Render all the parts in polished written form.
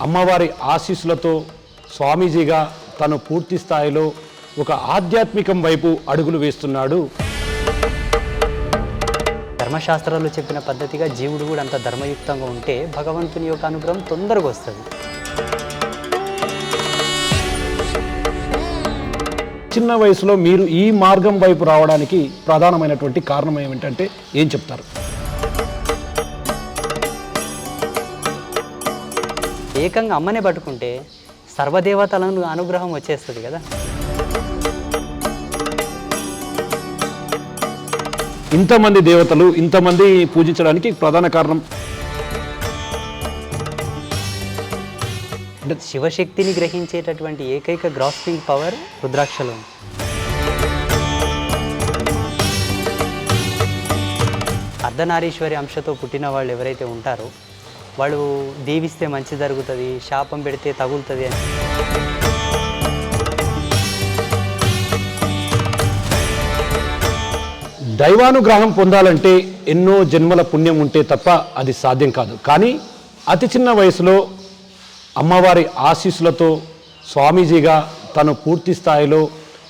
అమ్మవారి ఆశీస్సులతో స్వామీజీగా తను పూర్తి స్థాయిలో ఒక ఆధ్యాత్మికం వైపు అడుగులు వేస్తున్నాడు. ధర్మశాస్త్రాలు చెప్పిన పద్ధతిగా జీవుడు కూడా అంత ధర్మయుక్తంగా ఉంటే భగవంతుని యొక్క అనుగ్రహం తొందరగా వస్తుంది. చిన్న వయసులో మీరు ఈ మార్గం వైపు రావడానికి ప్రధానమైనటువంటి కారణం ఏమిటంటే ఏం చెప్తారు? ఏకంగా అమ్మనే పట్టుకుంటే సర్వదేవతలను అనుగ్రహం వచ్చేస్తుంది కదా. ఇంతమంది దేవతలు ఇంతమంది పూజించడానికి ప్రధాన కారణం శివశక్తిని గ్రహించేటటువంటి ఏకైక గ్రాస్పింగ్ పవర్ రుద్రాక్షలో. అర్ధనారీశ్వరి అంశతో పుట్టిన వాళ్ళు ఎవరైతే ఉంటారో వాళ్ళు దీవిస్తే మంచి జరుగుతుంది, శాపం పెడితే తగులుతుంది అని. దైవానుగ్రహం పొందాలంటే ఎన్నో జన్మల పుణ్యం ఉంటే తప్ప అది సాధ్యం కాదు. కానీ అతి చిన్న వయసులో అమ్మవారి ఆశీస్సులతో స్వామీజీగా తను పూర్తి స్థాయిలో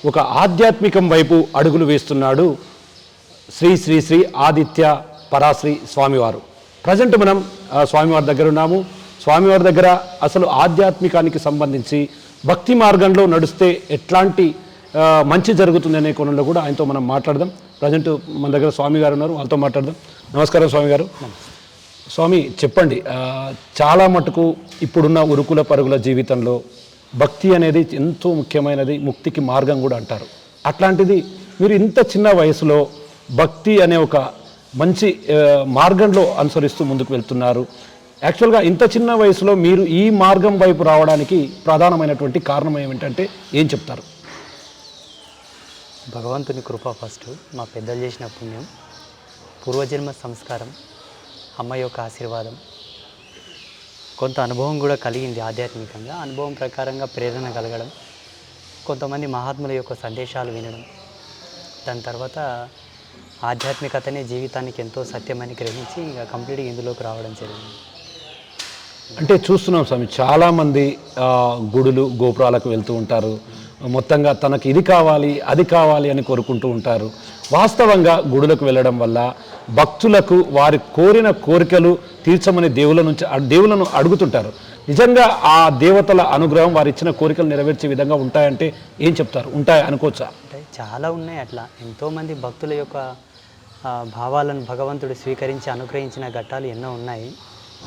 ఒక ఆధ్యాత్మికం వైపు అడుగులు వేస్తున్నాడు శ్రీ శ్రీ శ్రీ ఆదిత్య పరాశ్రీ స్వామివారు. ప్రజెంట్ మనం స్వామివారి దగ్గర ఉన్నాము. స్వామివారి దగ్గర అసలు ఆధ్యాత్మికానికి సంబంధించి భక్తి మార్గంలో నడిస్తే ఎట్లాంటి మంచి జరుగుతుందనే కోణంలో కూడా ఆయనతో మనం మాట్లాడదాం. ప్రజెంట్ మన దగ్గర స్వామి గారు ఉన్నారు, వాళ్ళతో మాట్లాడదాం. నమస్కారం స్వామి గారు. స్వామి చెప్పండి, చాలా మటుకు ఇప్పుడున్న ఉరుకుల పరుగుల జీవితంలో భక్తి అనేది ఎంతో ముఖ్యమైనది, ముక్తికి మార్గం కూడా అంటారు. అట్లాంటిది మీరు ఇంత చిన్న వయసులో భక్తి అనే ఒక మంచి మార్గంలో అనుసరిస్తూ ముందుకు వెళ్తున్నారు. యాక్చువల్గా ఇంత చిన్న వయసులో మీరు ఈ మార్గం వైపు రావడానికి ప్రధానమైనటువంటి కారణం ఏమిటంటే ఏం చెప్తారు? భగవంతుని కృప ఫస్ట్, మా పెద్దలు చేసిన పుణ్యం, పూర్వజన్మ సంస్కారం, అమ్మ యొక్క ఆశీర్వాదం, కొంత అనుభవం కూడా కలిగింది ఆధ్యాత్మికంగా. అనుభవం ప్రకారంగా ప్రేరణ కలగడం, కొంతమంది మహాత్ముల యొక్క సందేశాలు వినడం, దాని తర్వాత ఆధ్యాత్మికతనే జీవితానికి ఎంతో సత్యమని గ్రహించి ఇంకా కంప్లీట్గా ఇందులోకి రావడం జరిగింది. అంటే చూస్తున్నాం స్వామి, చాలామంది గుడులు గోపురాలకు వెళ్తూ ఉంటారు. మొత్తంగా తనకు ఇది కావాలి అది కావాలి అని కోరుకుంటూ ఉంటారు. వాస్తవంగా గుడులకు వెళ్ళడం వల్ల భక్తులకు వారి కోరిన కోరికలు తీర్చమని దేవులను అడుగుతుంటారు. నిజంగా ఆ దేవతల అనుగ్రహం వారు ఇచ్చిన కోరికలు నెరవేర్చే విధంగా ఉంటాయంటే ఏం చెప్తారు? ఉంటాయి అనుకోవచ్చా? అంటే చాలా ఉన్నాయి. అట్లా ఎంతోమంది భక్తుల యొక్క భావాలను భగవంతుడు స్వీకరించి అనుగ్రహించిన ఘట్టాలు ఎన్నో ఉన్నాయి.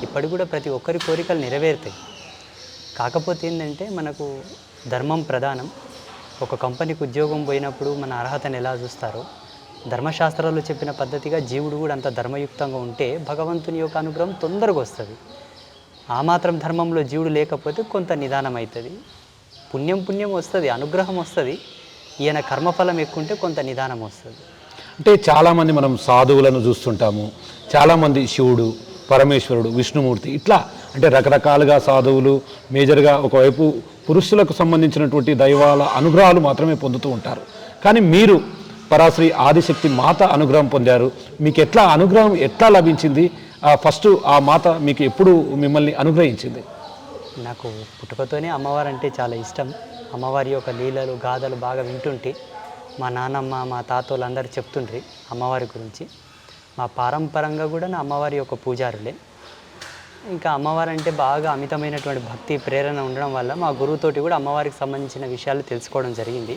ఇప్పటికి కూడా ప్రతి ఒక్కరి కోరికలు నెరవేరుతాయి. కాకపోతే ఏంటంటే మనకు ధర్మం ప్రధానం. ఒక కంపెనీకి ఉద్యోగం పోయినప్పుడు మన అర్హతను ఎలా చూస్తారో ధర్మశాస్త్రాలు చెప్పిన పద్ధతిగా జీవుడు కూడా అంత ధర్మయుక్తంగా ఉంటే భగవంతుని యొక్క అనుగ్రహం తొందరగా వస్తుంది. ఆ మాత్రం ధర్మంలో జీవుడు లేకపోతే కొంత నిదానం అవుతుంది. పుణ్యం వస్తుంది, అనుగ్రహం వస్తుంది. ఈయన కర్మఫలం ఎక్కువ ఉంటే కొంత నిదానం వస్తుంది. అంటే చాలామంది మనం సాధువులను చూస్తుంటాము. చాలామంది శివుడు, పరమేశ్వరుడు, విష్ణుమూర్తి ఇట్లా అంటే రకరకాలుగా సాధువులు మేజర్గా ఒకవైపు పురుషులకు సంబంధించినటువంటి దైవాల అనుగ్రహాలు మాత్రమే పొందుతూ ఉంటారు. కానీ మీరు పరాశ్రీ ఆదిశక్తి మాత అనుగ్రహం పొందారు. మీకు అనుగ్రహం ఎట్లా లభించింది? ఫస్ట్ ఆ మాత మీకు ఎప్పుడు మిమ్మల్ని అనుగ్రహించింది? నాకు పుట్టుకతోనే అమ్మవారు అంటే చాలా ఇష్టం. అమ్మవారి యొక్క లీలలు గాథలు బాగా వింటుంటే మా నాన్నమ్మ మా తాతోళ్ళు అందరూ చెప్తుండ్రి అమ్మవారి గురించి. మా పారంపరంగా కూడా నా అమ్మవారి యొక్క పూజారులే. ఇంకా అమ్మవారు అంటే బాగా అమితమైనటువంటి భక్తి ప్రేరణ ఉండడం వల్ల మా గురువుతోటి కూడా అమ్మవారికి సంబంధించిన విషయాలు తెలుసుకోవడం జరిగింది.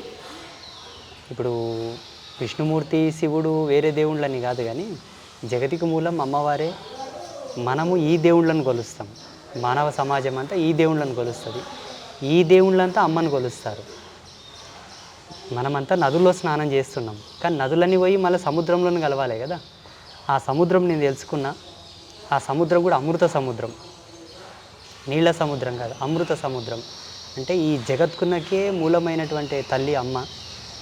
ఇప్పుడు విష్ణుమూర్తి శివుడు వేరే దేవుళ్ళని కాదు, కానీ జగతికి మూలం అమ్మవారే. మనము ఈ దేవుళ్ళను కొలుస్తాం. మానవ సమాజం అంతా ఈ దేవుళ్ళను కొలుస్తుంది. ఈ దేవుళ్ళంతా అమ్మను కొలుస్తారు. మనమంతా నదుల్లో స్నానం చేస్తున్నాం, కానీ నదులన్నీ పోయి మళ్ళీ సముద్రంలోనే కలవాలి కదా. ఆ సముద్రం నేను తెలుసుకున్నా. ఆ సముద్రం కూడా అమృత సముద్రం, నీళ్ళ సముద్రం కాదు, అమృత సముద్రం. అంటే ఈ జగత్కున్నకే మూలమైనటువంటి తల్లి అమ్మ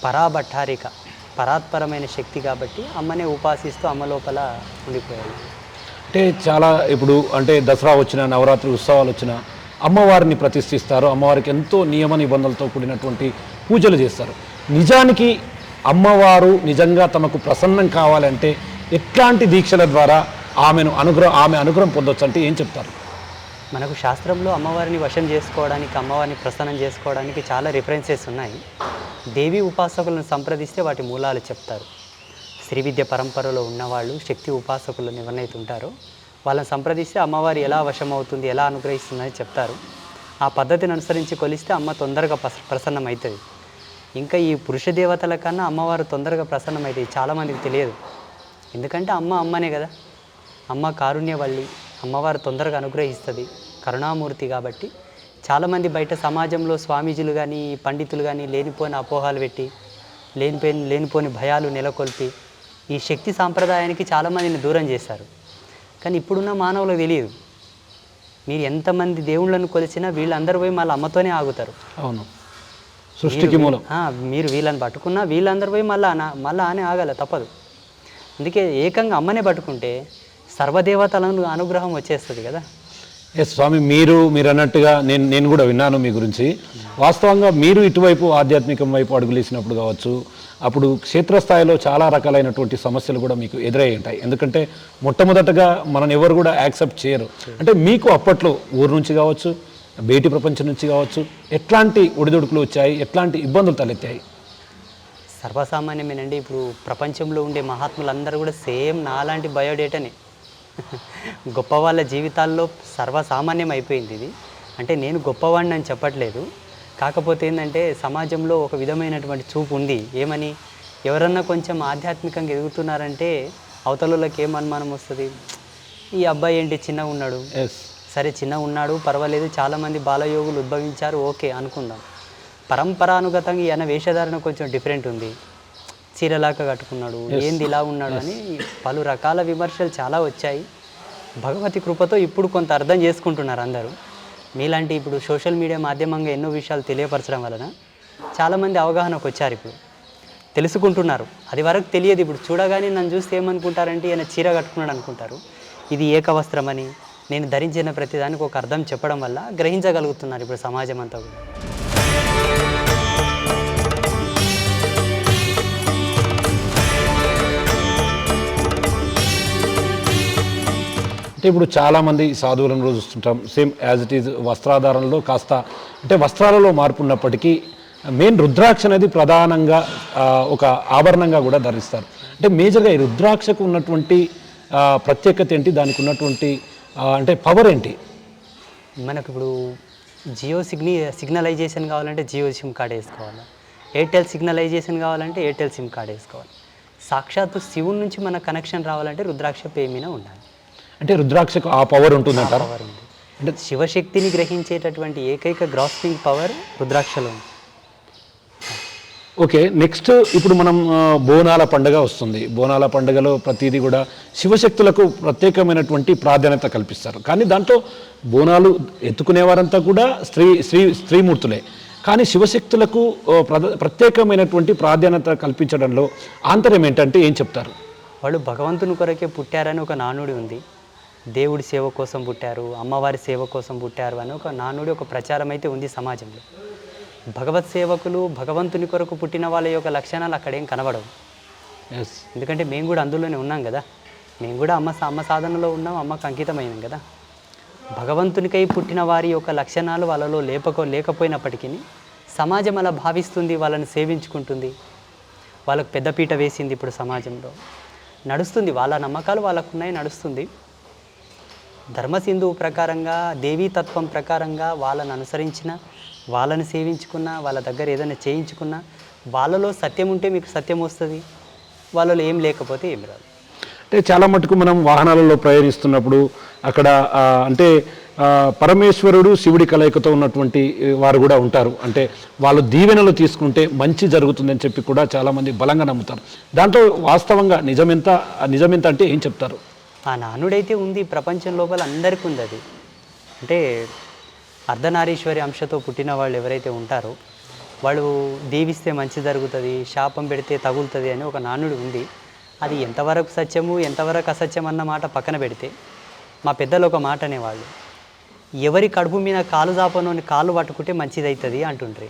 పరాభట్టారిక, పరాత్పరమైన శక్తి. కాబట్టి అమ్మనే ఉపాసిస్తూ అమ్మ లోపల ఉండిపోయాయి. అంటే చాలా ఇప్పుడు అంటే దసరా వచ్చిన, నవరాత్రి ఉత్సవాలు వచ్చిన అమ్మవారిని ప్రతిష్ఠిస్తారు. అమ్మవారికి ఎంతో నియమ నిబంధనలతో కూడినటువంటి పూజలు చేస్తారు. నిజానికి అమ్మవారు నిజంగా తమకు ప్రసన్నం కావాలంటే ఎట్లాంటి దీక్షల ద్వారా ఆమె అనుగ్రహం పొందొచ్చు అంటే ఏం చెప్తారు? మనకు శాస్త్రంలో అమ్మవారిని వశం చేసుకోవడానికి, అమ్మవారిని ప్రసన్నం చేసుకోవడానికి చాలా రిఫరెన్సెస్ ఉన్నాయి. దేవి ఉపాసకులను సంప్రదిస్తే వాటి మూలాలు చెప్తారు. శ్రీ విద్య పరంపరలో ఉన్నవాళ్ళు, శక్తి ఉపాసకులను ఎవరైతే ఉంటారో వాళ్ళని సంప్రదిస్తే అమ్మవారి ఎలా వశమవుతుంది, ఎలా అనుగ్రహిస్తుందని చెప్తారు. ఆ పద్ధతిని అనుసరించి కొలిస్తే అమ్మ తొందరగా ప్రసన్నమవుతుంది. ఇంకా ఈ పురుష దేవతల కన్నా అమ్మవారు తొందరగా ప్రసన్నమవుతుంది. చాలామందికి తెలియదు. ఎందుకంటే అమ్మనే కదా, అమ్మ కారుణ్యవల్లి, అమ్మవారు తొందరగా అనుగ్రహిస్తుంది, కరుణామూర్తి. కాబట్టి చాలామంది బయట సమాజంలో స్వామీజీలు కానీ పండితులు కానీ లేనిపోని అపోహాలు పెట్టి లేనిపోని భయాలు నెలకొల్పి ఈ శక్తి సాంప్రదాయానికి చాలామందిని దూరం చేశారు. కానీ ఇప్పుడున్న మానవులకు తెలియదు. మీరు ఎంతమంది దేవుళ్ళను కొలిచినా వీళ్ళందరూ పోయి మళ్ళీ అమ్మతోనే ఆగుతారు. అవును, సృష్టికి మూలం. మీరు వీళ్ళని పట్టుకున్నా వీళ్ళందరూ పోయి మళ్ళీ ఆనే ఆగాల, తప్పదు. అందుకే ఏకంగా అమ్మనే పట్టుకుంటే సర్వదేవతలను అనుగ్రహం వచ్చేస్తుంది కదా. ఎస్ స్వామి, మీరు అన్నట్టుగా నేను కూడా విన్నాను మీ గురించి. వాస్తవంగా మీరు ఇటువైపు ఆధ్యాత్మికం వైపు అడుగులేసినప్పుడు కావచ్చు, అప్పుడు క్షేత్రస్థాయిలో చాలా రకాలైనటువంటి సమస్యలు కూడా మీకు ఎదురై ఉంటాయి. ఎందుకంటే మొట్టమొదటగా మనని ఎవరు కూడా యాక్సెప్ట్ చేయరు. అంటే మీకు అప్పట్లో ఊరు నుంచి కావచ్చు, బయటి ప్రపంచం నుంచి కావచ్చు, ఎట్లాంటి ఒడిదుడుకులు వచ్చాయి, ఎట్లాంటి ఇబ్బందులు తలెత్తాయి? సర్వసామాన్యమేనండి. ఇప్పుడు ప్రపంచంలో ఉండే మహాత్ములందరూ కూడా సేమ్ నాలాంటి బయోడేటానే. గొప్ప వాళ్ళ జీవితాల్లో సర్వసామాన్యం అయిపోయింది ఇది. అంటే నేను గొప్పవాడిని అని చెప్పట్లేదు. కాకపోతే ఏంటంటే సమాజంలో ఒక విధమైనటువంటి చూపు ఉంది. ఏమని, ఎవరన్నా కొంచెం ఆధ్యాత్మికంగా ఎదుగుతున్నారంటే అవతలలోకి ఏం అనుమానం వస్తుంది, ఈ అబ్బాయి ఏంటి చిన్నగా ఉన్నాడు, సరే చిన్నగా ఉన్నాడు పర్వాలేదు, చాలామంది బాలయోగులు ఉద్భవించారు, ఓకే అనుకుందాం. పరంపరానుగతంగా ఈయన వేషధారణ కొంచెం డిఫరెంట్ ఉంది, చీరలాగా కట్టుకున్నాడు, ఏంది ఇలా ఉన్నాడు అని పలు రకాల విమర్శలు చాలా వచ్చాయి. భగవతి కృపతో ఇప్పుడు కొంత అర్థం చేసుకుంటున్నారు అందరూ. మీలాంటి ఇప్పుడు సోషల్ మీడియా మాధ్యమంగా ఎన్నో విషయాలు తెలియపరచడం వలన చాలామంది అవగాహనకు వచ్చారు, ఇప్పుడు తెలుసుకుంటున్నారు. అది వరకు తెలియదు. ఇప్పుడు చూడగానే నన్ను చూస్తే ఏమనుకుంటారంటే ఈయన చీర కట్టుకున్నాడు అనుకుంటారు. ఇది ఏకవస్త్రం అని నేను ధరించిన ప్రతిదానికి ఒక అర్థం చెప్పడం వల్ల గ్రహించగలుగుతున్నారు ఇప్పుడు సమాజం అంతా కూడా. అంటే ఇప్పుడు చాలామంది సాధువులను చూస్తుంటాం, సేమ్ యాజ్ ఇట్ ఈజ్ వస్త్రాధారణలో కాస్త అంటే వస్త్రాలలో మార్పు ఉన్నప్పటికీ మెయిన్ రుద్రాక్ష అనేది ప్రధానంగా ఒక ఆభరణంగా కూడా ధరిస్తారు. అంటే మేజర్గా ఈ రుద్రాక్షకు ఉన్నటువంటి ప్రత్యేకత ఏంటి, దానికి ఉన్నటువంటి అంటే పవర్ ఏంటి? మనకు ఇప్పుడు జియో సిగ్నలైజేషన్ కావాలంటే జియో సిమ్ కార్డ్ వేసుకోవాలి, ఎయిర్టెల్ సిగ్నలైజేషన్ కావాలంటే ఎయిర్టెల్ సిమ్ కార్డ్ వేసుకోవాలి. సాక్షాత్తు శివుని నుంచి మన కనెక్షన్ రావాలంటే రుద్రాక్ష పేమీన ఉండాలి. అంటే రుద్రాక్షకు ఆ పవర్ ఉంటుందంటారు? పవర్ ఉంది. అంటే శివశక్తిని గ్రహించేటటువంటి ఏకైక గ్రాస్పింగ్ పవర్ రుద్రాక్షలో ఉంది. ఓకే, నెక్స్ట్ ఇప్పుడు మనం బోనాల పండుగ వస్తుంది. బోనాల పండుగలో ప్రతిదీ కూడా శివశక్తులకు ప్రత్యేకమైనటువంటి ప్రాధాన్యత కల్పిస్తారు. కానీ దాంట్లో బోనాలు ఎత్తుకునేవారంతా కూడా స్త్రీమూర్తులే. కానీ శివశక్తులకు ప్రత్యేకమైనటువంటి ప్రాధాన్యత కల్పించడంలో ఆంతర్యం ఏంటంటే ఏం చెప్తారు? వాళ్ళు భగవంతుని కొరకే పుట్టారని ఒక నానుడి ఉంది. దేవుడి సేవ కోసం పుట్టారు, అమ్మవారి సేవ కోసం పుట్టారు అని ఒక నానుడి, ఒక ప్రచారం అయితే ఉంది సమాజంలో. భగవత్ సేవకులు భగవంతుని కొరకు పుట్టిన వాళ్ళ యొక్క లక్షణాలు అక్కడేం కనబడవు. ఎందుకంటే మేము కూడా అందులోనే ఉన్నాం కదా, మేము కూడా అమ్మ సాధనలో ఉన్నాం, అమ్మకు అంకితమైనాం కదా. భగవంతునికై పుట్టిన వారి యొక్క లక్షణాలు వాళ్ళలో లేకపోయినప్పటికీ సమాజం అలా భావిస్తుంది, వాళ్ళని సేవించుకుంటుంది, వాళ్ళకు పెద్దపీట వేసింది. ఇప్పుడు సమాజంలో నడుస్తుంది, వాళ్ళ నమ్మకాలు వాళ్ళకున్నాయి, నడుస్తుంది. ధర్మసింధువు ప్రకారంగా, దేవీతత్వం ప్రకారంగా వాళ్ళని అనుసరించిన, వాళ్ళని సేవించుకున్నా, వాళ్ళ దగ్గర ఏదైనా చేయించుకున్నా, వాళ్ళలో సత్యం ఉంటే మీకు సత్యం వస్తుంది, వాళ్ళలో ఏం లేకపోతే ఏం రాదు. అంటే చాలా మటుకు మనం వాహనాలలో ప్రయాణిస్తున్నప్పుడు అక్కడ అంటే పరమేశ్వరుడు శివుడి కలయికతో ఉన్నటువంటి వారు కూడా ఉంటారు. అంటే వాళ్ళు దీవెనలు తీసుకుంటే మంచి జరుగుతుందని చెప్పి కూడా చాలామంది బలంగా నమ్ముతారు. దాంట్లో వాస్తవంగా నిజమెంత అంటే ఏం చెప్తారు? ఆ నానుడైతే ఉంది, ప్రపంచం లోపల అందరికీ ఉంది అది. అంటే అర్ధనారీశ్వరి అంశతో పుట్టిన వాళ్ళు ఎవరైతే ఉంటారో వాళ్ళు దీవిస్తే మంచి జరుగుతుంది, శాపం పెడితే తగులుతుంది అని ఒక నానుడు ఉంది. అది ఎంతవరకు సత్యము ఎంతవరకు అసత్యం అన్న మాట పక్కన పెడితే మా పెద్దలు ఒక మాట అనేవాళ్ళు, ఎవరి కడుపు మీద కాలు జాపనోని కాలు పట్టుకుంటే మంచిది అవుతుంది అంటుండ్రి.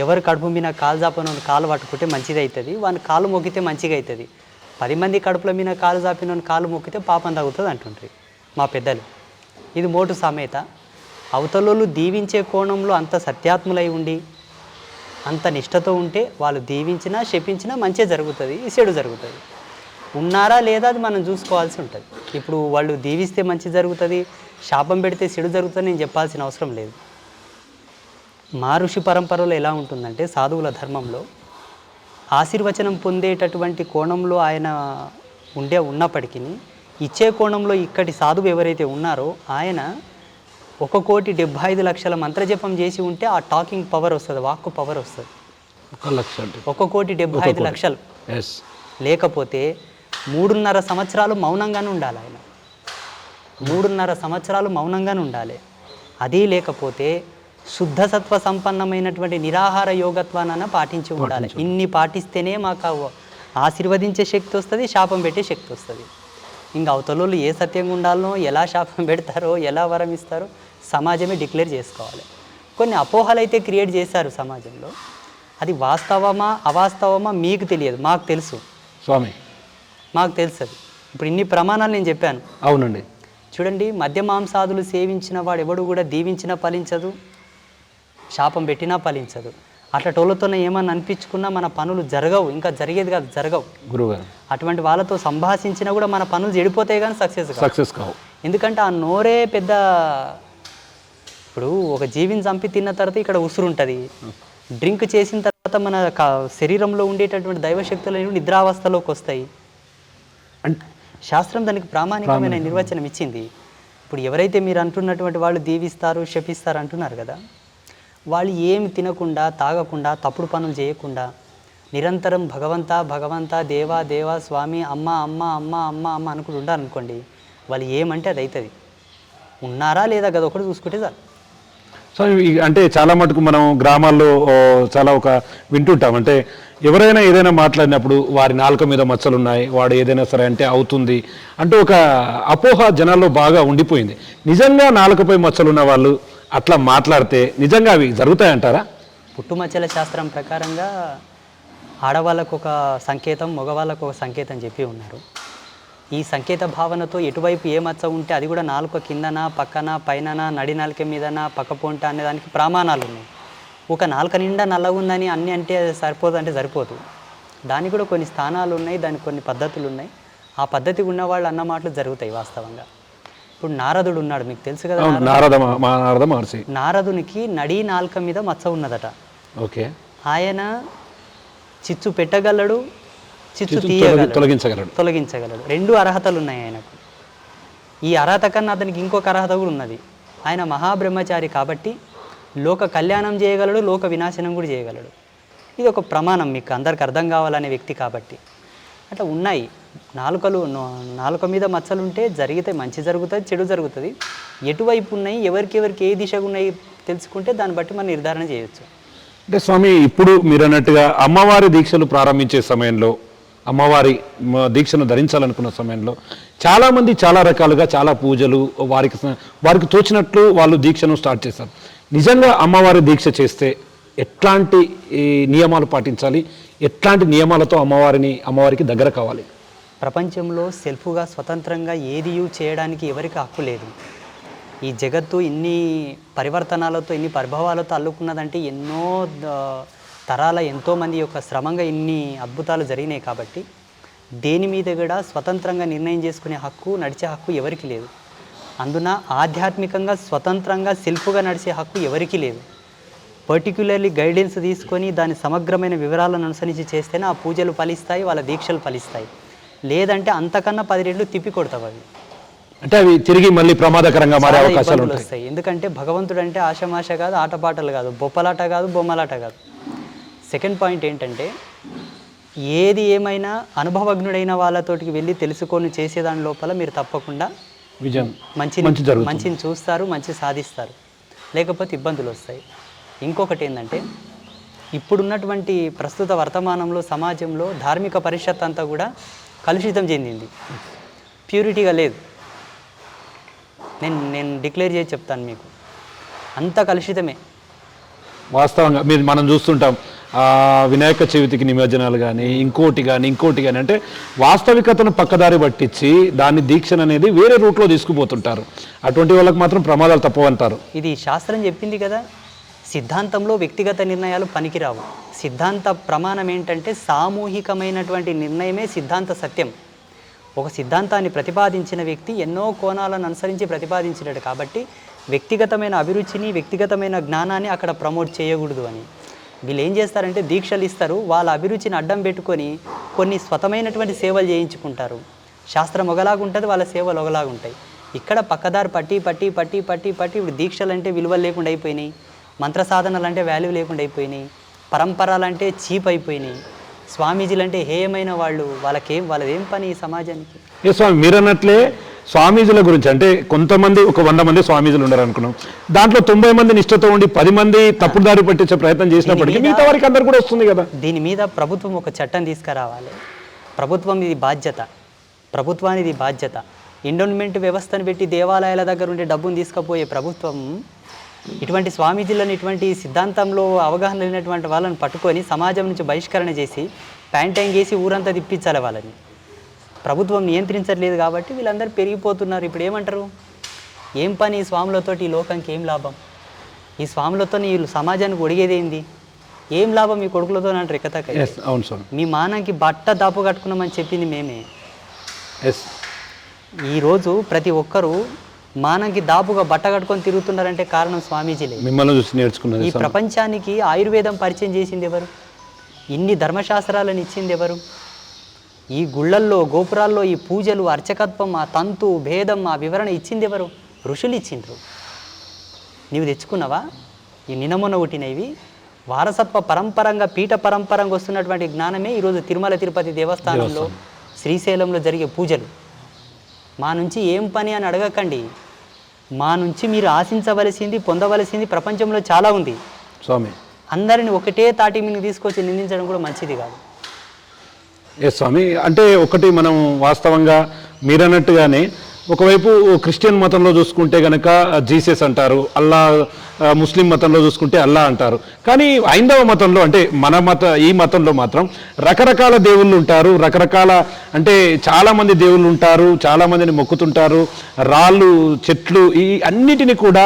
ఎవరి కడుపు మీద కాలు జాపనోని కాలు పట్టుకుంటే మంచిది అవుతుంది, వాని కాలు మొక్కితే మంచిగా అవుతుంది. 10 మంది కడుపుల మీద కాలు జాపినోని కాలు మొక్కితే పాపం తగ్గుతుంది అంటుండ్రి మా పెద్దలు. ఇది మోటు సామెత. అవతలోళ్ళు దీవించే కోణంలో అంత సత్యాత్ములై ఉండి అంత నిష్టతో ఉంటే వాళ్ళు దీవించినా శపించినా మంచి జరుగుతుంది, చెడు జరుగుతుంది. ఉన్నారా లేదా అది మనం చూసుకోవాల్సి ఉంటుంది. ఇప్పుడు వాళ్ళు దీవిస్తే మంచి జరుగుతుంది, శాపం పెడితే చెడు జరుగుతుంది నేను చెప్పాల్సిన అవసరం లేదు. మా ఋషి పరంపరలో ఎలా ఉంటుందంటే సాధువుల ధర్మంలో ఆశీర్వచనం పొందేటటువంటి కోణంలో ఆయన ఉన్నప్పటికీ ఇచ్చే కోణంలో ఇక్కడి సాధువు ఎవరైతే ఉన్నారో ఆయన 1,75,00,000 మంత్రజపం చేసి ఉంటే ఆ టాకింగ్ పవర్ వస్తుంది, వాక్కు పవర్ వస్తుంది. 1,75,00,000 లేకపోతే 3.5 సంవత్సరాలు మౌనంగానే ఉండాలి ఆయన. 3.5 సంవత్సరాలు మౌనంగానే ఉండాలి. అది లేకపోతే శుద్ధ సత్వ సంపన్నమైనటువంటి నిరాహార యోగత్వాన్ని పాటించి ఉండాలి. ఇన్ని పాటిస్తేనే మాకు ఆశీర్వదించే శక్తి వస్తుంది, శాపం పెట్టే శక్తి వస్తుంది. ఇంకా అవతలోళ్ళు ఏ సత్యంగా ఉండాలనో, ఎలా శాపం పెడతారో, ఎలా వరం ఇస్తారో సమాజమే డిక్లేర్ చేసుకోవాలి. కొన్ని అపోహలు అయితే క్రియేట్ చేశారు సమాజంలో. అది వాస్తవమా అవాస్తవమా మీకు తెలియదు, మాకు తెలుసు స్వామి, మాకు తెలుసు. అది ఇప్పుడు ఇన్ని ప్రమాణాలు నేను చెప్పాను. అవునండి. చూడండి, మద్య మాంసాదులు సేవించిన వాడు ఎవడు కూడా దీవించినా ఫలించదు, శాపం పెట్టినా ఫలించదు. అట్లా టోళ్ళతోనే ఏమన్నా అనిపించుకున్నా మన పనులు జరగవు, ఇంకా జరిగేది కాదు, జరగవు. గురుగారు, అటువంటి వాళ్ళతో సంభాషించినా కూడా మన పనులు చెడిపోతాయి కానీ సక్సెస్ కావు. ఎందుకంటే ఆ నోరే పెద్ద. ఇప్పుడు ఒక జీవిని చంపి తిన్న తర్వాత ఇక్కడ ఉసురు ఉంటుంది. డ్రింక్ చేసిన తర్వాత మన శరీరంలో ఉండేటటువంటి దైవశక్తులు నిద్రావస్థలోకి వస్తాయి. శాస్త్రం దానికి ప్రామాణికమైన నిర్వచనం ఇచ్చింది. ఇప్పుడు ఎవరైతే మీరు అంటున్నటువంటి వాళ్ళు దీవిస్తారు శపిస్తారు అంటున్నారు కదా, వాళ్ళు ఏమి తినకుండా తాగకుండా తప్పుడు పనులు చేయకుండా నిరంతరం భగవంతా దేవా దేవా స్వామి అమ్మ అమ్మ అమ్మ అమ్మ అమ్మ అనుకుంటూ ఉండాలనుకోండి, వాళ్ళు ఏమంటే అది అవుతుంది. ఉన్నారా లేదా కదా ఒకటి చూసుకుంటే చాలు. సో అంటే చాలా మటుకు మనం గ్రామాల్లో చాలా వింటుంటాం. అంటే ఎవరైనా ఏదైనా మాట్లాడినప్పుడు వారి నాలుక మీద మచ్చలు ఉన్నాయి, వాడు ఏదైనా సరే అంటే అవుతుంది అంటూ ఒక అపోహ జనాల్లో బాగా ఉండిపోయింది. నిజంగా నాలుకపై మచ్చలు ఉన్న వాళ్ళు అట్లా మాట్లాడితే నిజంగా అవి జరుగుతాయంటారా? పుట్టుమచ్చల శాస్త్రం ప్రకారంగా ఆడవాళ్ళకు ఒక సంకేతం, మగవాళ్ళకు ఒక సంకేతం చెప్పి ఉన్నారు. ఈ సంకేత భావనతో ఎటువైపు ఏ మచ్చ ఉంటే అది కూడా నాలుక కిందన పక్కన పైన నడి నాలుక మీదన పక్కపోంట అనే దానికి ప్రమాణాలు ఉన్నాయి. ఒక నాలుక నిండా నల్లగా ఉందని అన్నీ అంటే సరిపోదు. దానికి కూడా కొన్ని స్థానాలు ఉన్నాయి, దానికి కొన్ని పద్ధతులు ఉన్నాయి. ఆ పద్ధతి ఉన్న వాళ్ళు అన్న మాటలు జరుగుతాయి వాస్తవంగా. ఇప్పుడు నారదుడు ఉన్నాడు, మీకు తెలుసు కదా, నారదునికి నడి నాలుక మీద మచ్చ ఉన్నదట. ఓకే, ఆయన చిచ్చు పెట్టగలడు, చిచ్చు తొలగించగలడు. 2 అర్హతలు ఉన్నాయి ఆయనకు. ఈ అర్హత కన్నా అతనికి ఇంకొక అర్హత కూడా ఉన్నది. ఆయన మహాబ్రహ్మచారి కాబట్టి లోక కళ్యాణం చేయగలడు, లోక వినాశనం కూడా చేయగలడు. ఇది ఒక ప్రమాణం మీకు అందరికి అర్థం కావాలనే వ్యక్తి కాబట్టి. అట్లా ఉన్నాయి. నాలుక మీద మచ్చలుంటే జరిగితే మంచి జరుగుతుంది, చెడు జరుగుతుంది. ఎటువైపు ఉన్నాయి, ఎవరికి ఏ దిశగా ఉన్నాయి తెలుసుకుంటే దాన్ని బట్టి మనం నిర్ధారణ చేయొచ్చు. అంటే స్వామి, ఇప్పుడు మీరు అన్నట్టుగా అమ్మవారి దీక్షలు ప్రారంభించే సమయంలో, అమ్మవారి దీక్షను ధరించాలనుకున్న సమయంలో చాలామంది చాలా రకాలుగా చాలా పూజలు వారికి తోచినట్లు వాళ్ళు దీక్షను స్టార్ట్ చేస్తారు. నిజంగా అమ్మవారి దీక్ష చేస్తే ఎట్లాంటి నియమాలు పాటించాలి, ఎట్లాంటి నియమాలతో అమ్మవారికి దగ్గర కావాలి? ప్రపంచంలో సెల్ఫ్గా స్వతంత్రంగా ఏది చేయడానికి ఎవరికి హక్కు లేదు. ఈ జగత్తు ఇన్ని పరివర్తనాలతో, ఇన్ని ప్రభావాలతో అల్లుకున్నదంటే ఎన్నో తరాల ఎంతోమంది యొక్క శ్రమంగా ఇన్ని అద్భుతాలు జరిగినాయి. కాబట్టి దేని మీద కూడా స్వతంత్రంగా నిర్ణయం చేసుకునే హక్కు, నడిచే హక్కు ఎవరికి లేదు. అందున ఆధ్యాత్మికంగా స్వతంత్రంగా సెల్ఫ్గా నడిచే హక్కు ఎవరికి లేదు. పర్టిక్యులర్లీ గైడెన్స్ తీసుకొని దాని సమగ్రమైన వివరాలను అనుసరించి చేస్తేనే ఆ పూజలు ఫలిస్తాయి, వాళ్ళ దీక్షలు ఫలిస్తాయి. లేదంటే అంతకన్నా 10 రెట్లు తిప్పి కొడతావు అవి. అంటే అవి తిరిగి మళ్ళీ ప్రమాదకరంగా మారే అవకాశాలు వస్తాయి. ఎందుకంటే భగవంతుడు అంటే ఆషమాష కాదు, ఆటపాటలు కాదు, బొప్పలాట కాదు, బొమ్మలాట కాదు. సెకండ్ పాయింట్ ఏంటంటే ఏది ఏమైనా అనుభవజ్ఞుడైన వాళ్ళతోటికి వెళ్ళి తెలుసుకొని చేసేదాని లోపల మీరు తప్పకుండా మంచిని చూస్తారు, మంచి సాధిస్తారు. లేకపోతే ఇబ్బందులు వస్తాయి. ఇంకొకటి ఏంటంటే ఇప్పుడున్నటువంటి ప్రస్తుత వర్తమానంలో సమాజంలో ధార్మిక పరిషత్ అంతా కూడా కలుషితం చెందింది, ప్యూరిటీగా లేదు. నేను డిక్లేర్ చేసి చెప్తాను మీకు, అంత కలుషితమే వాస్తవంగా. మనం చూస్తుంటాం వినాయక చవితికి నిమజ్జనాలు కానీ ఇంకోటి కానీ అంటే వాస్తవికతను పక్కదారి పట్టించి దాన్ని దీక్షను అనేది వేరే రూట్లో తీసుకుపోతుంటారు. అటువంటి వాళ్ళకి మాత్రం ప్రమాదాలు తప్పవంటారు. ఇది శాస్త్రం చెప్పింది కదా, సిద్ధాంతంలో వ్యక్తిగత నిర్ణయాలు పనికిరావు. సిద్ధాంత ప్రమాణం ఏంటంటే సామూహికమైనటువంటి నిర్ణయమే సిద్ధాంత సత్యం. ఒక సిద్ధాంతాన్ని ప్రతిపాదించిన వ్యక్తి ఎన్నో కోణాలను అనుసరించి ప్రతిపాదించినాడు కాబట్టి వ్యక్తిగతమైన అభిరుచిని వ్యక్తిగతమైన జ్ఞానాన్ని అక్కడ ప్రమోట్ చేయకూడదు అని. వీళ్ళు ఏం చేస్తారంటే దీక్షలు ఇస్తారు, వాళ్ళ అభిరుచిని అడ్డం పెట్టుకొని కొన్ని స్వతమైనటువంటి సేవలు చేయించుకుంటారు. శాస్త్రం ఒకలాగుంటుంది, వాళ్ళ సేవలు ఒకలాగుంటాయి. ఇక్కడ పక్కదారి పట్టి ఇప్పుడు దీక్షలు అంటే విలువలు లేకుండా అయిపోయినాయి, మంత్ర సాధనలు అంటే వాల్యూ లేకుండా అయిపోయినాయి, పరంపరలు అంటే చీప్ అయిపోయినాయి, స్వామీజీలు అంటే హేయమైన వాళ్ళు, వాళ్ళదేం పని ఈ సమాజానికి? ఏ స్వామి, మీరు అన్నట్లే స్వామీజీల గురించి అంటే కొంతమంది ఒక 100 మంది స్వామీజీలు ఉన్నారు అనుకున్నాం, దాంట్లో 90 మంది నిష్ఠతో ఉండి 10 మంది తప్పుడు దారి పట్టించే ప్రయత్నం చేసినప్పటికీ మిగతా వారికి అందరు కూడా వస్తుంది కదా. దీని మీద ప్రభుత్వం ఒక చట్టం తీసుకురావాలి. ప్రభుత్వానికి ఇది బాధ్యత. ఎండోన్మెంట్ వ్యవస్థను పెట్టి దేవాలయాల దగ్గర ఉండే డబ్బును తీసుకుపోయే ప్రభుత్వం ఇటువంటి స్వామీజీలను ఇటువంటి సిద్ధాంతంలో అవగాహన లేనటువంటి వాళ్ళని పట్టుకొని సమాజం నుంచి బహిష్కరణ చేసి ప్యాంటైన్ చేసి ఊరంతా తిప్పించాలి వాళ్ళని. ప్రభుత్వం నియంత్రించట్లేదు కాబట్టి వీళ్ళందరూ పెరిగిపోతున్నారు. ఇప్పుడు ఏమంటారు, ఏం పని ఈ స్వాములతోటి ఈ లోకంకి ఏం లాభం, ఈ స్వాములతో ఈ సమాజానికి ఒడిగేదేంది, ఏం లాభం మీ కొడుకులతో అంటారు ఎక్కతాక. అవును సార్, మీ మానానికి బట్ట దాపు కట్టుకున్నామని చెప్పింది మేమే. ఈరోజు ప్రతి ఒక్కరూ మానంకి దాపుగా బట్ట కట్టుకొని తిరుగుతున్నారంటే కారణం స్వామీజీలే. మిమ్మల్ని చూసి నేర్చుకున్నది. ఈ ప్రపంచానికి ఆయుర్వేదం పరిచయం చేసింది ఎవరు? ఇన్ని ధర్మశాస్త్రాలను ఇచ్చింది ఎవరు? ఈ గుళ్ళల్లో గోపురాల్లో ఈ పూజలు అర్చకత్వం ఆ తంతు భేదం ఆ వివరణ ఇచ్చింది ఎవరు? ఋషులు ఇచ్చిండ్రు. నీవు తెచ్చుకున్నావా? ఈ నినమొన పుట్టినవి వారసత్వ పరంపరంగా పీఠ పరంపరంగా వస్తున్నటువంటి జ్ఞానమే ఈరోజు తిరుమల తిరుపతి దేవస్థానంలో శ్రీశైలంలో జరిగే పూజలు. మా నుంచి ఏం పని అని అడగకండి. మా నుంచి మీరు ఆశించవలసింది పొందవలసింది ప్రపంచంలో చాలా ఉంది స్వామి. అందరిని ఒకటే తాటి మీద తీసుకొచ్చి నిందించడం కూడా మంచిది కాదు. స్వామి, అంటే ఒకటి మనం వాస్తవంగా మీరన్నట్టుగానే ఒకవైపు క్రిస్టియన్ మతంలో చూసుకుంటే కనుక జీసస్ అంటారు, అల్లా, ముస్లిం మతంలో చూసుకుంటే అల్లా అంటారు. కానీ హైందవ మతంలో అంటే ఈ మతంలో మాత్రం రకరకాల దేవుళ్ళు ఉంటారు, రకరకాల అంటే చాలామంది దేవుళ్ళు ఉంటారు, చాలామందిని మొక్కుతుంటారు. రాళ్ళు, చెట్లు, ఈ అన్నిటిని కూడా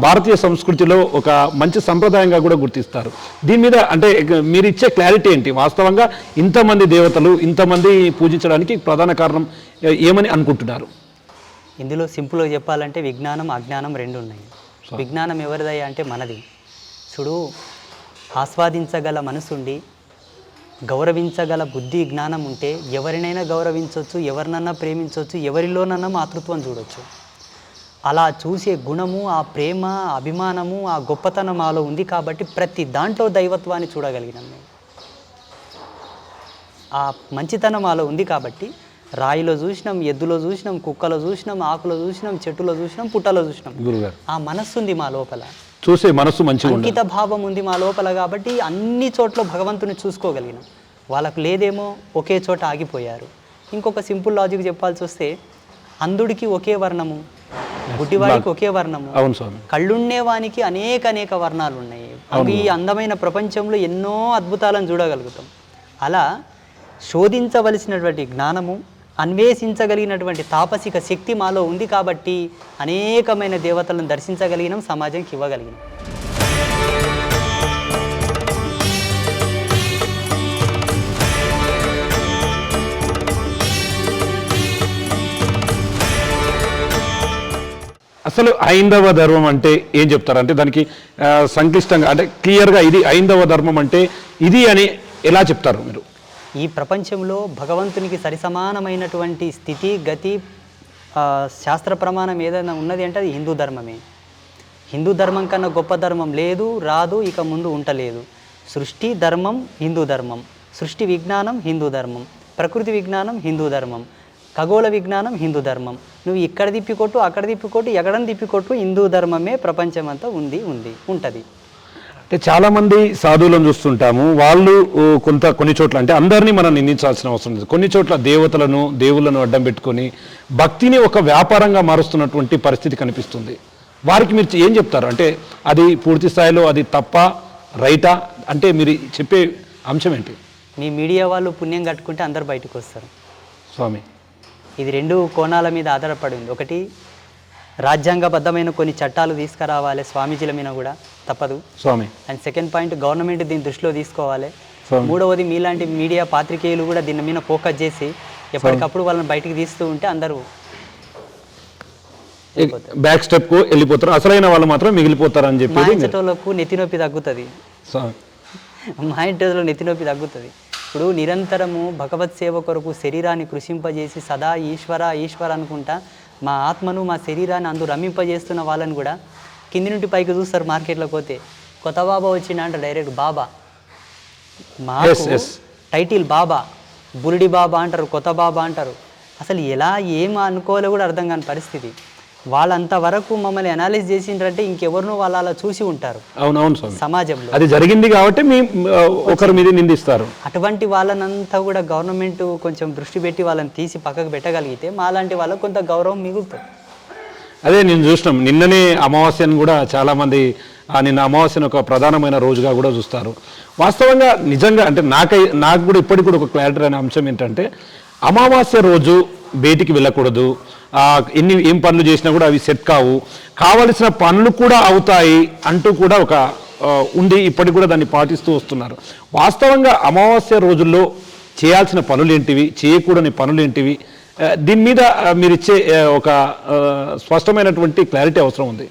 భారతీయ సంస్కృతిలో ఒక మంచి సంప్రదాయంగా కూడా గుర్తిస్తారు. దీని మీద అంటే మీరు ఇచ్చే క్లారిటీ ఏంటి? వాస్తవంగా ఇంతమంది దేవతలు ఇంతమంది పూజించడానికి ప్రధాన కారణం ఏమని అనుకుంటున్నారు? ఇందులో సింపుల్గా చెప్పాలంటే విజ్ఞానం అజ్ఞానం రెండు ఉన్నాయి. విజ్ఞానం ఎవరిదయ్యా అంటే మనది. చూడు, ఆస్వాదించగల మనసుండి గౌరవించగల బుద్ధి జ్ఞానం ఉంటే ఎవరినైనా గౌరవించవచ్చు, ఎవరినన్నా ప్రేమించవచ్చు, ఎవరిలోనన్నా మాతృత్వం చూడవచ్చు. అలా చూసే గుణము, ఆ ప్రేమ, అభిమానము, ఆ గొప్పతనం మాలో ఉంది కాబట్టి ప్రతి దాంట్లో దైవత్వాన్ని చూడగలిగినాం మేము. ఆ మంచితనం మాలో ఉంది కాబట్టి రాయిలో చూసినాం, ఎద్దులో చూసినాం, కుక్కలో చూసినాం, ఆకులో చూసినాం, చెట్టులో చూసినాం, పుట్టలో చూసినాం. ఆ మనస్సు ఉంది మా లోపల, చూసే మనస్సు మంచిగా, అంకిత భావం ఉంది మా లోపల కాబట్టి అన్ని చోట్ల భగవంతుని చూసుకోగలిగినాం. వాళ్ళకు లేదేమో, ఒకే చోట ఆగిపోయారు. ఇంకొక సింపుల్ లాజిక్ చెప్పాల్సి వస్తే అంధుడికి ఒకే వర్ణము, గుడ్డివాడికి ఒకే వర్ణము, కళ్ళుండేవానికి అనేక వర్ణాలు ఉన్నాయి. అవి ఈ అందమైన ప్రపంచంలో ఎన్నో అద్భుతాలను చూడగలుగుతాం. అలా శోధించవలసినటువంటి జ్ఞానము, అన్వేషించగలిగినటువంటి తాపసిక శక్తి మాలో ఉంది కాబట్టి అనేకమైన దేవతలను దర్శించగలిగినాం, సమాజంకి ఇవ్వగలిగినాం. అసలు హైందవ ధర్మం అంటే ఏం చెప్తారు? అంటే దానికి సంక్లిష్టంగా అంటే క్లియర్గా ఇది హైందవ ధర్మం అంటే ఇది అని ఎలా చెప్తారు మీరు? ఈ ప్రపంచంలో భగవంతునికి సరిసమానమైనటువంటి స్థితి గతి శాస్త్ర ప్రమాణం ఏదైనా ఉన్నది అంటే అది హిందూ ధర్మమే. హిందూ ధర్మం కన్నా గొప్ప ధర్మం లేదు, రాదు, ఇక ముందు ఉంటలేదు. సృష్టి ధర్మం హిందూ ధర్మం, సృష్టి విజ్ఞానం హిందూ ధర్మం, ప్రకృతి విజ్ఞానం హిందూ ధర్మం, ఖగోళ విజ్ఞానం హిందూ ధర్మం. నువ్వు ఇక్కడ తిప్పికొట్టు, అక్కడ తిప్పికొట్టు, ఎక్కడని తిప్పికొట్టు, హిందూ ధర్మమే ప్రపంచమంతా ఉంటుంది. అంటే చాలామంది సాధువులను చూస్తుంటాము, వాళ్ళు కొన్ని చోట్ల అంటే అందరినీ మనం నిందించాల్సిన అవసరం లేదు. కొన్ని చోట్ల దేవుళ్ళను అడ్డం పెట్టుకొని భక్తిని ఒక వ్యాపారంగా మారుస్తున్నటువంటి పరిస్థితి కనిపిస్తుంది. వారికి మీరు ఏం చెప్తారు? అంటే అది పూర్తి స్థాయిలో అది తప్ప, రైటా? అంటే మీరు చెప్పే అంశం ఏంటి మీ మీడియా వాళ్ళు పుణ్యం కట్టుకుంటే అందరు బయటకు వస్తారు. స్వామి? ఇది 2 కోణాల మీద ఆధారపడి ఉంది. ఒకటి రాజ్యాంగబద్ధమైన కొన్ని చట్టాలు తీసుకురావాలి స్వామీజీల మీద కూడా తప్పదు స్వామి. అండ్ సెకండ్ పాయింట్ గవర్నమెంట్ దీన్ని దృష్టిలో తీసుకోవాలి. స్వామి. మూడవది మీలాంటి మీడియా పాత్రికేయులు కూడా దీని మీద ఫోకస్ చేసి ఎప్పటికప్పుడు వాళ్ళని బయటికి తీస్తూ ఉంటే అందరూ బ్యాక్ స్టెప్కు వెళ్ళిపోతారు, అసలైన వాళ్ళు మాత్రం మిగిలిపోతారు అని చెప్పి మాయించటోళ్ళకు నెత్తినొప్పి తగ్గుతుంది. స్వామి. మాయింటలో నెత్తినొప్పి తగ్గుతుంది. ఇప్పుడు నిరంతరము భగవత్ సేవ కొరకు శరీరాన్ని కృషింపజేసి సదా ఈశ్వర ఈశ్వర అనుకుంటా మా ఆత్మను మా శరీరాన్ని అందు రమింపజేస్తున్న వాళ్ళని కూడా కింది నుండి పైకి చూస్తారు. మార్కెట్లోకి పోతే కొత్త బాబా వచ్చిండ అంటే డైరెక్ట్ బాబా, మాకు టైటిల్ బాబా, బురిడి బాబా అంటారు, కొత్త బాబా అంటారు. అసలు ఎలా ఏం అనుకోవాలో కూడా అర్థం కాని పరిస్థితి. వాళ్ళంతవరకు మమ్మల్ని అనాలిజ్ చేసిండ్రంటే ఇంకెవరినో వాళ్ళు అలా చూసి ఉంటారు. అవునవును స్వామి. సమాజంలో అది జరిగింది కాబట్టి మీ ఒకరి మీద నిందిస్తారు. అటువంటి వాళ్ళనంతా కూడా గవర్నమెంట్ కొంచెం దృష్టి పెట్టి వాళ్ళని తీసి పక్కకు పెట్టగలిగితే మాలాంటి వాళ్ళకు కొంత గౌరవం మిగులుతుంది. అదే నేను చూసినాం, నిన్ననే అమావాస్యను కూడా చాలామంది నిన్న అమావాస్యను ఒక ప్రధానమైన రోజుగా కూడా చూస్తారు. వాస్తవంగా నిజంగా అంటే నాకు కూడా ఇప్పటికి కూడా ఒక క్లారిటీ అనే అంశం ఏంటంటే అమావాస్య రోజు బయటికి వెళ్ళకూడదు, ఏం పనులు చేసినా కూడా అవి సెట్ కావు, కావలసిన పనులు కూడా అవుతాయి అంటూ కూడా ఒక ఉంది. ఇప్పటికి కూడా దాన్ని పాటిస్తూ వస్తున్నారు. వాస్తవంగా అమావాస్య రోజుల్లో చేయాల్సిన పనులు ఏంటివి, చేయకూడని పనులు ఏంటివి, దీని మీద మీరు ఇచ్చే ఒక స్పష్టమైనటువంటి క్లారిటీ అవసరం ఉంది.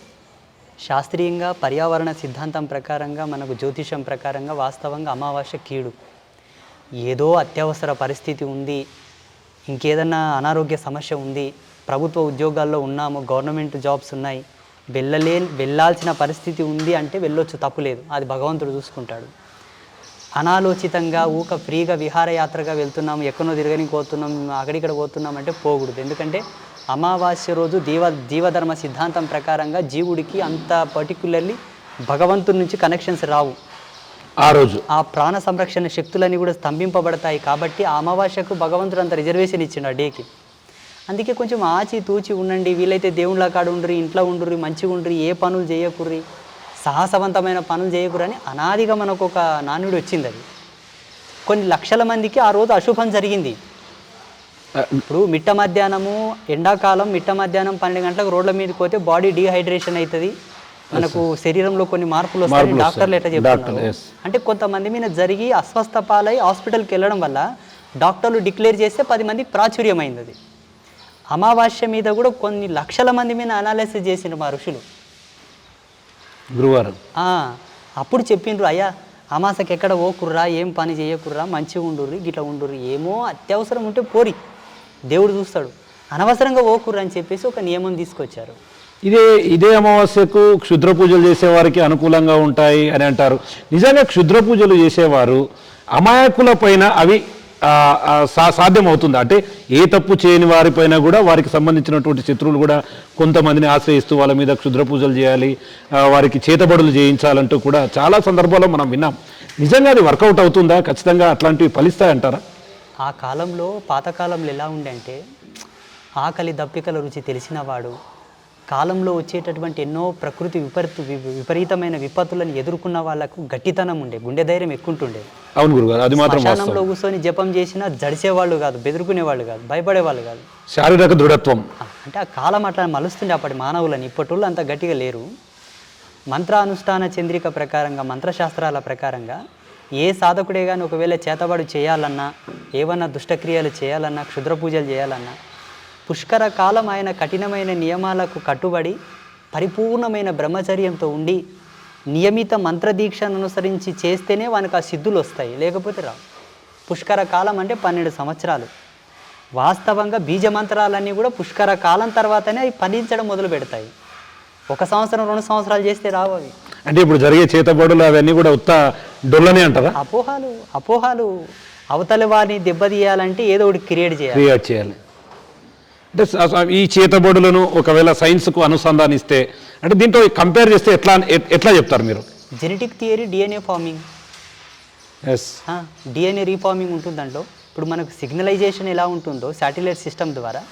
శాస్త్రీయంగా పర్యావరణ సిద్ధాంతం ప్రకారంగా మనకు జ్యోతిషం ప్రకారంగా వాస్తవంగా అమావాస్య కీడు. ఏదో అత్యవసర పరిస్థితి ఉంది, ఇంకేదన్నా అనారోగ్య సమస్య ఉంది, ప్రభుత్వ ఉద్యోగాల్లో ఉన్నాము, గవర్నమెంట్ జాబ్స్ ఉన్నాయి, వెళ్ళాల్సిన పరిస్థితి ఉంది అంటే వెళ్ళొచ్చు, తప్పులేదు, అది భగవంతుడు చూసుకుంటాడు. అనాలోచితంగా ఫ్రీగా విహారయాత్రగా వెళ్తున్నాము, ఎక్కడో తిరగనికి పోతున్నాం, అక్కడిక్కడ పోతున్నాం అంటే పోకూడదు. ఎందుకంటే అమావాస్య రోజు జీవధర్మ సిద్ధాంతం ప్రకారంగా జీవుడికి అంత పర్టికులర్లీ భగవంతుడి నుంచి కనెక్షన్స్ రావు. ఆ రోజు ఆ ప్రాణ సంరక్షణ శక్తులన్నీ కూడా స్తంభింపబడతాయి. కాబట్టి ఆ అమావాస్యకు భగవంతుడు అంత రిజర్వేషన్ ఇచ్చిండు ఆ డేకి. అందుకే కొంచెం ఆచి తూచి ఉండండి, వీలైతే దేవుళ్ళ కాడ ఉండ్రి, ఇంట్లో ఉండ్రి, మంచిగా ఉండ్రి, ఏ పనులు చేయకుర్రి, సాహసవంతమైన పనులు చేయకురని అనాదిగా మనకు ఒక నానుడి వచ్చింది. అది కొన్ని లక్షల మందికి ఆ రోజు అశుభం జరిగింది. ఇప్పుడు మిట్ట మధ్యాహ్నము ఎండాకాలం మిట్ట మధ్యాహ్నం 12 గంటలకు రోడ్ల మీదకి పోతే బాడీ డీహైడ్రేషన్ అవుతుంది, మనకు శరీరంలో కొన్ని మార్పులు వస్తాయని డాక్టర్లు ఎట్లా చెప్తున్నారు. అంటే కొంతమంది మీద జరిగి అస్వస్థ పాలై హాస్పిటల్కి వెళ్ళడం వల్ల డాక్టర్లు డిక్లేర్ చేస్తే 10 మందికి ప్రాచుర్యమైంది. అది అమావాస్య మీద కూడా కొన్ని లక్షల మంది మీద అనాలిసిస్ చేసిండ్రు మా ఋషులు గురువారం. అప్పుడు చెప్పిండ్రు, అయ్యా అమాసకి ఎక్కడ ఓకుర్రా, ఏం పని చేయకుర్రా, మంచిగా ఉండుర్రి, గిట్లా ఉండుర్రి, ఏమో అత్యవసరం ఉంటే పోరి, దేవుడు చూస్తాడు, అనవసరంగా ఓకుర్రా అని చెప్పేసి ఒక నియమం తీసుకొచ్చారు. ఇదే అమావాస్యకు క్షుద్ర పూజలు చేసేవారికి అనుకూలంగా ఉంటాయి అని అంటారు. నిజంగా క్షుద్ర పూజలు చేసేవారు అమాయకుల పైన అవి సాధ్యమవుతుంది అంటే ఏ తప్పు చేయని వారిపైన కూడా వారికి సంబంధించినటువంటి శత్రువులు కూడా కొంతమందిని ఆశ్రయిస్తూ వాళ్ళ మీద క్షుద్ర పూజలు చేయాలి, వారికి చేతబడులు చేయించాలంటూ కూడా చాలా సందర్భాల్లో మనం విన్నాం. నిజంగా అది వర్కౌట్ అవుతుందా? ఖచ్చితంగా అట్లాంటివి ఫలిస్తాయంటారా? ఆ కాలంలో పాతకాలంలో ఎలా ఉండే అంటే ఆకలి దప్పికల రుచి తెలిసినవాడు, కాలంలో వచ్చేటటువంటి ఎన్నో ప్రకృతి విపరీతమైన విపత్తులను ఎదుర్కొన్న వాళ్ళకు గట్టితనం ఉండే, గుండె ధైర్యం ఎక్కుంటుండే. అవును గురుగారు, అది మాత్రం శ్మశానంలో కూర్చొని జపం చేసినా జడిసేవాళ్ళు కాదు, బెదురుకునేవాళ్ళు కాదు, భయపడేవాళ్ళు కాదు. శారీరక దృఢత్వం అంటే ఆ కాలం అట్లా మలుస్తుండే అప్పటి మానవులని. ఇప్పటి అంత గట్టిగా లేరు. మంత్రానుష్ఠాన చంద్రిక ప్రకారంగా, మంత్రశాస్త్రాల ప్రకారంగా ఏ సాధకుడే కానీ ఒకవేళ చేతబడు చేయాలన్నా, ఏమన్నా దుష్టక్రియలు చేయాలన్నా, క్షుద్ర పూజలు చేయాలన్నా పుష్కర కాలం ఆయన కఠినమైన నియమాలకు కట్టుబడి పరిపూర్ణమైన బ్రహ్మచర్యంతో ఉండి నియమిత మంత్రదీక్షను అనుసరించి చేస్తేనే వానికి ఆ సిద్ధులు వస్తాయి, లేకపోతే రావు. పుష్కర కాలం అంటే 12 సంవత్సరాలు. వాస్తవంగా బీజమంత్రాలన్నీ కూడా పుష్కర కాలం తర్వాతనే అవి ఫలించడం మొదలు పెడతాయి. 1 సంవత్సరం 2 సంవత్సరాలు చేస్తే రావు అవి. అంటే ఇప్పుడు జరిగే చేతబడులు అవన్నీ కూడా ఉత్త డొల్లనే అంటారా? అపోహాలు అవతలి వారిని దెబ్బతీయాలంటే ఏదో ఒకటి క్రియేట్ చేయాలి. అంటే ఈ చేతబడులను ఒకవేళ సైన్స్కు అనుసంధానిస్తే అంటే దీంతో కంపేర్ చేస్తే ఎట్లా చెప్తారు మీరు? Genetic theory, DNA farming, DNA reforming ఉంటుంది దాంట్లో. ఇప్పుడు మనకు సిగ్నలైజేషన్ ఎలా ఉంటుందో శాటిలైట్ సిస్టమ్ ద్వారా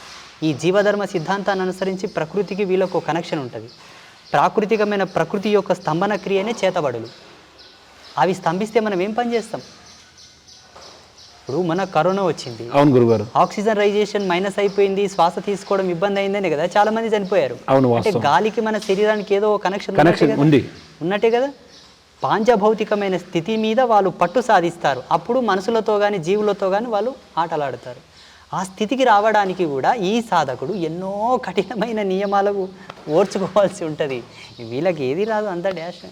ఈ జీవధర్మ సిద్ధాంతాన్ని అనుసరించి ప్రకృతికి వీళ్ళకు కనెక్షన్ ఉంటుంది. ప్రకృతి యొక్క స్తంభన క్రియనే చేతబడులు. అవి స్తంభిస్తే మనం ఏం పని చేస్తాం? ఇప్పుడు మన కరోనా వచ్చింది, అవును గురుగారు. ఆక్సిజనైజేషన్ మైనస్ అయిపోయింది, శ్వాస తీసుకోవడం ఇబ్బంది అయిందనే కదా చాలా మంది చనిపోయారు. అవును, అంటే వాస్తవం. గాలికి మన శరీరానికి ఏదో కనెక్షన్ ఉంది. ఉన్నట్టే కదా. పాంచభౌతికమైన స్థితి మీద వాళ్ళు పట్టు సాధిస్తారు. అప్పుడు మనుషులతో కానీ జీవులతో కానీ వాళ్ళు ఆటలాడతారు. ఆ స్థితికి రావడానికి కూడా ఈ సాధకుడు ఎన్నో కఠినమైన నియమాలకు ఓర్చుకోవాల్సి ఉంటుంది. వీళ్ళకి ఏది రాదు, అంత డాష్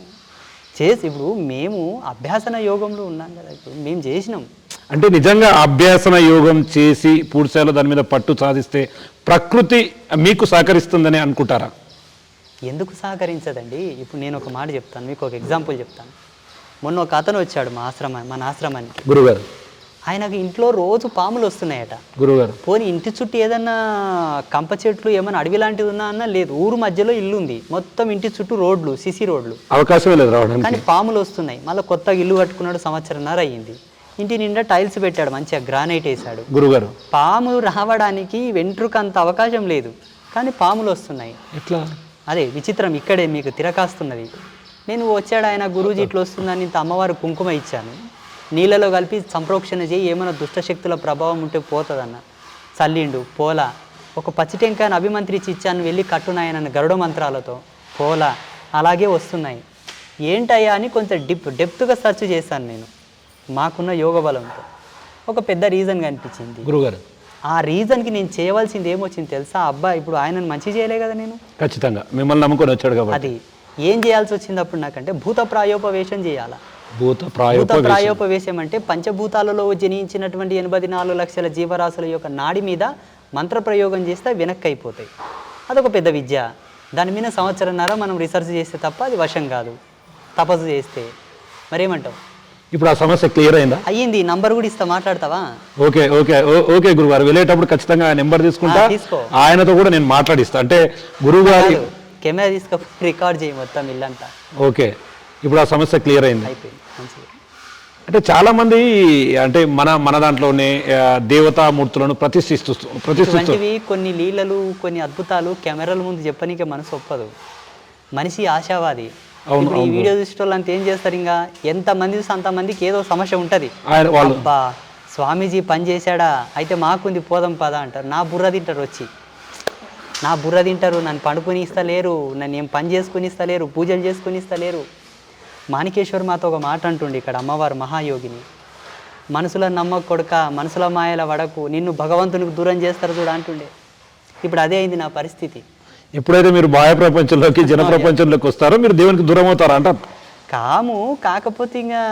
చేసి. ఇప్పుడు మేము అభ్యాసన యోగంలో ఉన్నాం కదా, ఇప్పుడు మేము చేసినాం. అంటే నిజంగా అభ్యాసన యోగం చేసి పూర్తిస్థాయిలో దాని మీద పట్టు సాధిస్తే ప్రకృతి మీకు సహకరిస్తుందని అనుకుంటారా? ఎందుకు సహకరించదండి? ఇప్పుడు నేను ఒక మాట చెప్తాను, మీకు ఒక ఎగ్జాంపుల్ చెప్తాను. మొన్న ఒక అతను వచ్చాడు మన ఆశ్రమానికి. గురుగారు, ఆయనకు ఇంట్లో రోజు పాములు వస్తున్నాయట. గురుగారు, పోనీ ఇంటి చుట్టూ ఏదన్నా కంప చెట్లు ఏమైనా అడవి లాంటిది ఉన్నా అన్నా లేదు. ఊరు మధ్యలో ఇల్లు ఉంది, మొత్తం ఇంటి చుట్టూ రోడ్లు, సిసి రోడ్లు, అవకాశమే లేదు రావడానికి. కానీ పాములు వస్తున్నాయి. మళ్ళీ కొత్తగా ఇల్లు కట్టుకున్నాడు, సంవత్సరంన్నర అయ్యింది. ఇంటి నిండా టైల్స్ పెట్టాడు, మంచిగా గ్రానైట్ వేసాడు. గురుగారు, పాములు రావడానికి వెంట్రుక అంత అవకాశం లేదు, కానీ పాములు వస్తున్నాయి. ఎట్లా? అదే విచిత్రం, ఇక్కడే మీకు తిరకాస్తున్నది. నేను వచ్చాడు ఆయన, గురూజీ ఇట్లా వస్తుందని ఇంత అమ్మవారు కుంకుమ ఇచ్చాను, నీళ్ళలో కలిపి సంప్రోక్షణ చేయి, ఏమైనా దుష్టశక్తుల ప్రభావం ఉంటే పోతుందన్న. చల్లిండు, పోలా. ఒక పచ్చి టెంకాయను అభిమంత్రించి ఇచ్చాను, వెళ్ళి కట్టునాయనన్న గరుడ మంత్రాలతో, పోలా. అలాగే వస్తున్నాయి. ఏంటయ్యా అని కొంచెం డెప్త్గా సెర్చ్ చేశాను నేను, మాకున్న యోగ బలంతో. ఒక పెద్ద రీజన్ కనిపించింది గురుగారు. ఆ రీజన్కి నేను చేయవలసింది ఏమొచ్చింది తెలుసా? అబ్బా, ఇప్పుడు ఆయనను మంచి చేయలే కదా నేను. ఖచ్చితంగా మిమ్మల్ని నమ్ముకొని వచ్చాడు కాబట్టి. అది ఏం చేయాల్సి వచ్చింది అప్పుడు నాకంటే? భూత ప్రాయోపవేశం చేయాలా. భూత భూత ప్రాయోపవేశం అంటే పంచభూతాలలో జనించినటువంటి 84 లక్షల జీవరాశుల యొక్క నాడి మీద మంత్ర ప్రయోగం చేస్తే వెనక్కి అయిపోతాయి. అదొక పెద్ద విద్య. దాని మీద సంవత్సరంన్నర మనం రీసెర్చ్ చేస్తే తప్ప అది వశం కాదు, తపస్సు చేస్తే. మరేమంటావు? ఇప్పుడు ఆ సమస్య క్లియర్ అయిందా? అయ్యింది. నంబర్ కూడా ఇస్తా, మాట్లాడతావా? ఓకే ఓకే ఓకే గురుగారు, వెళ్ళేటప్పుడు ఖచ్చితంగా నెంబర్ తీసుకుంటా, తీసుకో. ఆయనతో కూడా నేను మాట్లాడిస్తా. అంటే గురువు గారి కెమెరా తీసుకొని రికార్డ్ చేయి మొత్తం ఇల్లంతా. ఓకే, ఇప్పుడు ఆ సమస్య క్లియర్ అయింది. అయిపోయింది, మంచిగా. అంటే చాలా మంది అంటే మన దాంట్లోనే దేవతామూర్తులను ప్రతిష్ఠిస్తూ ఇటువంటివి కొన్ని లీలలు, కొన్ని అద్భుతాలు కెమెరాల ముందు చెప్పనీకే మనసు ఒప్పదు. మనిషి ఆశావాది. ఇప్పుడు ఈ వీడియో చూసే వాళ్ళు అంత ఏం చేస్తారు, ఇంకా ఎంతమంది చూస్తే అంతమందికి ఏదో సమస్య ఉంటుంది. అబ్బా, స్వామీజీ పని చేశాడా, అయితే మాకుంది, పోదాం పదా అంటారు. నా బుర్ర తింటారు వచ్చి, నా బుర్ర తింటారు. నన్ను పండుకొని ఇస్తలేరు, నన్ను ఏం పని చేసుకుని ఇస్తలేరు, పూజలు చేసుకుని ఇస్తలేరు. మాణికేశ్వర్ మాతో ఒక మాట అంటుండే ఇక్కడ, అమ్మవారు మహాయోగిని. మనసుల నమ్మక కొడుక, మనసుల మాయల వడకు, నిన్ను భగవంతునికి దూరం చేస్తారు చూడ అంటుండే. ఇప్పుడు అదే అయింది నా పరిస్థితి. ఎప్పుడైతే మీరు బాహ్య ప్రపంచంలోకి, జన ప్రపంచంలోకి వస్తారో మీరు దేవునికి దూరం అవుతారా అంట? కాకపోతే ఇంకా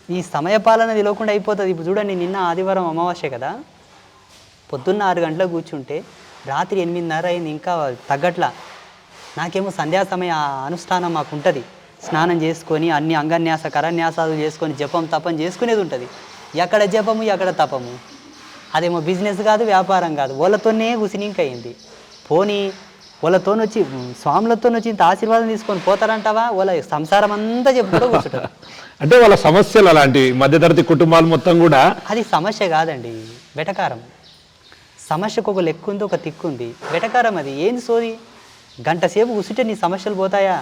ఈ సమయపాలన తెలియకుండా అయిపోతుంది. ఇప్పుడు చూడండి, నిన్న ఆదివారం అమావాస్య కదా, పొద్దున్న 6 గంటలకు కూర్చుంటే రాత్రి 8:30 అయింది, ఇంకా తగ్గట్లా. నాకేమో సంధ్యా సమయ అనుష్ఠానం మాకు ఉంటుంది. స్నానం చేసుకొని అన్ని అంగన్యాస కరన్యాసాలు చేసుకొని జపం తపం చేసుకునేది ఉంటుంది. ఎక్కడ జపము ఎక్కడ తపము, అదేమో బిజినెస్ కాదు, వ్యాపారం కాదు. వాళ్ళతోనే కుసినింక్ అయింది. పోనీ వాళ్ళతో వచ్చి స్వాములతో వచ్చి ఇంత ఆశీర్వాదం తీసుకొని పోతారంటావా? వాళ్ళ సంసారం అంతా చెప్పుకుంటూ కూర్చుంటారు. అంటే వాళ్ళ సమస్యలు అలాంటివి, మధ్యతరగతి కుటుంబాలు మొత్తం కూడా. అది సమస్య కాదండి, వెటకారం. సమస్యకు ఒక లెక్కు ఉంది, ఒక తిక్కు ఉంది. వెటకారం అది. ఏంది సోది? గంట సేపు కూర్చుంటే నీ సమస్యలు పోతాయా?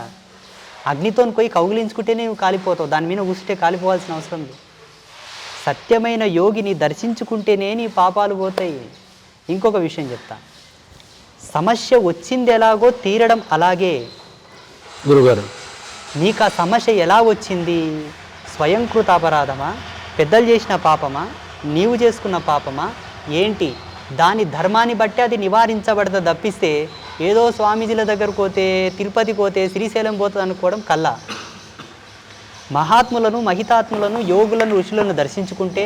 అగ్నితో పోయి కౌగిలించుకుంటేనే నువ్వు కాలిపోతావు, దాని మీద కూర్చుంటే కాలిపోవాల్సిన అవసరం లేదు. సత్యమైన యోగిని దర్శించుకుంటేనే నీ పాపాలు పోతాయి. ఇంకొక విషయం చెప్తా, సమస్య వచ్చింది ఎలాగో తీరడం అలాగే. గురుగారు, నీకు ఆ సమస్య ఎలా వచ్చింది? స్వయంకృత అపరాధమా, పెద్దలు చేసిన పాపమా, నీవు చేసుకున్న పాపమా, ఏంటి? దాని ధర్మాన్ని బట్టి అది నివారించబడతా తప్పిస్తే ఏదో స్వామీజీల దగ్గరకు పోతే, తిరుపతికి పోతే, శ్రీశైలం పోతుంది అనుకోవడం కల్లా. మహాత్ములను, మహితాత్ములను, యోగులను, ఋషులను దర్శించుకుంటే,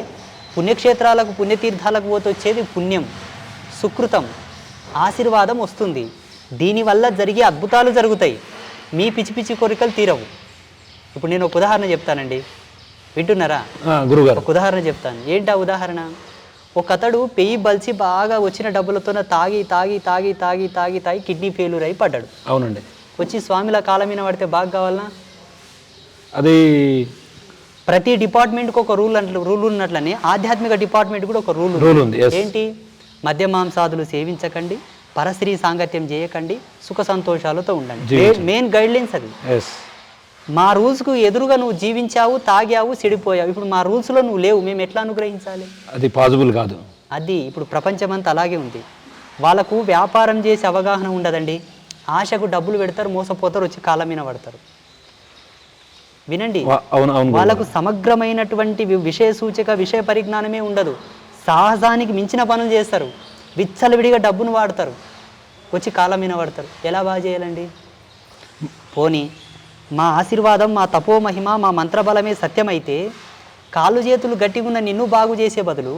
పుణ్యక్షేత్రాలకు, పుణ్యతీర్థాలకు పోతే వచ్చేది పుణ్యం, సుకృతం, ఆశీర్వాదం వస్తుంది. దీనివల్ల జరిగే అద్భుతాలు జరుగుతాయి. మీ పిచ్చి పిచ్చి కోరికలు తీరవు. ఇప్పుడు నేను ఒక ఉదాహరణ చెప్తానండి, వింటున్నారా? గురుగారు, ఒక ఉదాహరణ చెప్తాను. ఏంటి ఆ ఉదాహరణ? ఒక అతడు పెయ్యి బలిసి బాగా వచ్చిన డబ్బులతో తాగి తాగి తాగి తాగి తాగి తాగి కిడ్నీ ఫెయిల్యూర్ అయి పడ్డాడు. అవునండి. వచ్చి స్వామిల కాలం మీద పడితే బాగా కావాలనా? అది ప్రతి డిపార్ట్మెంట్కి ఒక రూల్ ఉన్నట్లని ఆధ్యాత్మిక డిపార్ట్మెంట్ కూడా ఒక రూల్ ఉంది. ఏంటి? మద్య మాంసాదులు సేవించకండి, పరస్త్రీ సాంగత్యం చేయకండి, సుఖ సంతోషాలతో ఉండండి. మెయిన్ గైడ్ లైన్స్ అది. మా రూల్స్కు ఎదురుగా నువ్వు జీవించావు, తాగావు, చెడిపోయావు. ఇప్పుడు మా రూల్స్లో నువ్వు లేవు, మేము ఎట్లా అనుగ్రహించాలి? అది పాసిబుల్ కాదు. అది ఇప్పుడు ప్రపంచమంతా అలాగే ఉంది. వాళ్ళకు వ్యాపారం చేసే అవగాహన ఉండదండి. ఆశకు డబ్బులు పెడతారు, మోసపోతారు, వచ్చి కాళ్ళ మీద పడతారు. వినండి, అవును అవును. వాళ్ళకు సమగ్రమైనటువంటి విషయ సూచక విషయ పరిజ్ఞానమే ఉండదు. సాహసానికి మించిన పనులు చేస్తారు, విచ్చలవిడిగా డబ్బును వాడతారు, వచ్చి కాళ్ళ మీద పడతారు. ఎలా బాగా చేయాలండి? పోనీ మా ఆశీర్వాదం, మా తపో మహిమ, మా మంత్రబలమే సత్యమైతే కాళ్ళు చేతులు గట్టిగా ఉన్న నిన్ను బాగు చేసే బదులు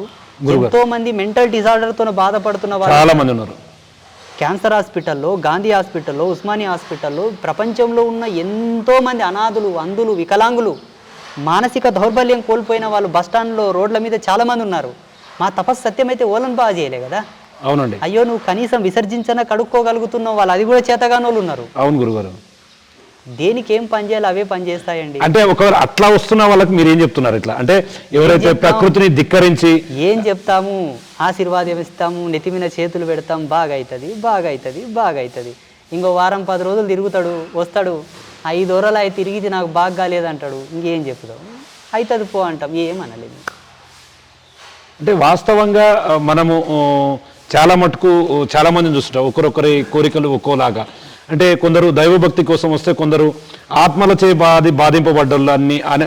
ఎంతో మంది మెంటల్ డిజార్డర్తో బాధపడుతున్న వాళ్ళు చాలా మంది ఉన్నారు. క్యాన్సర్ హాస్పిటల్లో, గాంధీ హాస్పిటల్లో, ఉస్మానియా హాస్పిటల్లో, ప్రపంచంలో ఉన్న ఎంతో మంది అనాథులు, అంధులు, వికలాంగులు, మానసిక దౌర్బల్యం కోల్పోయిన వాళ్ళు బస్టాండ్లో, రోడ్ల మీద చాలామంది ఉన్నారు. మా తపస్సు సత్యమైతే ఓలను బాగా చేయలే కదా. అవునండి. అయ్యో నువ్వు కనీసం విసర్జించన కడుక్కోగలుగుతున్నావు, వాళ్ళు అది కూడా చేతగాని వాళ్ళు ఉన్నారు. అవును గురుగారు. దేనికి ఏం పని చేయాలి అవే పని చేస్తాయండి. అంటే ఒకవేళ అట్లా వస్తున్న వాళ్ళకి మీరు ఏం చెప్తున్నారు? ఇట్లా అంటే ఎవరైతే ప్రకృతిని ధిక్కరించి ఏం చెప్తాము? ఆశీర్వాదం ఇస్తాము, నెత్తిమిన చేతులు పెడతాం, బాగా అవుతుంది, బాగా అవుతుంది, బాగా అవుతుంది. ఇంకో వారం 10 రోజులు తిరుగుతాడు, వస్తాడు, 5 రోజులు అయి తిరిగితే నాకు బాగా కాలేదంటాడు. ఇంకేం చెప్తావు? అవుతుంది పో అంటాం, ఏమనలేదు. అంటే వాస్తవంగా మనము చాలా మటుకు చాలా మందిని చూస్తుంటాం. ఒకరొకరి కోరికలు ఒక్కోలాగా. అంటే కొందరు దైవభక్తి కోసం వస్తే, కొందరు ఆత్మలచే బాధింపబడ్డోళ్ళు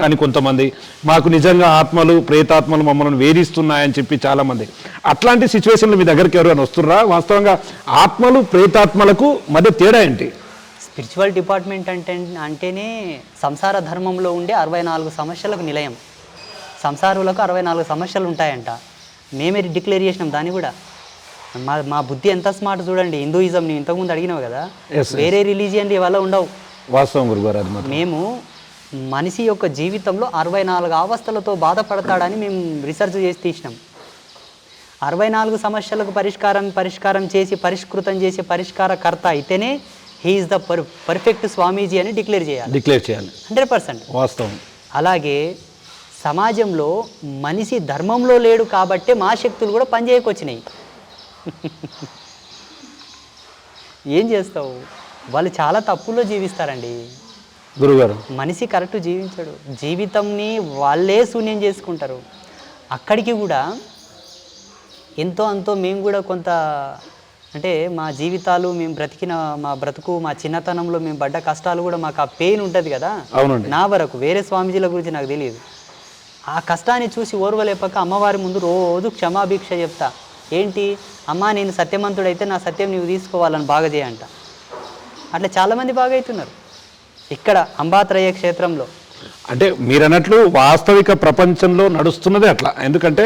అని కొంతమంది, మాకు నిజంగా ఆత్మలు, ప్రేతాత్మలు మమ్మల్ని వేధిస్తున్నాయని చెప్పి చాలామంది. అట్లాంటి సిచ్యువేషన్లు మీ దగ్గరికి ఎవరైనా వస్తున్నారా? వాస్తవంగా ఆత్మలు, ప్రేతాత్మలకు మధ్య తేడా ఏంటి? స్పిరిచువల్ డిపార్ట్మెంట్ అంటేనే సంసార ధర్మంలో ఉండే 64 సమస్యలకు నిలయం. సంసారులకు 64 సమస్యలు ఉంటాయంట. మేమే డిక్లేర్ చేసినాం దాన్ని కూడా. మా బుద్ధి ఎంత స్మార్ట్ చూడండి. హిందూయిజం నేను ఇంతకుముందు అడిగినావు కదా, వేరే రిలీజియన్ వల్ల ఉండవు. వాస్తవం గురుగారు. అది మేము మనిషి యొక్క జీవితంలో 64 అవస్థలతో బాధపడతాడని మేము రీసెర్చ్ చేసి తీసినాం. 64 సమస్యలకు పరిష్కారం చేసి పరిష్కృతం చేసే పరిష్కారకర్త అయితేనే హీఈస్ ద పర్ఫెక్ట్ స్వామీజీ అని డిక్లేర్ చేయాలి. 100%. వాస్తవం. అలాగే సమాజంలో మనిషి ధర్మంలో లేడు కాబట్టే మా శక్తులు కూడా పనిచేయకొచ్చినాయి. ఏం చేస్తావు? వాళ్ళు చాలా తప్పుల్లో జీవిస్తారండి గురుగారు. మనిషి కరెక్ట్ జీవించడు, జీవితంని వాళ్ళే శూన్యం చేసుకుంటారు. అక్కడికి కూడా ఎంతో అంతో మేము కూడా కొంత, అంటే మా జీవితాలు, మేము బ్రతికిన మా బ్రతుకు, మా చిన్నతనంలో మేము పడ్డ కష్టాలు కూడా మాకు ఆ పెయిన్ ఉంటుంది కదా. అవునండి. నా వరకు వేరే స్వామీజీల గురించి నాకు తెలియదు. ఆ కష్టాన్ని చూసి ఓర్వలేపక అమ్మవారి ముందు రోజు క్షమాభిక్ష చెప్తా. ఏంటి అమ్మా, నేను సత్యవంతుడైతే నా సత్యం నీవు తీసుకోవాలని బాగా చేయంట. అట్లా చాలామంది బాగా అవుతున్నారు ఇక్కడ అంబాత్రయ క్షేత్రంలో. అంటే మీరు అన్నట్లు వాస్తవిక ప్రపంచంలో నడుస్తున్నదే అట్లా. ఎందుకంటే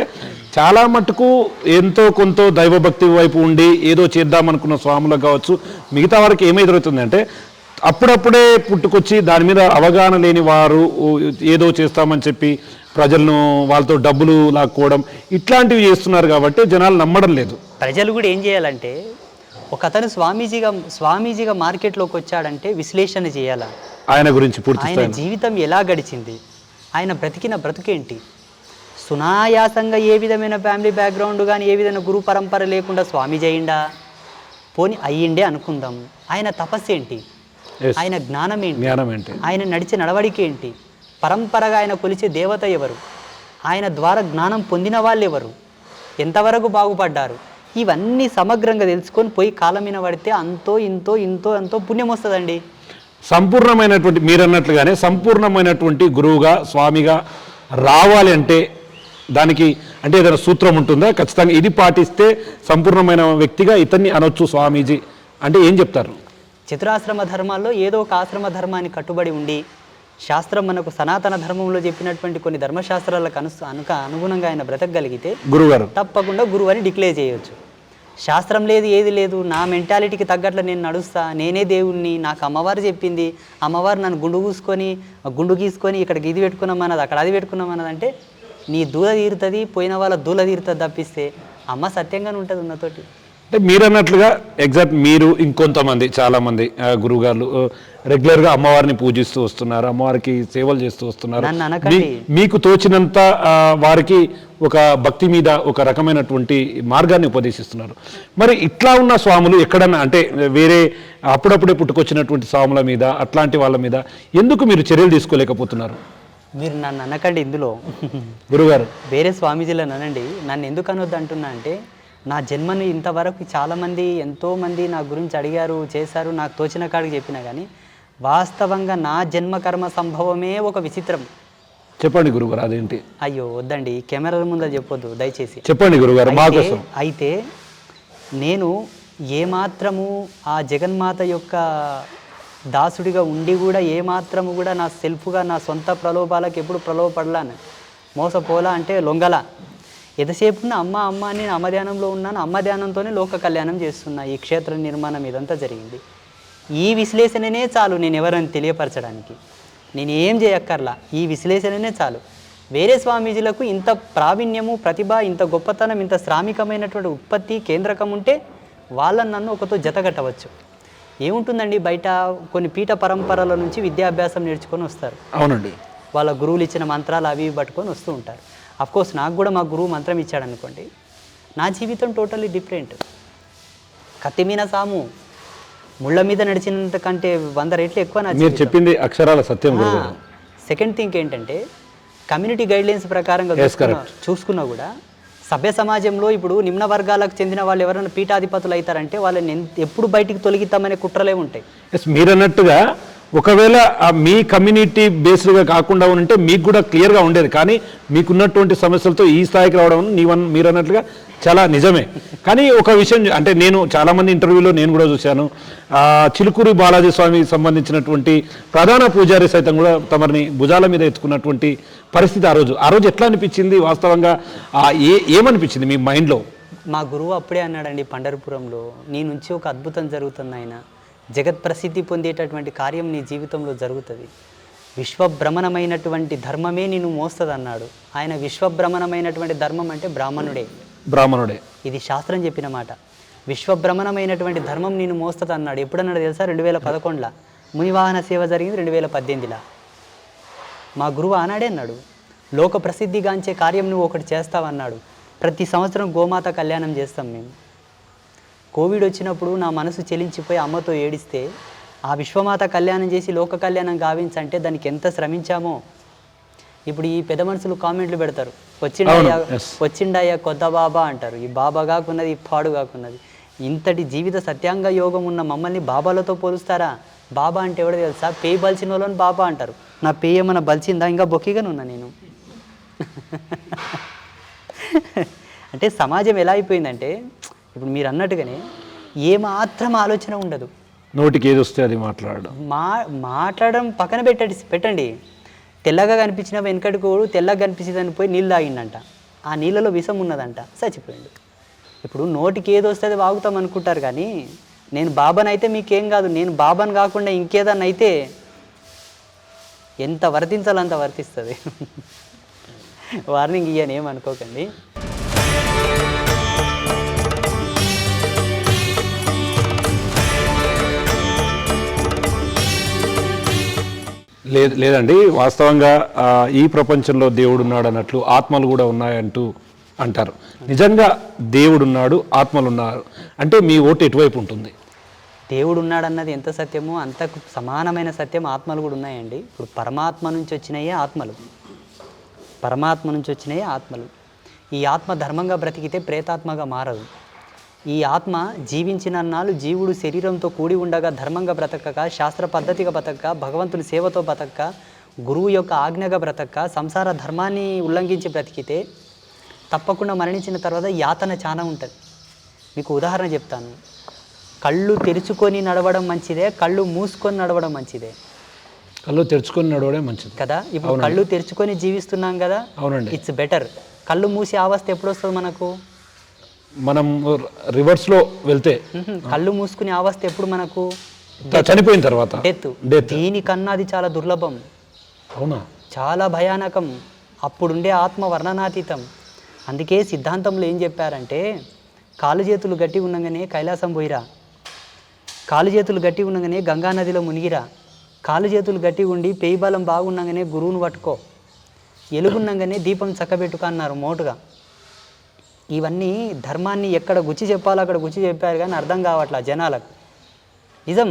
చాలా మటుకు ఎంతో కొంత దైవభక్తి వైపు ఉండి ఏదో చేద్దామనుకున్న స్వాములకు కావచ్చు, మిగతా వారికి ఏమైదురుతుంది అంటే అప్పుడప్పుడే పుట్టుకొచ్చి దాని మీద అవగాహన లేని వారు ఏదో చేస్తామని చెప్పి ప్రజలను వాళ్ళతో డబ్బులు లాక్కోవడం ఇట్లాంటివి చేస్తున్నారు కాబట్టి జనాలు నమ్మడం లేదు. ప్రజలు కూడా ఏం చేయాలంటే, ఒక అతను స్వామీజీగా మార్కెట్లోకి వచ్చాడంటే విశ్లేషణ చేయాలా, ఆయన గురించి పూర్తి ఆయన జీవితం ఎలా గడిచింది, ఆయన బ్రతికిన బ్రతుకేంటి, సునాయాసంగా ఏ విధమైన ఫ్యామిలీ బ్యాక్గ్రౌండ్ కానీ ఏ విధమైన గురు పరంపర లేకుండా స్వామీజీ అయ్యిండా, పోని అయ్యిండే అనుకుందాం. ఆయన తపస్సు ఏంటి, ఆయన జ్ఞానం ఏంటి, ఆయన నడిచే నడవడిక ఏంటి, పరంపరగా ఆయన కొలిచే దేవత ఎవరు, ఆయన ద్వారా జ్ఞానం పొందిన వాళ్ళు ఎవరు, ఎంతవరకు బాగుపడ్డారు, ఇవన్నీ సమగ్రంగా తెలుసుకొని పోయి కాలం మీద పడితే అంతో ఇంతో పుణ్యం వస్తుందండి. సంపూర్ణమైనటువంటి మీరు అన్నట్లుగానే సంపూర్ణమైనటువంటి గురువుగా స్వామిగా రావాలి అంటే దానికి అంటే ఏదైనా సూత్రం ఉంటుందా? ఖచ్చితంగా ఇది పాటిస్తే సంపూర్ణమైన వ్యక్తిగా ఇతన్ని అనొచ్చు స్వామీజీ అంటే ఏం చెప్తారు? చతురాశ్రమ ధర్మాల్లో ఏదో ఒక ఆశ్రమ ధర్మాన్ని కట్టుబడి ఉండి, శాస్త్రం మనకు సనాతన ధర్మంలో చెప్పినటువంటి కొన్ని ధర్మశాస్త్రాలకు అనుగుణంగా ఆయన బ్రతకగలిగితే గురుగారు తప్పకుండా గురువు అని డిక్లేర్ చేయవచ్చు. శాస్త్రం లేదు, ఏది లేదు, నా మెంటాలిటీకి తగ్గట్లు నేను నడుస్తా, నేనే దేవుణ్ణి, నాకు అమ్మవారు చెప్పింది, అమ్మవారు నన్ను గుండు గీసుకొని ఇక్కడ ఇది పెట్టుకున్నామన్నది, అక్కడ అది పెట్టుకున్నామన్నది అంటే నీ దూల తీరుతుంది, పోయిన వాళ్ళ దూల తీరుతుంది తప్పిస్తే అమ్మ సత్యంగానే ఉంటుంది ఉన్నతోటి. అంటే మీరు అన్నట్లుగా ఎగ్జాక్ట్ మీరు ఇంకొంతమంది చాలామంది గురువుగారు రెగ్యులర్గా అమ్మవారిని పూజిస్తూ వస్తున్నారు, అమ్మవారికి సేవలు చేస్తూ వస్తున్నారు. నన్ను అనకండి. మీకు తోచినంత వారికి ఒక భక్తి మీద ఒక రకమైనటువంటి మార్గాన్ని ఉపదేశిస్తున్నారు. మరి ఇట్లా ఉన్న స్వాములు ఎక్కడన్నా అంటే వేరే అప్పుడప్పుడే పుట్టుకొచ్చినటువంటి స్వాముల మీద అట్లాంటి వాళ్ళ మీద ఎందుకు మీరు చర్యలు తీసుకోలేకపోతున్నారు? మీరు నన్ను అనకండి ఇందులో. గురుగారు వేరే స్వామీజీలను అనండి. నన్ను ఎందుకు అనొద్దు అంటున్నా అంటే, నా జన్మని ఇంతవరకు చాలామంది ఎంతోమంది నా గురించి అడిగారు, చేశారు, నాకు తోచిన కాడికి చెప్పినా కానీ వాస్తవంగా నా జన్మ కర్మ సంభవమే ఒక విచిత్రం. చెప్పండి గురుగారు, అదేంటి? అయ్యో వద్దండి, కెమెరాల ముందర చెప్పొద్దు దయచేసి. చెప్పండి గురుగారు మా కోసం. అయితే నేను ఏమాత్రము ఆ జగన్మాత యొక్క దాసుడిగా ఉండి కూడా ఏమాత్రము కూడా నా సెల్ఫ్గా నా సొంత ప్రలోభాలకు ఎప్పుడు ప్రలోభపడలాను, మోసపోలా అంటే లొంగలా. ఎంతసేపు అమ్మ అమ్మ అని నేను అమ్మ ధ్యానంలో ఉన్నాను, అమ్మ ధ్యానంతోనే లోక కళ్యాణం చేస్తున్నా. ఈ క్షేత్ర నిర్మాణం ఇదంతా జరిగింది. ఈ విశ్లేషణనే చాలు నేను ఎవరని తెలియపరచడానికి. నేను ఏం చేయక్కర్లా, ఈ విశ్లేషణనే చాలు. వేరే స్వామీజీలకు ఇంత ప్రావీణ్యము, ప్రతిభ, ఇంత గొప్పతనం, ఇంత శ్రామికమైనటువంటి ఉత్పత్తి కేంద్రకం ఉంటే వాళ్ళని నన్ను ఒకతో జతగట్టవచ్చు. ఏముంటుందండి, బయట కొన్ని పీఠ పరంపరల నుంచి విద్యాభ్యాసం నేర్చుకొని వస్తారు. అవునండి. వాళ్ళ గురువులు ఇచ్చిన మంత్రాలు అవి పట్టుకొని వస్తూ ఉంటారు. అఫ్కోర్స్ నాకు కూడా మా గురువు మంత్రం ఇచ్చాడు అనుకోండి, నా జీవితం టోటల్లీ డిఫరెంట్. కత్తిమీన సాము ముళ్ళ మీద నడిచినంత కంటే 100 రెట్లు ఎక్కువ నా మీరు చెప్పింది అక్షరాల సత్యం. సెకండ్ థింగ్ ఏంటంటే, కమ్యూనిటీ గైడ్లైన్స్ ప్రకారంగా చూసుకున్నా కూడా సభ్య సమాజంలో ఇప్పుడు నిమ్న వర్గాలకు చెందిన వాళ్ళు ఎవరైనా పీఠాధిపతులు అవుతారంటే వాళ్ళని ఎప్పుడు బయటికి తొలగిద్దామనే కుట్రలే ఉంటాయి. మీరు అన్నట్టుగా ఒకవేళ మీ కమ్యూనిటీ బేస్డ్గా కాకుండా ఉంటే మీకు కూడా క్లియర్గా ఉండేది. కానీ మీకున్నటువంటి సమస్యలతో ఈ స్థాయికి రావడం మీరు అన్నట్లుగా చాలా నిజమే. కానీ ఒక విషయం అంటే నేను చాలామంది ఇంటర్వ్యూలో నేను కూడా చూశాను, చిలుకూరి బాలాజీ స్వామికి సంబంధించినటువంటి ప్రధాన పూజారి సైతం కూడా తమరిని భుజాల మీద ఎత్తుకున్నటువంటి పరిస్థితి ఆ రోజు ఎట్లా అనిపించింది? వాస్తవంగా ఏమనిపించింది మీ మైండ్లో? మా గురువు అప్పుడే అన్నాడండి పండరిపురంలో, నీ నుంచి ఒక అద్భుతం జరుగుతుంది ఆయన, జగత్ ప్రసిద్ధి పొందేటటువంటి కార్యం నీ జీవితంలో జరుగుతుంది, విశ్వభ్రమణమైనటువంటి ధర్మమే నేను మోస్తుంది అన్నాడు. ఆయన విశ్వభ్రమణమైనటువంటి ధర్మం అంటే బ్రాహ్మణుడే. ఇది శాస్త్రం చెప్పిన మాట. విశ్వభ్రమణమైనటువంటి ధర్మం నేను మోస్తుంది అన్నాడు. ఎప్పుడన్నాడు తెలుసా? 2011లో. మునివాహన సేవ జరిగింది 2018లో. మా గురువు ఆనాడే అన్నాడు, లోక ప్రసిద్ధిగాంచే కార్యం నువ్వు ఒకటి చేస్తావన్నాడు. ప్రతి సంవత్సరం గోమాత కళ్యాణం చేస్తాం మేము. కోవిడ్ వచ్చినప్పుడు నా మనసు చెలించిపోయి అమ్మతో ఏడిస్తే ఆ విశ్వమాత కళ్యాణం చేసి లోక కళ్యాణం గావించంటే దానికి ఎంత శ్రమించామో. ఇప్పుడు ఈ పెద్ద మనుషులు కామెంట్లు పెడతారు, వచ్చిండయ్యా కొత్త బాబా అంటారు. ఈ బాబా కాకున్నది, ఈ పాడు కాకున్నది. ఇంతటి జీవిత సత్యాంగ యోగం ఉన్న మమ్మల్ని బాబాలతో పోలుస్తారా? బాబా అంటే ఎవడో తెలుసా? పేయి బలిచిన వాళ్ళని బాబా అంటారు. నా పేయి ఏమన్నా బలిచిందా? ఇంకా బొక్కిగానే ఉన్నా నేను. అంటే సమాజం ఎలా అయిపోయిందంటే, ఇప్పుడు మీరు అన్నట్టుగానే ఏమాత్రం ఆలోచన ఉండదు, నోటికి ఏది వస్తే అది మాట్లాడడం పక్కన పెట్టండి. తెల్లగా కనిపించిన వెనకడుకోడు తెల్లగా కనిపించిందని పోయి నీళ్ళు తాగిండంట, ఆ నీళ్ళలో విషం ఉన్నదంట, చచ్చిపోయిండు. ఇప్పుడు నోటికి ఏది వస్తే అది వాగుతాం అనుకుంటారు. కానీ నేను బాబాని అయితే మీకేం కాదు, నేను బాబాని కాకుండా ఇంకేదన్నా అయితే ఎంత వర్తించాలో అంత వర్తిస్తుంది. వార్నింగ్ ఇయ్యని ఏమనుకోకండి. లేదండి, వాస్తవంగా ఈ ప్రపంచంలో దేవుడు ఉన్నాడు అన్నట్లు ఆత్మలు కూడా ఉన్నాయంటూ అంటారు. నిజంగా దేవుడున్నాడు, ఆత్మలు ఉన్నారు అంటే మీ ఓటు ఎటువైపు ఉంటుంది? దేవుడు ఉన్నాడన్నది ఎంత సత్యమో అంతకు సమానమైన సత్యం ఆత్మలు కూడా ఉన్నాయండి. ఇప్పుడు పరమాత్మ నుంచి వచ్చినాయే ఆత్మలు. ఈ ఆత్మ ధర్మంగా బ్రతికితే ప్రేతాత్మగా మారదు. ఈ ఆత్మ జీవించినన్నాళ్ళు జీవుడు శరీరంతో కూడి ఉండగా ధర్మంగా బ్రతకక, శాస్త్ర పద్ధతిగా బ్రతకక, భగవంతుని సేవతో బ్రతకక, గురువు యొక్క ఆజ్ఞగా బ్రతకక, సంసార ధర్మాన్ని ఉల్లంఘించి బ్రతికితే తప్పకుండా మరణించిన తర్వాత యాతన చాలా ఉంటుంది. మీకు ఉదాహరణ చెప్తాను. కళ్ళు తెరుచుకొని నడవడం మంచిదే, కళ్ళు మూసుకొని నడవడం మంచిదే? కళ్ళు తెరుచుకొని నడవడం మంచిది కదా. ఇప్పుడు కళ్ళు తెరుచుకొని జీవిస్తున్నాం కదా, అవునండి, ఇట్స్ బెటర్. కళ్ళు మూసి అవస్థ ఎప్పుడు వస్తుంది మనకు? మనం రివర్స్లో వెళ్తే. కళ్ళు మూసుకునే అవస్థ ఎప్పుడు మనకు? చనిపోయిన తర్వాత, డెత్. దీనికన్నా అది చాలా దుర్లభం. అవునా? చాలా భయానకం. అప్పుడుండే ఆత్మ వర్ణనాతీతం. అందుకే సిద్ధాంతంలో ఏం చెప్పారంటే, కాలు చేతులు గట్టి ఉండగానే కైలాసం పోయిరా, కాలు చేతులు గట్టి ఉండగానే గంగా నదిలో మునిగిరా, కాలు చేతులు గట్టి ఉండి పేయి బలం బాగుండగానే గురువును పట్టుకో, ఎలుగుండగానే దీపం చక్కబెట్టుకో అన్నారు మోటుగా. ఇవన్నీ ధర్మాన్ని ఎక్కడ గుచ్చి చెప్పాలో అక్కడ గుచ్చి చెప్పారు కానీ అర్థం కావట్లా జనాలకు. నిజం,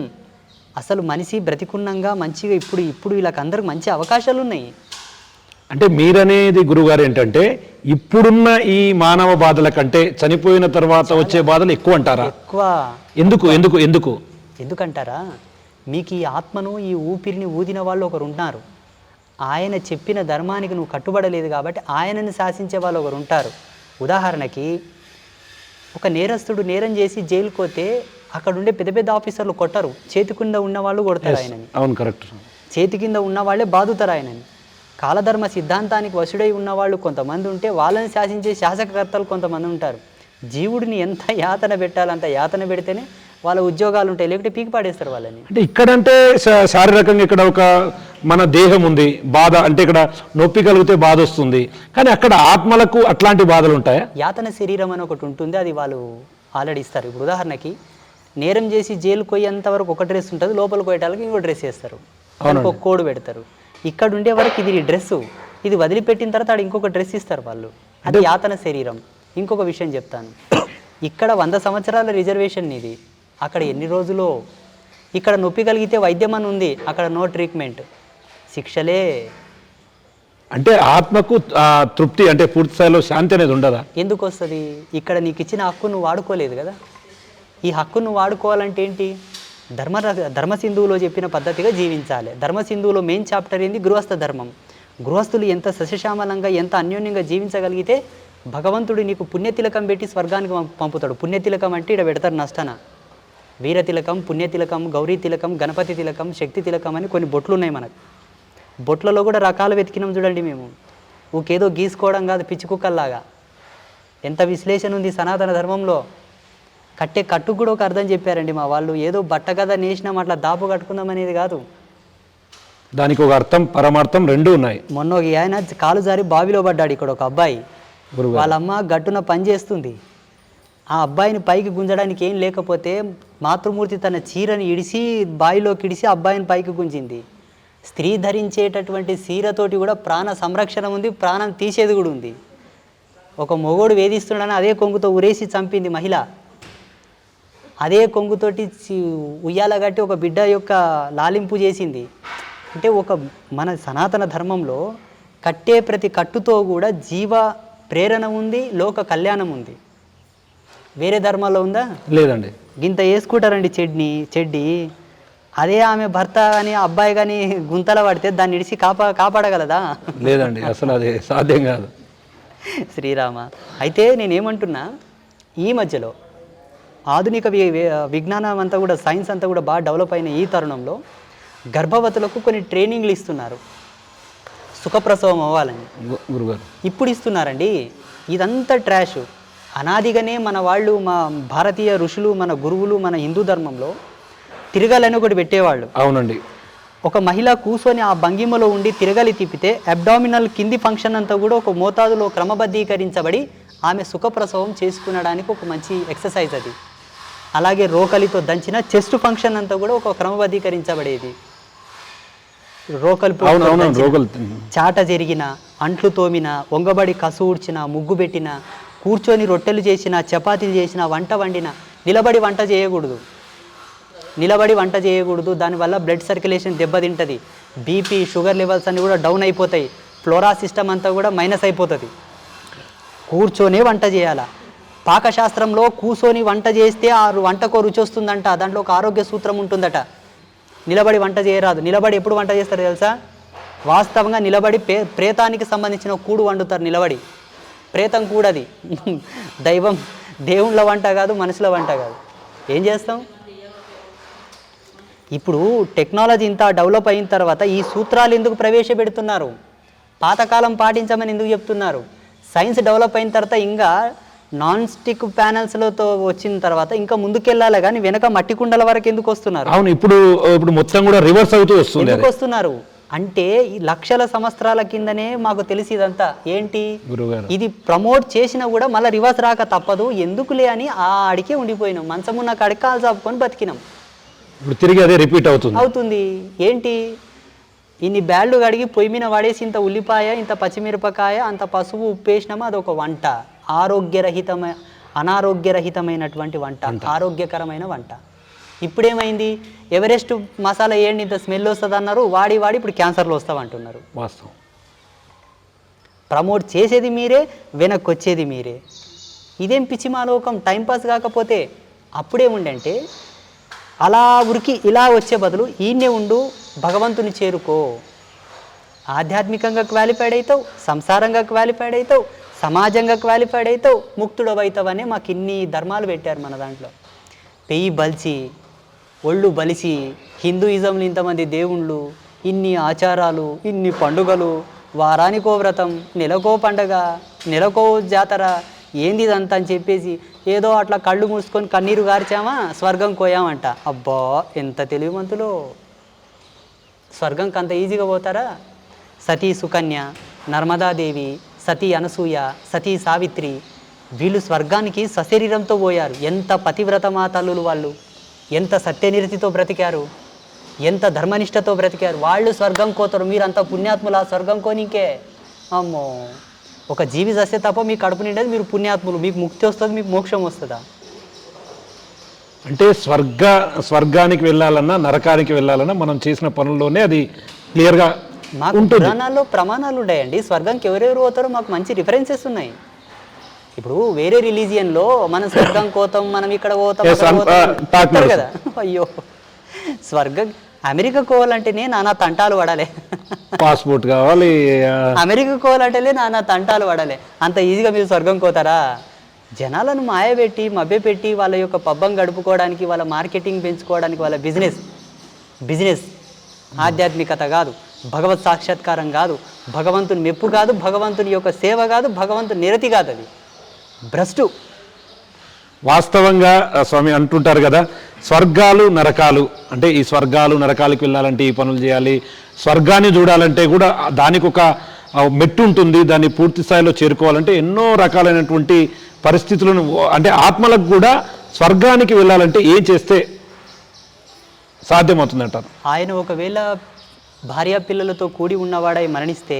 అసలు మనిషి బ్రతికున్నంగా మంచిగా ఇప్పుడు వీళ్ళకి అందరికి మంచి అవకాశాలు ఉన్నాయి. అంటే మీరనేది గురుగారు ఏంటంటే ఇప్పుడున్న ఈ మానవ బాధల కంటే చనిపోయిన తర్వాత వచ్చే బాధలు ఎక్కువ అంటారా? ఎక్కువ. ఎందుకు ఎందుకు ఎందుకు ఎందుకంటారా, మీకు ఈ ఆత్మను ఈ ఊపిరిని ఊదిన వాళ్ళు ఒకరు ఉంటారు. ఆయన చెప్పిన ధర్మానికి నువ్వు కట్టుబడలేదు కాబట్టి ఆయనని శాసించే వాళ్ళు ఒకరు ఉంటారు. ఉదాహరణకి ఒక నేరస్తుడు నేరం చేసి జైలుకు పోతే అక్కడ ఉండే పెద్ద పెద్ద ఆఫీసర్లు కొట్టరు, చేతి కింద ఉన్న వాళ్ళు కొడతారు ఆయనని. అవును, కరెక్ట్. చేతి కింద ఉన్న వాళ్ళే బాదుతారు ఆయనని. కాలధర్మ సిద్ధాంతానికి వశుడై ఉన్నవాళ్ళు కొంతమంది ఉంటే వాళ్ళని శాసించే శాసకకర్తలు కొంతమంది ఉంటారు. జీవుడిని ఎంత యాతన పెట్టాలంత యాతన పెడితేనే వాళ్ళ ఉద్యోగాలు ఉంటాయి, లేకపోతే పీకి పాడేస్తారు వాళ్ళని. అంటే ఇక్కడంటే శారీరకంగా ఇక్కడ ఒక మన దేహం ఉంది, బాధ అంటే ఇక్కడ నొప్పి కలిగితే బాధ వస్తుంది, కానీ అక్కడ ఆత్మలకు అట్లాంటి బాధలు ఉంటాయా? యాతన శరీరం అని ఒకటి ఉంటుంది, అది వాళ్ళు ఆల్రెడీ ఇస్తారు. ఇప్పుడు ఉదాహరణకి నేరం చేసి జైలుకు పోయేంత వరకు ఒక డ్రెస్ ఉంటుంది, లోపలికి పోయేటానికి ఇంకో డ్రెస్ వేస్తారు, ఒక కోడ్ పెడతారు. ఇక్కడ ఉండే వరకు ఇది డ్రెస్సు, ఇది వదిలిపెట్టిన తర్వాత ఆడ ఇంకొక డ్రెస్ ఇస్తారు వాళ్ళు, అది యాతన శరీరం. ఇంకొక విషయం చెప్తాను, ఇక్కడ 100 సంవత్సరాల రిజర్వేషన్ ఇది, అక్కడ ఎన్ని రోజులో. ఇక్కడ నొప్పి కలిగితే వైద్యం అని ఉంది, అక్కడ నో ట్రీట్మెంట్, శిక్షలే. అంటే ఆత్మకు తృప్తి అంటే పూర్తి స్థాయిలో శాంతి అనేది ఉండదా? ఎందుకు వస్తుంది? ఇక్కడ నీకు ఇచ్చిన హక్కు నువ్వు వాడుకోలేదు కదా. ఈ హక్కు నువ్వు వాడుకోవాలంటే ఏంటి? ధర్మసింధువులో చెప్పిన పద్ధతిగా జీవించాలి. ధర్మసింధువులో మెయిన్ చాప్టర్ ఏంది? గృహస్థ ధర్మం. గృహస్థులు ఎంత సస్యశ్యామలంగా ఎంత అన్యోన్యంగా జీవించగలిగితే భగవంతుడు నీకు పుణ్యతిలకం పెట్టి స్వర్గానికి పంపుతాడు. పుణ్యతిలకం అంటే ఇక్కడ పెడతారు నష్టన. వీరతిలకం, పుణ్యతిలకం, గౌరీ తిలకం, గణపతి తిలకం, శక్తి తిలకం అని కొన్ని బొట్లు ఉన్నాయి మనకు. బొట్లలో కూడా రకాలు వెతికినాం చూడండి మేము. ఊకేదో గీసుకోవడం కాదు పిచ్చి కుక్కల్లాగా. ఎంత విశ్లేషణ ఉంది సనాతన ధర్మంలో. కట్టు కూడా ఒక అర్థం చెప్పారండి మా వాళ్ళు. ఏదో బట్ట కదా నేసినాం అట్లా దాపు కట్టుకుందాం అనేది కాదు, దానికి ఒక అర్థం పరమార్థం రెండు ఉన్నాయి. మొన్న ఒక ఆయన కాలు జారి బావిలో పడ్డాడు ఇక్కడ ఒక అబ్బాయి. వాళ్ళ అమ్మ గట్టున పని చేస్తుంది. ఆ అబ్బాయిని పైకి గుంజడానికి ఏం లేకపోతే మాతృమూర్తి తన చీరని ఇడిసి బావిలోకి ఇడిసి అబ్బాయిని పైకి గుంజింది. స్త్రీ ధరించేటటువంటి చీరతోటి కూడా ప్రాణ సంరక్షణ ఉంది, ప్రాణం తీసేది కూడా ఉంది. ఒక మొగోడు వేధిస్తున్నాడని అదే కొంగుతో ఉరేసి చంపింది మహిళ. అదే కొంగుతోటి ఉయ్యాల కట్టి ఒక బిడ్డ యొక్క లాలింపు చేసింది. అంటే ఒక మన సనాతన ధర్మంలో కట్టే ప్రతి కట్టుతో కూడా జీవ ప్రేరణ ఉంది, లోక కళ్యాణం ఉంది. వేరే ధర్మాల్లో ఉందా? లేదండి. గింత వేసుకుంటారండి చెడ్డి. అదే ఆమె భర్త కానీ అబ్బాయి కానీ గుంతల పడితే దాన్ని ఇడిచి కాపాడగలదా? లేదండి, అసలు అది సాధ్యం కాదు. శ్రీరామ. అయితే నేనేమంటున్నా, ఈ మధ్యలో ఆధునిక విజ్ఞానం అంతా కూడా సైన్స్ అంతా కూడా బాగా డెవలప్ అయిన ఈ తరుణంలో గర్భవతులకు కొన్ని ట్రైనింగ్లు ఇస్తున్నారు సుఖప్రసవం అవ్వాలని. గురుగారు ఇప్పుడు ఇస్తున్నారండి. ఇదంతా ట్రాష్. అనాదిగానే మన వాళ్ళు, మా భారతీయ ఋషులు, మన గురువులు, మన హిందూ ధర్మంలో తిరగాలని ఒకటి పెట్టేవాళ్ళు. అవునండి. ఒక మహిళ కూర్చొని ఆ భంగిమలో ఉండి తిరగలి తిప్పితే అబ్డామినల్ కింది ఫంక్షన్ అంతా కూడా ఒక మోతాదులో క్రమబద్ధీకరించబడి ఆమె సుఖప్రసవం చేసుకునడానికి ఒక మంచి ఎక్సర్సైజ్ అది. అలాగే రోకలితో దంచిన చెస్ట్ ఫంక్షన్ అంతా కూడా ఒక క్రమబద్ధీకరించబడేది. రోకలి చాట జరిగిన, అంట్లు తోమిన, వంగబడి కసు ఊడ్చిన, ముగ్గు పెట్టిన, కూర్చొని రొట్టెలు చేసిన, చపాతీలు చేసిన, వంట వండిన, నిలబడి వంట చేయకూడదు. దానివల్ల బ్లడ్ సర్క్యులేషన్ దెబ్బతింటుంది. బీపీ, షుగర్ లెవెల్స్ అన్నీ కూడా డౌన్ అయిపోతాయి. ఫ్లోరా సిస్టమ్ అంతా కూడా మైనస్ అయిపోతుంది. కూర్చొనే వంట చేయాల. పాకశాస్త్రంలో కూర్చొని వంట చేస్తే ఆ వంటకో రుచి వస్తుందంట. దాంట్లో ఒక ఆరోగ్య సూత్రం ఉంటుందట. నిలబడి వంట చేయరాదు. నిలబడి ఎప్పుడు వంట చేస్తారు తెలుసా? వాస్తవంగా నిలబడి ప్రేతానికి సంబంధించిన కూడు వండుతారు. నిలబడి ప్రేతం కూడది. దేవుళ్ళ వంట కాదు, మనుషుల వంట కాదు. ఏం చేస్తాం? ఇప్పుడు టెక్నాలజీ ఇంత డెవలప్ అయిన తర్వాత ఈ సూత్రాలు ఎందుకు ప్రవేశపెడుతున్నారు? పాతకాలం పాటించమని ఎందుకు చెప్తున్నారు? సైన్స్ డెవలప్ అయిన తర్వాత ఇంకా నాన్ స్టిక్ ప్యానల్స్లతో వచ్చిన తర్వాత ఇంకా ముందుకెళ్ళాలి, కానీ వెనక మట్టి కుండల వరకు ఎందుకు వస్తున్నారు? అవును, ఇప్పుడు మొత్తం కూడా రివర్స్ అవుతూ వస్తుంది. ఎందుకు వస్తున్నారు? అంటే ఈ లక్షల సంవత్సరాల కిందనే మాకు తెలిసి ఇదంతా ఏంటి గురుగారు ఇది ప్రమోట్ చేసినా కూడా మళ్ళీ రివర్స్ రాక తప్పదు ఎందుకులే అని ఆ అడికే ఉండిపోయినాం మంచమున్న కాడికి కాలు చాపుకొని బతికినాం. ఇప్పుడు తిరిగి అదే రిపీట్ అవుతుంది ఏంటి ఇన్ని బ్యాళ్ళు కడిగి పొయ్యి మీద పడేసి ఇంత ఉల్లిపాయ ఇంత పచ్చిమిరపకాయ అంత పసుపు ఉప్పేసినామా అదొక వంట. అనారోగ్యరహితమైనటువంటి వంట, ఆరోగ్యకరమైన వంట. ఇప్పుడేమైంది ఎవరెస్ట్ మసాలా ఏంటి ఇంత స్మెల్ వస్తుంది అన్నారు, వాడి ఇప్పుడు క్యాన్సర్లు వస్తామంటున్నారు. వాస్తవం. ప్రమోట్ చేసేది మీరే, వెనక్కి వచ్చేది మీరే. ఇదేం పిచ్చిమాలోకం. టైంపాస్ కాకపోతే అప్పుడేముండంటే అలా ఉరికి ఇలా వచ్చే బదులు ఈయనే ఉండు, భగవంతుని చేరుకో, ఆధ్యాత్మికంగా క్వాలిఫైడ్ అవుతావు, సంసారంగా క్వాలిఫైడ్ అవుతావు, సమాజంగా క్వాలిఫైడ్ అవుతావు, ముక్తుడవైతావు అనే మాకు ఇన్ని ధర్మాలు పెట్టారు మన దాంట్లో. పెయ్యి బలిసి ఒళ్ళు బలిసి హిందూయిజంలో ఇంతమంది దేవుళ్ళు, ఇన్ని ఆచారాలు, ఇన్ని పండుగలు, వారానికో వ్రతం, నెలకో పండగ, నెలకో జాతర, ఏంది ఇదంతా అని చెప్పేసి ఏదో అట్లా కళ్ళు మూసుకొని కన్నీరు గార్చామా స్వర్గం కోయామంట. అబ్బా ఎంత తెలివిమంతులో. స్వర్గంకి అంత ఈజీగా పోతారా? సతీ సుకన్య, నర్మదాదేవి, సతీ అనసూయ, సతీ సావిత్రి వీళ్ళు స్వర్గానికి సశరీరంతో పోయారు. ఎంత పతివ్రతమా తల్లులు వాళ్ళు, ఎంత సత్యనిరతితో బ్రతికారు, ఎంత ధర్మనిష్టతో బ్రతికారు. వాళ్ళు స్వర్గం కోతారు, మీరంతా పుణ్యాత్ములా స్వర్గం కోనికే. అమ్మో ఒక జీవి చస్తే తప్ప మీ కడుపు నిండేది, మీరు పుణ్యాత్ములు, మీకు ముక్తి వస్తుంది, మీకు మోక్షం వస్తుందా? అంటే స్వర్గానికి వెళ్ళాలన్నా నరకానికి వెళ్ళాలన్నా మనం చేసిన పనుల్లోనే అది క్లియర్గా మాకు పురాణాల్లో ప్రమాణాలు ఉన్నాయండి. స్వర్గంకి ఎవరెవరు పోతారో మాకు మంచి రిఫరెన్సెస్ ఉన్నాయి. ఇప్పుడు వేరే రిలీజియన్లో మనం స్వర్గం కోతాం, మనం ఇక్కడ పోతాం కదా. అయ్యో స్వర్గం అమెరికా కోవాలంటేనే నానా తంటాలు పడాలి, పాస్పోర్ట్ కావాలి. అమెరికా కోవాలంటేనే నానా తంటాలు పడాలి. అంత ఈజీగా మీరు స్వర్గం కోతారా? జనాలను మాయబెట్టి మభ్యపెట్టి వాళ్ళ యొక్క పబ్బం గడుపుకోవడానికి, వాళ్ళ మార్కెటింగ్ పెంచుకోవడానికి, వాళ్ళ బిజినెస్ ఆధ్యాత్మికత కాదు, భగవత్ సాక్షాత్కారం కాదు, భగవంతుని మెప్పు కాదు, భగవంతుని యొక్క సేవ కాదు, భగవంతుని నిరతి కాదు, అది భ్రష్టు. వాస్తవంగా స్వామి అంటుంటారు కదా, స్వర్గాలు నరకాలు అంటే ఈ స్వర్గాలు నరకాలకు వెళ్ళాలంటే ఈ పనులు చేయాలి, స్వర్గాన్ని చూడాలంటే కూడా దానికి ఒక మెట్టు ఉంటుంది, దాన్ని పూర్తి స్థాయిలో చేరుకోవాలంటే ఎన్నో రకాలైనటువంటి పరిస్థితులను, అంటే ఆత్మలకు కూడా స్వర్గానికి వెళ్ళాలంటే ఏం చేస్తే సాధ్యమవుతుందంటారు? ఆయన ఒకవేళ భార్యా పిల్లలతో కూడి ఉన్నవాడై మరణిస్తే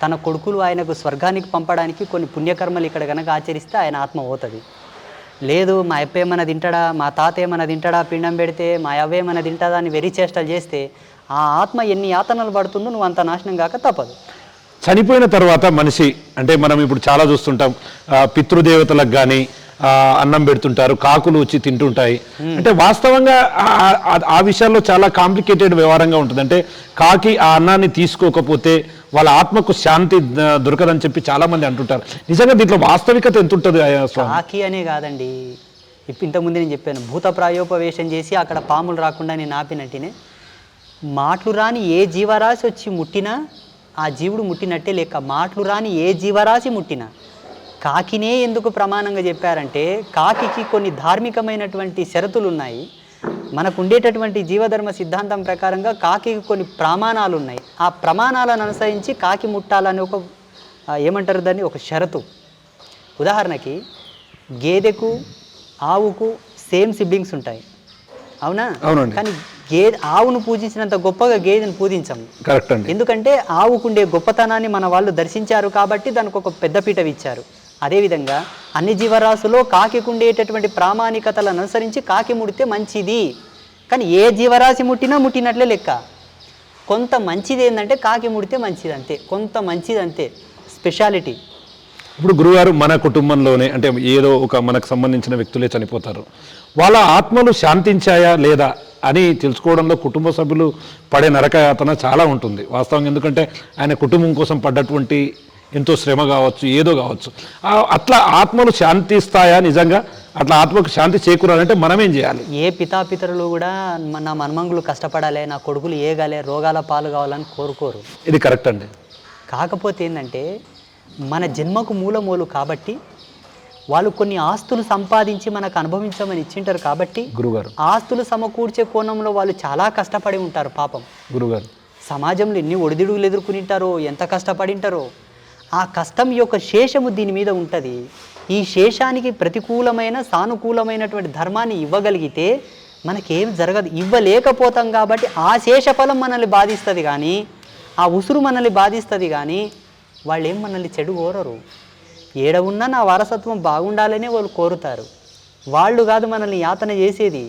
తన కొడుకులు ఆయనకు స్వర్గానికి పంపడానికి కొన్ని పుణ్యకర్మలు ఇక్కడ కనుక ఆచరిస్తే ఆయన ఆత్మ పోతుంది. లేదు మా అప్ప ఏమైనా తింటాడా, మా తాత ఏమైనా తింటాడా, పిండం పెడితే మా అవ్వ ఏమైనా తింటాడా అని వెర్రి చేష్టలు చేస్తే ఆ ఆత్మ ఎన్ని యాతనలు పడుతుందో నువ్వు అంత నాశనం కాక తప్పదు. చనిపోయిన తర్వాత మనిషి అంటే మనం ఇప్పుడు చాలా చూస్తుంటాం, పితృదేవతలకు కానీ అన్నం పెడుతుంటారు, కాకులు వచ్చి తింటుంటాయి. అంటే వాస్తవంగా ఆ విషయాల్లో చాలా కాంప్లికేటెడ్ వ్యవహారంగా ఉంటుంది. అంటే కాకి ఆ అన్నాన్ని తీసుకోకపోతే వాళ్ళ ఆత్మకు శాంతి దొరకదని చెప్పి చాలా మంది అంటుంటారు. నిజంగా దీంట్లో వాస్తవికత ఎంత ఉంటుంది? కాకి అనే కాదండి, ఇంతకుముందు నేను చెప్పాను, భూత ప్రాయోపవేశం చేసి అక్కడ పాములు రాకుండా నేను ఆపినట్టునే మాటలు రాని ఏ జీవరాశి వచ్చి ముట్టినా ఆ జీవుడు ముట్టినట్టే లెక్క. మాటలు రాని ఏ జీవరాశి ముట్టినా. కాకినే ఎందుకు ప్రమాణంగా చెప్పారంటే కాకికి కొన్ని ధార్మికమైనటువంటి షరతులు ఉన్నాయి. మనకు ఉండేటటువంటి జీవధర్మ సిద్ధాంతం ప్రకారంగా కాకికి కొన్ని ప్రమాణాలు ఉన్నాయి. ఆ ప్రమాణాలను అనుసరించి కాకి ముట్టాలని ఒక ఏమంటారు దాన్ని, ఒక షరతు. ఉదాహరణకి గేదెకు ఆవుకు సేమ్ సిబ్లింగ్స్ ఉంటాయి, అవునా? కానీ ఆవును పూజించినంత గొప్పగా గేదెను పూజించము. కరెక్ట్ అండి. ఎందుకంటే ఆవుకుండే గొప్పతనాన్ని మన వాళ్ళు దర్శించారు కాబట్టి దానికి ఒక పెద్దపీట ఇచ్చారు. అదేవిధంగా అన్ని జీవరాశుల్లో కాకి ఉండేటటువంటి ప్రామాణికతలను అనుసరించి కాకి ముడితే మంచిది. కానీ ఏ జీవరాశి ముట్టినా ముట్టినట్లే లెక్క. కొంత మంచిది ఏంటంటే కాకి ముడితే మంచిది అంతే, కొంత మంచిది అంతే, స్పెషాలిటీ. ఇప్పుడు గురుగారు మన కుటుంబంలోనే అంటే ఏదో ఒక మనకు సంబంధించిన వ్యక్తులే చనిపోతారు, వాళ్ళ ఆత్మలు శాంతించాయా లేదా అని తెలుసుకోవడంలో కుటుంబ సభ్యులు పడే నరకయాతన చాలా ఉంటుంది వాస్తవంగా. ఎందుకంటే ఆయన కుటుంబం కోసం పడ్డటువంటి ఎంతో శ్రమ కావచ్చు, ఏదో కావచ్చు, అట్లా ఆత్మలు శాంతిస్తాయా నిజంగా? అట్లా ఆత్మకు శాంతి చేకూరాలంటే మనం ఏం చేయాలి? ఏ పితాపితరులు కూడా నా మన్మంగులు కష్టపడాలి, నా కొడుకులు ఏగాలే, రోగాల పాలు కావాలని కోరుకోరు. ఇది కరెక్ట్ అండి. కాకపోతే ఏంటంటే మన జన్మకు మూలమూలు కాబట్టి వాళ్ళు కొన్ని ఆస్తులు సంపాదించి మనకు అనుభవించమని ఇచ్చింటారు కాబట్టి గురుగారు ఆస్తులు సమకూర్చే కోణంలో వాళ్ళు చాలా కష్టపడి ఉంటారు పాపం. గురుగారు సమాజంలో ఎన్ని ఒడిదుడుగులు ఎదుర్కొనింటారో, ఎంత కష్టపడింటారో, ఆ కష్టం యొక్క శేషము దీని మీద ఉంటుంది. ఈ శేషానికి ప్రతికూలమైన సానుకూలమైనటువంటి ధర్మాన్ని ఇవ్వగలిగితే మనకేం జరగదు. ఇవ్వలేకపోతాం కాబట్టి ఆ శేషఫలం మనల్ని బాధిస్తుంది, కానీ ఆ ఉసురు మనల్ని బాధిస్తుంది, కానీ వాళ్ళు ఏం మనల్ని చెడు కోరరు. ఏడ ఉన్నా నా వారసత్వం బాగుండాలనే వాళ్ళు కోరుతారు. వాళ్ళు కాదు మనల్ని యాతన చేసేది.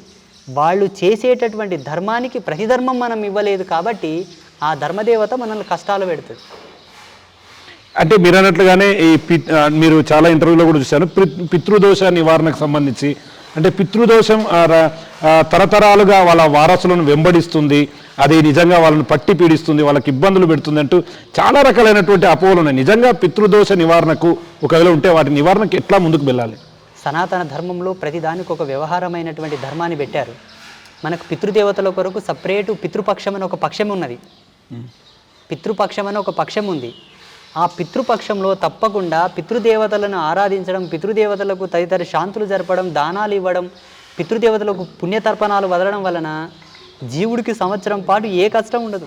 వాళ్ళు చేసేటటువంటి ధర్మానికి ప్రతిధర్మం మనం ఇవ్వలేదు కాబట్టి ఆ ధర్మదేవత మనల్ని కష్టాలు పెడుతుంది. అంటే మీరు అన్నట్లుగానే మీరు చాలా ఇంటర్వ్యూలో కూడా చూశాను, పితృదోష నివారణకు సంబంధించి అంటే పితృదోషం తరతరాలుగా వాళ్ళ వారసులను వెంబడిస్తుంది, అది నిజంగా వాళ్ళని పట్టి పీడిస్తుంది, వాళ్ళకి ఇబ్బందులు పెడుతుంది అంటూ చాలా రకాలైనటువంటి అపోహలు ఉన్నాయి. నిజంగా పితృదోష నివారణకు ఒకవేళ ఉంటే వాటి నివారణకు ఎట్లా ముందుకు వెళ్ళాలి? సనాతన ధర్మంలో ప్రతిదానికి ఒక వ్యవహారమైనటువంటి ధర్మాన్ని పెట్టారు. మనకు పితృదేవతల కొరకు సపరేటు పితృపక్షం అని ఒక పక్షం ఉన్నది. పితృపక్షం అని ఒక పక్షం ఉంది. ఆ పితృపక్షంలో తప్పకుండా పితృదేవతలను ఆరాధించడం, పితృదేవతలకు తదితర శాంతులు జరపడం, దానాలు ఇవ్వడం, పితృదేవతలకు పుణ్యతర్పణాలు వదలడం వలన జీవుడికి సంవత్సరం పాటు ఏ కష్టం ఉండదు.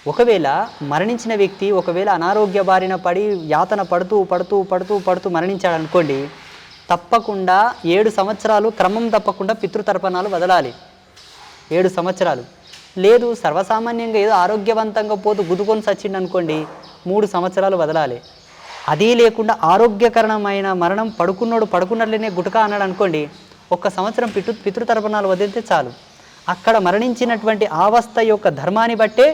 ఒకవేళ మరణించిన వ్యక్తి ఒకవేళ అనారోగ్య బారిన పడి యాతన పడుతూ పడుతూ పడుతూ పడుతూ మరణించాడు అనుకోండి, తప్పకుండా 7 సంవత్సరాలు క్రమం తప్పకుండా పితృతర్పణాలు వదలాలి. 7 సంవత్సరాలు లేదు, సర్వసామాన్యంగా ఏదో ఆరోగ్యవంతంగా పోతూ గుద్దుకొని చచ్చిండు అనుకోండి, 3 సంవత్సరాలు వదలాలి. అదీ లేకుండా ఆరోగ్యకరమైన మరణం పడుకున్నట్లనే గుటకా అన్నాడు అనుకోండి, 1 సంవత్సరం పితృతర్పణాలు వదిలితే చాలు. అక్కడ మరణించినటువంటి అవస్థ యొక్క ధర్మాన్ని బట్టే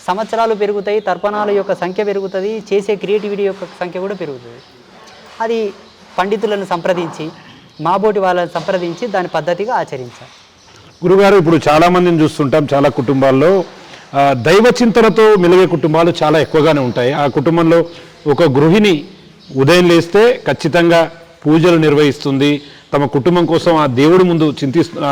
సంవత్సరాలు పెరుగుతాయి, తర్పణాల యొక్క సంఖ్య పెరుగుతుంది, చేసే క్రియేటివిటీ యొక్క సంఖ్య కూడా పెరుగుతుంది. అది పండితులను సంప్రదించి, మాబోటి వాళ్ళని సంప్రదించి దాని పద్ధతిగా ఆచరించాలి. గురుగారు, ఇప్పుడు చాలామందిని చూస్తుంటాం, చాలా కుటుంబాల్లో దైవ చింతనతో మెలిగే కుటుంబాలు చాలా ఎక్కువగానే ఉంటాయి. ఆ కుటుంబంలో ఒక గృహిణి ఉదయం లేస్తే ఖచ్చితంగా పూజలు నిర్వహిస్తుంది, తమ కుటుంబం కోసం ఆ దేవుడి ముందు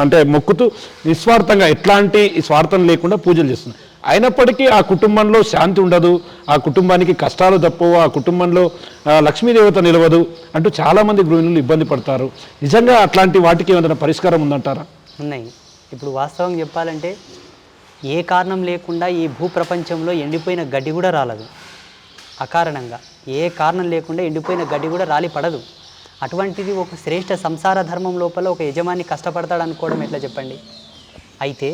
అంటే మొక్కుతూ నిస్వార్థంగా ఎట్లాంటి స్వార్థం లేకుండా పూజలు చేస్తుంది. అయినప్పటికీ ఆ కుటుంబంలో శాంతి ఉండదు, ఆ కుటుంబానికి కష్టాలు తప్పవు, ఆ కుటుంబంలో లక్ష్మీదేవత నిలవదు అంటూ చాలామంది గృహిణులు ఇబ్బంది పడతారు. నిజంగా అట్లాంటి వాటికి ఏమైనా పరిష్కారం ఉందంటారా? ఉన్నాయి. ఇప్పుడు వాస్తవం చెప్పాలంటే ఏ కారణం లేకుండా ఈ భూప్రపంచంలో ఎండిపోయిన గడ్డి కూడా రాలదు. అకారణంగా ఏ కారణం లేకుండా ఎండిపోయిన గడ్డి కూడా రాలి పడదు. అటువంటిది ఒక శ్రేష్ఠ సంసార ధర్మం లోపల ఒక యజమాని కష్టపడతాడు అనుకోవడం ఎట్లా చెప్పండి? అయితే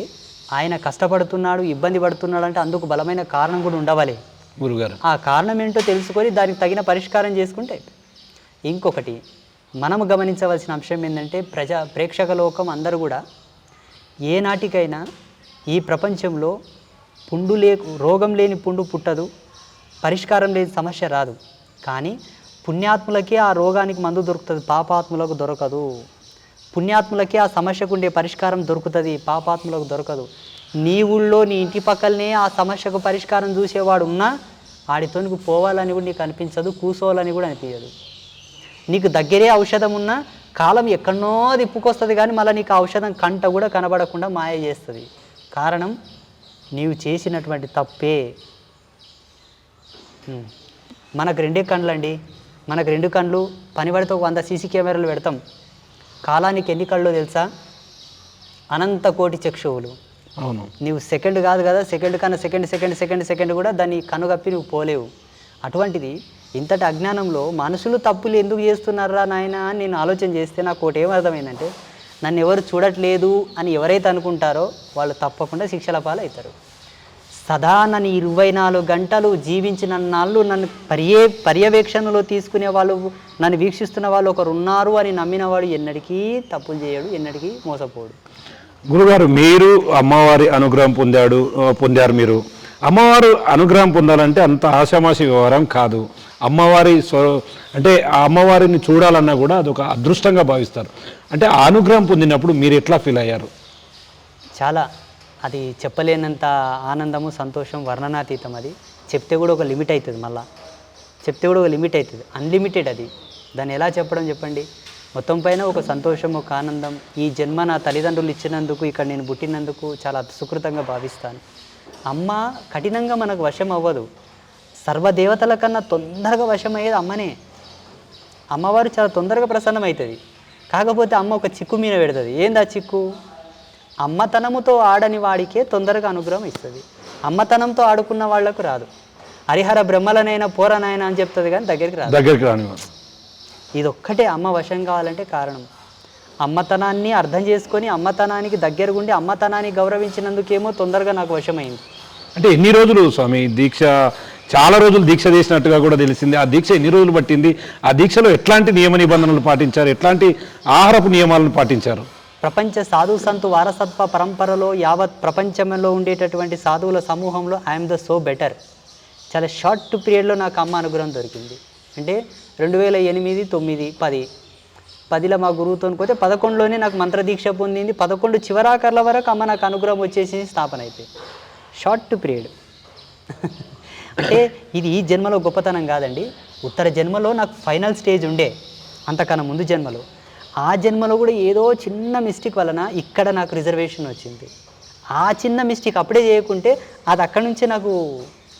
ఆయన కష్టపడుతున్నాడు, ఇబ్బంది పడుతున్నాడు అంటే అందుకు బలమైన కారణం కూడా ఉండవాలి గురుగారు. ఆ కారణం ఏంటో తెలుసుకొని దానికి తగిన పరిష్కారం చేసుకుంటే. ఇంకొకటి మనము గమనించవలసిన అంశం ఏంటంటే ప్రేక్షక లోకం అందరూ కూడా ఏనాటికైనా ఈ ప్రపంచంలో రోగం లేని పుండు పుట్టదు, పరిష్కారం లేని సమస్య రాదు. కానీ పుణ్యాత్ములకే ఆ రోగానికి మందు దొరుకుతుంది, పాపాత్ములకు దొరకదు. పుణ్యాత్ములకే ఆ సమస్యకు ఉండే పరిష్కారం దొరుకుతుంది, పాపాత్ములకు దొరకదు. నీ ఊళ్ళో నీ ఇంటి పక్కలనే ఆ సమస్యకు పరిష్కారం చూసేవాడు ఉన్నా ఆడితోనికి పోవాలని కూడా నీకు అనిపించదు, కూసోవాలని కూడా అనిపించదు. నీకు దగ్గరే ఔషధం ఉన్నా కాలం ఎక్కడనో తిప్పుకొస్తుంది, కానీ మళ్ళీ నీకు ఔషధం కంట కూడా కనబడకుండా మాయ చేస్తుంది. కారణం నీవు చేసినటువంటి తప్పే. మనకు 2 కళ్ళండి, మనకు 2 కళ్ళు, పని పడితే 100 సీసీ కెమెరాలు పెడతాం. కాలానికి ఎన్ని కళ్ళు తెలుసా? అనంత కోటి చక్షువులు. అవును. నీవు సెకండ్ కాదు కదా, సెకండ్ కన్నా సెకండ్ కూడా దాన్ని కనుగప్పి నువ్వు పోలేవు. అటువంటిది ఇంతటి అజ్ఞానంలో మనుషులు తప్పులు ఎందుకు చేస్తున్నారా నాయన అని నేను ఆలోచన చేస్తే నాకు ఒకటి ఏమర్థమైందంటే, నన్ను ఎవరు చూడట్లేదు అని ఎవరైతే అనుకుంటారో వాళ్ళు తప్పకుండా శిక్షల పాలవుతారు. సదా నన్ను 24 గంటలు జీవించిన నాళ్ళు నన్ను పర్యవేక్షణలో తీసుకునే వాళ్ళు, నన్ను వీక్షిస్తున్న వాళ్ళు ఒకరు ఉన్నారు అని నమ్మినవాడు ఎన్నటికీ తప్పులు చేయడు, ఎన్నటికీ మోసపోడు. గురుగారు, మీరు అమ్మవారి అనుగ్రహం పొందారు. మీరు అమ్మవారు అనుగ్రహం పొందాలంటే అంత ఆషామాషి వ్యవహారం కాదు. అమ్మవారి అంటే ఆ అమ్మవారిని చూడాలన్నా కూడా అదొక అదృష్టంగా భావిస్తారు. అంటే ఆ అనుగ్రహం పొందినప్పుడు మీరు ఎట్లా ఫీల్ అయ్యారు? చాలా, అది చెప్పలేనంత ఆనందము, సంతోషం వర్ణనాతీతం. అది చెప్తే కూడా ఒక లిమిట్ అవుతుంది, మళ్ళీ చెప్తే కూడా ఒక లిమిట్ అవుతుంది, అన్లిమిటెడ్. అది దాన్ని ఎలా చెప్పడం చెప్పండి? మొత్తం పైన ఒక సంతోషం, ఒక ఆనందం. ఈ జన్మ నా తల్లిదండ్రులు ఇచ్చినందుకు, ఇక్కడ నేను పుట్టినందుకు చాలా సుకృతంగా భావిస్తాను. అమ్మ కఠినంగా మనకు వశం అవ్వదు. సర్వదేవతల కన్నా తొందరగా వశం అయ్యేది అమ్మనే. అమ్మవారు చాలా తొందరగా ప్రసన్నమవుతుంది. కాకపోతే అమ్మ ఒక చిక్కు మీద పెడుతుంది. ఏంది ఆ చిక్కు? అమ్మతనముతో ఆడని వాడికే తొందరగా అనుగ్రహం ఇస్తుంది. అమ్మతనంతో ఆడుకున్న వాళ్లకు రాదు. హరిహర బ్రహ్మలనైనా పోరనైనా అని చెప్తుంది కానీ దగ్గరికి రాని. ఇదొక్కటే అమ్మ వశం కావాలంటే కారణం. అమ్మతనాన్ని అర్థం చేసుకొని అమ్మతనానికి దగ్గరగుండి అమ్మతనాన్ని గౌరవించినందుకేమో తొందరగా నాకు వశమైంది. అంటే ఎన్ని రోజులు స్వామి దీక్ష? చాలా రోజులు దీక్ష చేసినట్టుగా కూడా తెలిసింది. ఆ దీక్ష ఎన్ని రోజులు పట్టింది? ఆ దీక్షలో ఎట్లాంటి నియమ నిబంధనలు పాటించారు? ఎట్లాంటి ఆహారపు నియమాలను పాటించారు? ప్రపంచ సాధు సంతు వారసత్వ పరంపరలో యావత్ ప్రపంచంలో ఉండేటటువంటి సాధువుల సమూహంలో ఐఎమ్ ద సో బెటర్. చాలా షార్ట్ పీరియడ్లో నాకు అమ్మ అనుగ్రహం దొరికింది. అంటే 2008, 9, 10 10లో మా గురువుతో పోతే 11లోనే నాకు మంత్రదీక్ష పొందింది. 11 చివరాకర్ల వరకు అమ్మ నాకు అనుగ్రహం వచ్చేసి స్థాపన అయిపోయింది. Short period. అంటే ఇది ఈ జన్మలో గొప్పతనం కాదండి. ఉత్తర జన్మలో నాకు ఫైనల్ స్టేజ్ ఉండే, అంతకన్నా ముందు జన్మలో. ఆ జన్మలో కూడా ఏదో చిన్న మిస్టేక్ వలన ఇక్కడ నాకు రిజర్వేషన్ వచ్చింది. ఆ చిన్న మిస్టేక్ అప్పుడే చేయకుంటే అది అక్కడి నుంచే నాకు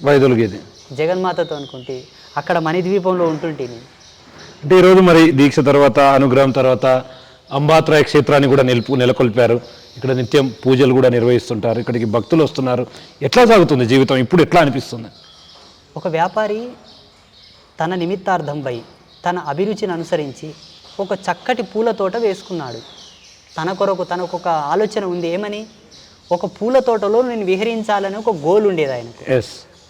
వైదొలిగేది. జగన్మాతతో అనుకుంటే అక్కడ మణిద్వీపంలో ఉంటుంటే నేను. అంటే ఈరోజు మరి దీక్ష తర్వాత, అనుగ్రహం తర్వాత అంబాత్రాయ క్షేత్రాన్ని కూడా నెలకొల్పారు. ఇక్కడ నిత్యం పూజలు కూడా నిర్వహిస్తుంటారు. ఇక్కడికి భక్తులు వస్తున్నారు. ఎట్లా సాగుతుంది జీవితం ఇప్పుడు? ఎట్లా అనిపిస్తుంది? ఒక వ్యాపారి తన నిమిత్తార్థంపై తన అభిరుచిని అనుసరించి ఒక చక్కటి పూల తోట వేసుకున్నాడు. తన కొరకు తనకు ఒక ఆలోచన ఉంది. ఏమని? ఒక పూల తోటలో నేను విహరించాలని ఒక గోల్ ఉండేది ఆయనకు.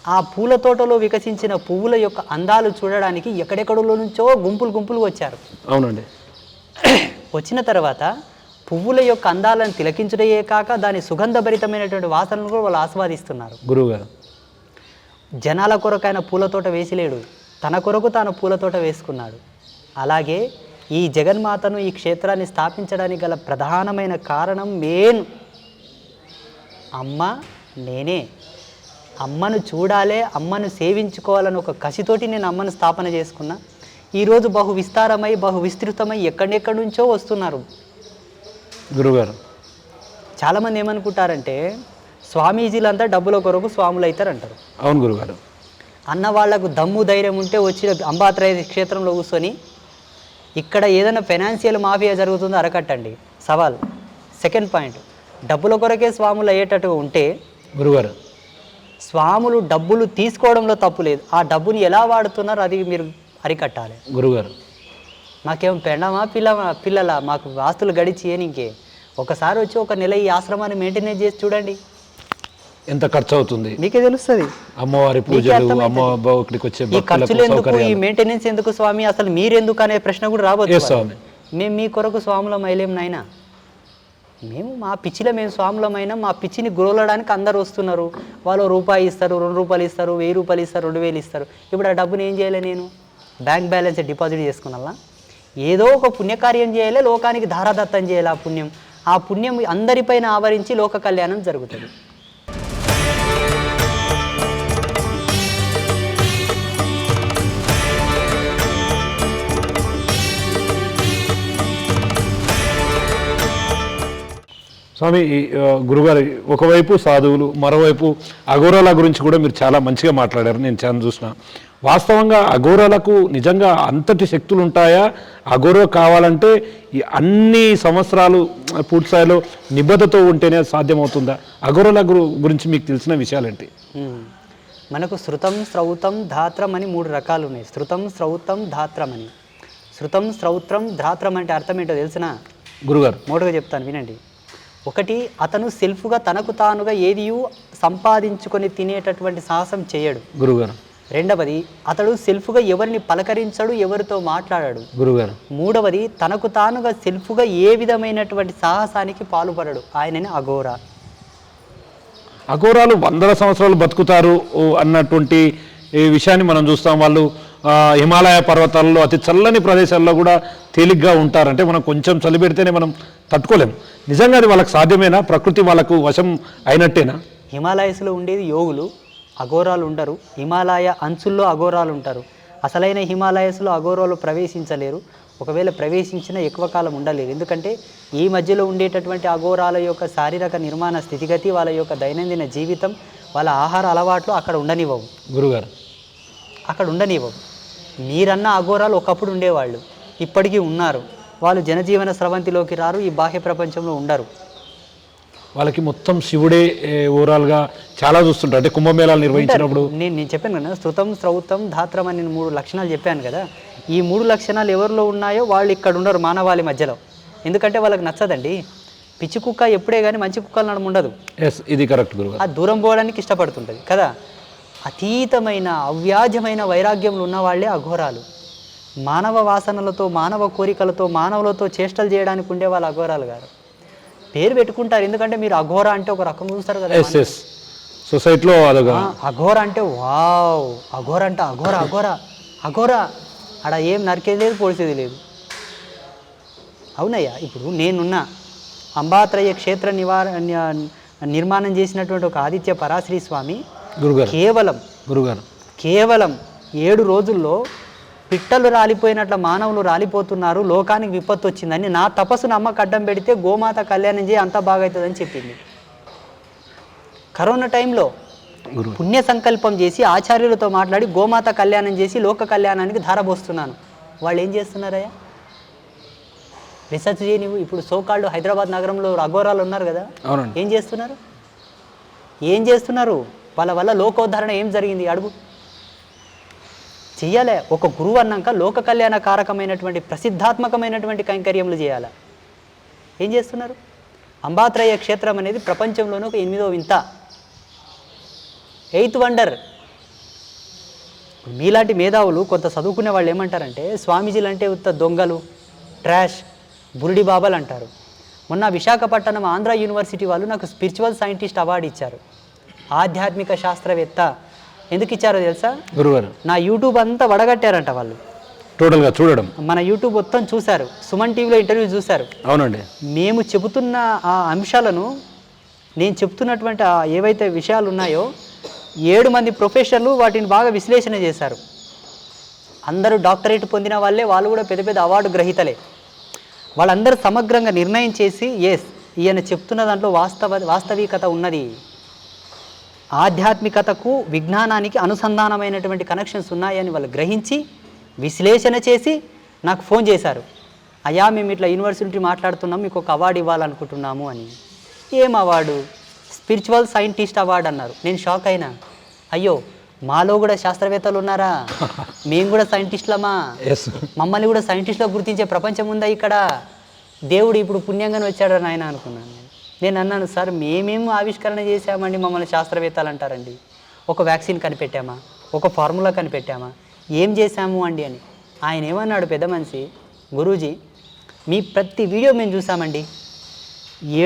ఆ పూల తోటలో వికసించిన పువ్వుల యొక్క అందాలు చూడడానికి ఎక్కడెక్కడలో నుంచో గుంపులు వచ్చారు. అవునండి. వచ్చిన తర్వాత పువ్వుల యొక్క అందాలను తిలకించడమే కాక దాని సుగంధభరితమైనటువంటి వాసనను కూడా వాళ్ళు ఆస్వాదిస్తున్నారు. గురువుగారు జనాల కొరకు ఆయన పూలతోట వేసిలేడు, తన కొరకు తాను పూలతోట వేసుకున్నాడు. అలాగే ఈ జగన్మాతను, ఈ క్షేత్రాన్ని స్థాపించడానికి గల ప్రధానమైన కారణం మెయిన్ అమ్మ, నేనే. అమ్మను చూడాలే, అమ్మను సేవించుకోవాలని ఒక కసితోటి నేను అమ్మను స్థాపన చేసుకున్నా. ఈరోజు బహు విస్తారమై బహు విస్తృతమై ఎక్కడెక్కడి నుంచో వస్తున్నారు గురుగారు. చాలామంది ఏమనుకుంటారంటే స్వామీజీలంతా డబ్బుల కొరకు స్వాములు అవుతారు అంటారు. అవును గురుగారు. అన్న వాళ్లకు దమ్ము ధైర్యం ఉంటే వచ్చి అంబాత్రాయ క్షేత్రంలో కూర్చొని ఇక్కడ ఏదైనా ఫైనాన్షియల్ మాఫియా జరుగుతుందో అరకట్టండి. సవాల్. సెకండ్ పాయింట్, డబ్బుల కొరకే స్వాములు అయ్యేటట్టుగా ఉంటే గురుగారు, స్వాములు డబ్బులు తీసుకోవడంలో తప్పు లేదు, ఆ డబ్బుని ఎలా వాడుతున్నారో అది మీరు అరికట్టాలి. గురుగారు మాకేం పెండమా పిల్లల మాకు ఆస్తులు గడిచి ఇంకే ఒకసారి వచ్చి ఒక నెల ఈ ఆశ్రమాన్ని మెయింటెనెన్స్ చేసి చూడండి ఎంత ఖర్చు అవుతుంది మీకే తెలుస్తుంది. అమ్మవారి పూజలు, అమ్మవారికి వచ్చే ఈ ఖర్చులు ఎందుకు, ఈ మెయింటెనెన్స్ ఎందుకు స్వామి, అసలు మీరెందుకు అనే ప్రశ్న కూడా రాబోతుంది. మేము మీ కొరకు స్వాములం అయ్యలేం నాయన, మేము మా పిచ్చిలో మేము స్వాములమైనా మా పిచ్చిని గురవడానికి అందరు వస్తున్నారు. వాళ్ళు రూపాయి ఇస్తారు, 2 రూపాయలు ఇస్తారు, 1000 రూపాయలు ఇస్తారు, 2000 ఇస్తారు. ఇప్పుడు ఆ డబ్బుని ఏం చేయాలి? నేను బ్యాంక్ బ్యాలెన్స్ డిపాజిట్ చేసుకున్నా ఏదో ఒక పుణ్యకార్యం చేయాలి, లోకానికి ధారాదత్తం చేయాలి. ఆ పుణ్యం అందరిపైన ఆవరించి లోక కళ్యాణం జరుగుతుంది. స్వామి, గురుగారు ఒకవైపు సాధువులు, మరోవైపు అఘోరాల గురించి కూడా మీరు చాలా మంచిగా మాట్లాడారు. నేను చాలా చూసిన. వాస్తవంగా అఘోరాలకు నిజంగా అంతటి శక్తులు ఉంటాయా? అఘోర కావాలంటే ఈ అన్ని సంవత్సరాలు పూర్తి స్థాయిలో నిబద్ధతో ఉంటేనే సాధ్యమవుతుందా? అఘోరాల గురించి మీకు తెలిసిన విషయాలేంటి? మనకు శృతం, శ్రౌతం, ధాత్రం అని 3 రకాలు ఉన్నాయి. శృతం, శ్రౌతం, ధాత్రం అని. శృతం, శ్రౌత్రం, ధాత్రం అంటే అర్థం ఏంటో తెలిసిన గురుగారు? మోటుగా చెప్తాను వినండి. ఒకటి, అతను సెల్ఫ్గా తనకు తానుగా ఏది సంపాదించుకొని తినేటటువంటి సాహసం చేయడు గురుగారు. రెండవది, అతడు సెల్ఫ్గా ఎవరిని పలకరించడు, ఎవరితో మాట్లాడాడు గురుగారు. మూడవది, తనకు తానుగా సెల్ఫ్గా ఏ విధమైనటువంటి సాహసానికి పాల్పడడు. ఆయనని అఘోర. అఘోరాలు 100 సంవత్సరాలు బతుకుతారు అన్నటువంటి ఈ విషయాన్ని మనం చూస్తాం. వాళ్ళు హిమాలయ పర్వతాల్లో అతి చల్లని ప్రదేశాల్లో కూడా తేలిగ్గా ఉంటారంటే మనం కొంచెం చలి పెడితేనే మనం తట్టుకోలేము. నిజంగా అది వాళ్ళకి సాధ్యమేనా? ప్రకృతి వాళ్ళకు వశం అయినట్టేనా? హిమాలయస్లో ఉండేది యోగులు, అఘోరాలు ఉండరు. హిమాలయ అంచుల్లో అఘోరాలు ఉంటారు. అసలైన హిమాలయస్లో అఘోరాలు ప్రవేశించలేరు. ఒకవేళ ప్రవేశించినా ఎక్కువ కాలం ఉండలేరు. ఎందుకంటే ఈ మధ్యలో ఉండేటటువంటి అఘోరాల యొక్క శారీరక నిర్మాణ స్థితిగతి, వాళ్ళ యొక్క దైనందిన జీవితం, వాళ్ళ ఆహార అలవాట్లు అక్కడ ఉండనివ్వవు గురుగారు. అక్కడ ఉండనివ్వవు. మీరన్న అఘోరాలు ఒకప్పుడు ఉండేవాళ్ళు, ఇప్పటికీ ఉన్నారు. వాళ్ళు జనజీవన స్రవంతిలోకి రారు, ఈ బాహ్య ప్రపంచంలో ఉండరు. వాళ్ళకి మొత్తం శివుడే ఓవరాల్గా చాలా చూస్తుంటారు. అంటే కుంభమేళాలు నిర్వహించినప్పుడు నేను చెప్పాను కదా, శ్రుతం శ్రౌతం ధాత్రం అని 3 లక్షణాలు చెప్పాను కదా. ఈ 3 లక్షణాలు ఎవరిలో ఉన్నాయో వాళ్ళు ఇక్కడ ఉండరు మానవాళి మధ్యలో. ఎందుకంటే వాళ్ళకి నచ్చదండి. పిచ్చి కుక్క ఎప్పుడే కానీ మంచి కుక్కలు నడుము ఉండదు. ఎస్, ఇది కరెక్ట్ గురువు. ఆ దూరం పోవడానికి ఇష్టపడుతుంటుంది కదా. అతీతమైన అవ్యాజమైన వైరాగ్యంలో ఉన్న వాళ్ళే అఘోరాలు. మానవ వాసనలతో, మానవ కోరికలతో, మానవులతో చేష్టలు చేయడానికి ఉండే వాళ్ళు అఘోరాలు గారు. పేరు పెట్టుకుంటారు, ఎందుకంటే మీరు అఘోర అంటే ఒక రకం చూస్తారు కదా. ఎస్ ఎస్, సొసైటీలో అదొక అఘోర అంటే వావ్, అఘోర అంటే అఘోర అఘోర అఘోర. ఆడ ఏం నరికేది లేదు, పొడిచేది లేదు. అవునయ్యా, ఇప్పుడు నేనున్నా అంబాత్రయ క్షేత్ర నిర్మాణం చేసినటువంటి ఒక ఆదిత్య పరాశ్రీ స్వామి గురుగారు కేవలం 7 రోజుల్లో పిట్టలు రాలిపోయినట్ల మానవులు రాలిపోతున్నారు, లోకానికి విపత్తు వచ్చిందని నా తపస్సును అమ్మకు అడ్డం పెడితే గోమాత కళ్యాణం చేయి అంతా బాగా అవుతుందని చెప్పింది. కరోనా టైంలో పుణ్య సంకల్పం చేసి ఆచార్యులతో మాట్లాడి గోమాత కళ్యాణం చేసి లోక కళ్యాణానికి ధారపోస్తున్నాను. వాళ్ళు ఏం చేస్తున్నారయ్యా? రీసెర్చ్ చేయి నువ్వు. ఇప్పుడు సోకాళ్ళు హైదరాబాద్ నగరంలో అఘోరాలు ఉన్నారు కదా, ఏం చేస్తున్నారు? వాళ్ళ వల్ల లోకోద్ధరణ ఏం జరిగింది అడుగు. చెయ్యాలే. ఒక గురువు అన్నాక లోక కళ్యాణ కారకమైనటువంటి ప్రసిద్ధాత్మకమైనటువంటి కైంకర్యములు చేయాలి. ఏం చేస్తున్నారు? అంబాత్రయ క్షేత్రం అనేది ప్రపంచంలోనూ ఒక 8వ వింత, 8th వండర్. మీలాంటి మేధావులు కొంత చదువుకునే వాళ్ళు ఏమంటారంటే స్వామీజీలు అంటే ఉత్త దొంగలు, ట్రాష్, బురిడి బాబాలు అంటారు. మొన్న విశాఖపట్నం ఆంధ్ర యూనివర్సిటీ వాళ్ళు నాకు స్పిరిచువల్ సైంటిస్ట్ అవార్డు ఇచ్చారు. ఆధ్యాత్మిక శాస్త్రవేత్త. ఎందుకు ఇచ్చారో తెలుసా? గురుగారు నా యూట్యూబ్ అంతా వడగట్టారంట వాళ్ళు. టోటల్గా చూడడం, మన యూట్యూబ్ మొత్తం చూశారు, సుమన్ టీవీలో ఇంటర్వ్యూ చూశారు. అవునండి. మేము చెబుతున్న ఆ అంశాలను, నేను చెప్తున్నటువంటి ఏవైతే విషయాలు ఉన్నాయో 7 మంది ప్రొఫెసర్లు వాటిని బాగా విశ్లేషణ చేశారు. అందరూ డాక్టరేట్ పొందిన వాళ్ళే, వాళ్ళు కూడా పెద్ద పెద్ద అవార్డు గ్రహీతలే. వాళ్ళందరూ సమగ్రంగా నిర్ణయం చేసి ఎస్ ఈయన చెప్తున్న దాంట్లో వాస్తవికత ఉన్నది, ఆధ్యాత్మికతకు విజ్ఞానానికి అనుసంధానమైనటువంటి కనెక్షన్స్ ఉన్నాయని వాళ్ళు గ్రహించి విశ్లేషణ చేసి నాకు ఫోన్ చేశారు. అయ్యా మేము ఇట్లా యూనివర్సిటీ మాట్లాడుతున్నాం, మీకు ఒక అవార్డు ఇవ్వాలనుకుంటున్నాము అని. ఏం అవార్డు? స్పిరిచువల్ సైంటిస్ట్ అవార్డు అన్నారు. నేను షాక్ అయినా. అయ్యో మాలో కూడా శాస్త్రవేత్తలు ఉన్నారా? మేము కూడా సైంటిస్టులమా? మమ్మల్ని కూడా సైంటిస్టులో గుర్తించే ప్రపంచం ఉందా ఇక్కడ? దేవుడు ఇప్పుడు పుణ్యంగానే వచ్చాడు నాయన అనుకున్నాను. నేను అన్నాను, సార్ మేమేం ఆవిష్కరణ చేశామండి మమ్మల్ని శాస్త్రవేత్తలు అంటారండి? ఒక వ్యాక్సిన్ కనిపెట్టామా, ఒక ఫార్ములా కనిపెట్టామా, ఏం చేశాము అండి అని. ఆయన ఏమన్నాడు పెద్ద మనిషి, గురూజీ మీ ప్రతి వీడియో మేము చూసామండి,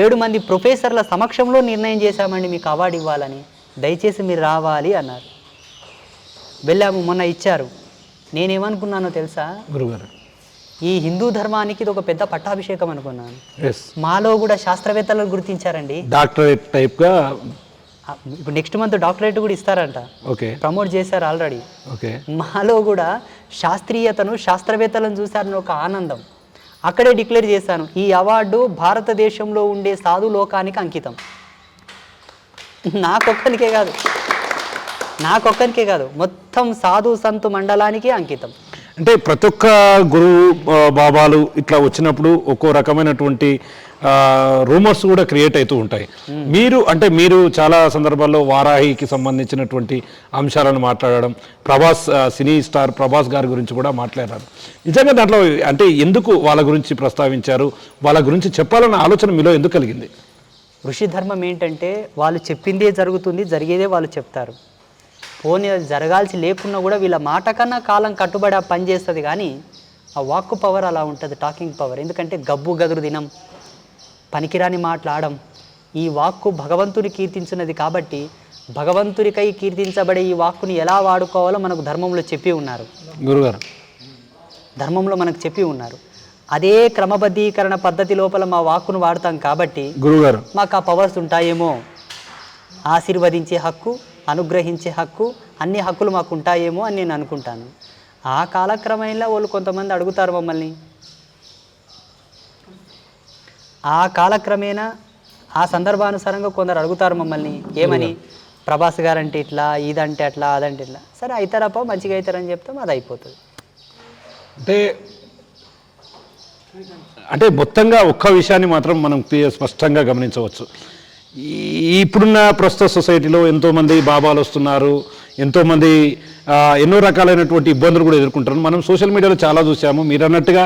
7 మంది ప్రొఫెసర్ల సమక్షంలో నిర్ణయం చేశామండి మీకు అవార్డు ఇవ్వాలని, దయచేసి మీరు రావాలి అన్నారు. వెళ్ళాము, మొన్న ఇచ్చారు. నేనేమనుకున్నానో తెలుసా గురుగారు, ఈ హిందూ ధర్మానికి ఇది ఒక పెద్ద పట్టాభిషేకం అనుకున్నాను. మాలో కూడా శాస్త్రవేత్తలను గుర్తించారండి. డాక్టరేట్ టైప్గా ఇప్పుడు నెక్స్ట్ మంత్ డాక్టరేట్ కూడా ఇస్తారంట. ఓకే, ప్రమోట్ చేశారు ఆల్రెడీ. ఓకే, మాలో కూడా శాస్త్రీయతను, శాస్త్రవేత్తలను చూశారని ఒక ఆనందం. అక్కడే డిక్లేర్ చేశాను, ఈ అవార్డు భారతదేశంలో ఉండే సాధు లోకానికి అంకితం. నాకొక్కరికే కాదు, మొత్తం సాధు సంతు మండలానికి అంకితం. అంటే ప్రతి ఒక్క గురువు బాబాలు ఇట్లా వచ్చినప్పుడు ఒక్కో రకమైనటువంటి రూమర్స్ కూడా క్రియేట్ అవుతూ ఉంటాయి. మీరు చాలా సందర్భాల్లో వారాహికి సంబంధించినటువంటి అంశాలను మాట్లాడడం, ప్రభాస్ సినీ స్టార్ ప్రభాస్ గారి గురించి కూడా మాట్లాడారు. నిజంగా దాంట్లో అంటే ఎందుకు వాళ్ళ గురించి ప్రస్తావించారు, వాళ్ళ గురించి చెప్పాలన్న ఆలోచన మీలో ఎందుకు కలిగింది? ఋషి ధర్మం ఏంటంటే వాళ్ళు చెప్పిందే జరుగుతుంది, జరిగేదే వాళ్ళు చెప్తారు. పోనీ జరగాల్సి లేకున్నా కూడా వీళ్ళ మాట కన్నా కాలం కట్టుబడి ఆ పని చేస్తుంది. కానీ ఆ వాక్కు పవర్ అలా ఉంటుంది, టాకింగ్ పవర్. ఎందుకంటే గబ్బు గదురు దినం, పనికిరాని మాట్లాడడం, ఈ వాక్కు భగవంతుని కీర్తించినది కాబట్టి భగవంతునికై కీర్తించబడే ఈ వాక్కుని ఎలా వాడుకోవాలో మనకు ధర్మంలో చెప్పి ఉన్నారు. గురుగారు ధర్మంలో మనకు చెప్పి ఉన్నారు. అదే క్రమబద్ధీకరణ పద్ధతి లోపల మా వాక్కును వాడతాం కాబట్టి గురుగారు మాకు ఆ పవర్స్ ఉంటాయేమో. ఆశీర్వదించే హక్కు, అనుగ్రహించే హక్కు, అన్ని హక్కులు మాకు ఉంటాయేమో అని నేను అనుకుంటాను. ఆ కాలక్రమంలో వాళ్ళు కొంతమంది అడుగుతారు మమ్మల్ని. ఆ కాలక్రమేణా ఆ సందర్భానుసారంగా కొందరు అడుగుతారు మమ్మల్ని, ఏమని, ప్రభాస్ గారు అంటే ఇట్లా, ఇదంటే అట్లా, అదంటే ఇట్లా. సరే అవుతారప్ప, మంచిగా అవుతారని చెప్తాం, అది అయిపోతుంది. అంటే మొత్తంగా ఒక్క విషయాన్ని మాత్రం మనం స్పష్టంగా గమనించవచ్చు. ఇప్పుడున్న ప్రస్తుత సొసైటీలో ఎంతోమంది బాబాలు వస్తున్నారు, ఎంతోమంది ఎన్నో రకాలైనటువంటి ఇబ్బందులు కూడా ఎదుర్కొంటారు. మనం సోషల్ మీడియాలో చాలా చూసాము. మీరు అన్నట్టుగా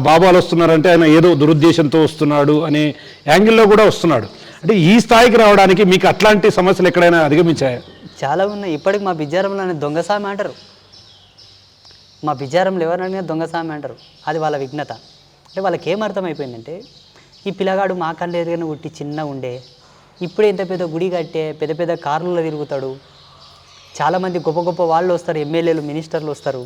బాబాలు వస్తున్నారంటే ఆయన ఏదో దురుద్దేశంతో వస్తున్నాడు అనే యాంగిల్లో కూడా వస్తున్నాడు. అంటే ఈ స్థాయికి రావడానికి మీకు అట్లాంటి సమస్యలు ఎక్కడైనా అధిగమించాయా? చాలా ఉన్నాయి. ఇప్పటికి మా బిజ్జారంలోనే దొంగసామి అంటారు. మా బిజ్జారంలో ఎవరైనా దొంగసామి అంటారు. అది వాళ్ళ విఘ్నత. అంటే వాళ్ళకి ఏం అర్థమైపోయిందంటే, ఈ పిల్లగాడు మా కళ్ళు ఎదురుగానే ఉట్టి చిన్న ఉండే, ఇప్పుడే ఇంత పెద్ద గుడి కట్టే పెద్ద పెద్ద కార్లలో తిరుగుతాడు, చాలామంది గొప్ప గొప్ప వాళ్ళు వస్తారు, ఎమ్మెల్యేలు మినిస్టర్లు వస్తారు,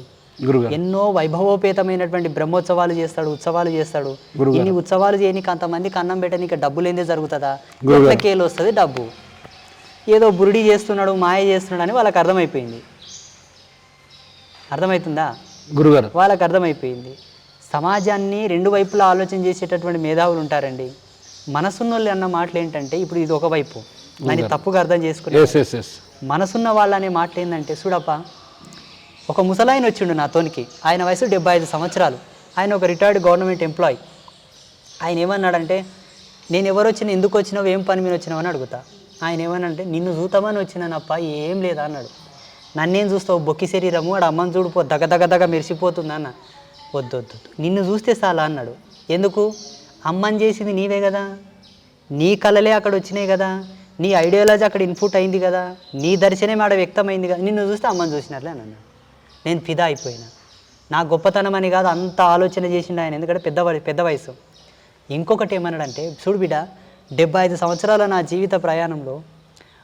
ఎన్నో వైభవోపేతమైనటువంటి బ్రహ్మోత్సవాలు చేస్తాడు, ఉత్సవాలు చేస్తాడు. ఇన్ని ఉత్సవాలు చేయనీకి అంతమందికి అన్నం పెట్టనీకి డబ్బు లేదే జరుగుతుందా? కేలు వస్తుంది డబ్బు, ఏదో బురిడి చేస్తున్నాడు, మాయ చేస్తున్నాడు అని వాళ్ళకి అర్థమైపోయింది. అర్థమవుతుందా గురుగారు? వాళ్ళకి అర్థమైపోయింది. సమాజాన్ని రెండు వైపులా ఆలోచన చేసేటటువంటి మేధావులు ఉంటారండి. మనసున్న వాళ్ళు అన్న మాటలు ఏంటంటే, ఇప్పుడు ఇది ఒకవైపు దాన్ని తప్పుగా అర్థం చేసుకుని, మనసున్న వాళ్ళు అనే మాటలు ఏంటంటే, చూడప్ప ఒక ముసలాయన వచ్చిండు నాతోనికి, ఆయన వయసు 75 సంవత్సరాలు, ఆయన ఒక రిటైర్డ్ గవర్నమెంట్ ఎంప్లాయీ. ఆయన ఏమన్నాడంటే, నేను ఎవరు వచ్చినా, ఎందుకు వచ్చినావు, ఏం పని మీద వచ్చినావు అని అడుగుతా. ఆయన ఏమనంటే, నిన్ను చూతామని వచ్చినానప్ప, ఏం లేదా అన్నాడు. నన్నేం చూస్తావు, బొక్కి శరీరము, ఆడ అమ్మని చూడిపో దగ్గ దగ్గ దగ్గ మెరిసిపోతుంది అన్న. వద్దు వద్దు, నిన్ను చూస్తే చాలా అన్నాడు. ఎందుకు? అమ్మని చేసింది నీవే కదా, నీ కళలే అక్కడ వచ్చినాయి కదా, నీ ఐడియాలజీ అక్కడ ఇన్పుట్ అయింది కదా, నీ దర్శనం ఆడ వ్యక్తమైంది కదా, నిన్ను చూస్తే అమ్మని చూసినట్లే అని అన్నాడు. నేను ఫిదా అయిపోయినా. నా గొప్పతనం అని కాదు, అంత ఆలోచన చేసిండు ఆయన, ఎందుకంటే పెద్ద వయసు. ఇంకొకటి ఏమన్నాడంటే, చూడు బిడ్డ, 75 సంవత్సరాల నా జీవిత ప్రయాణంలో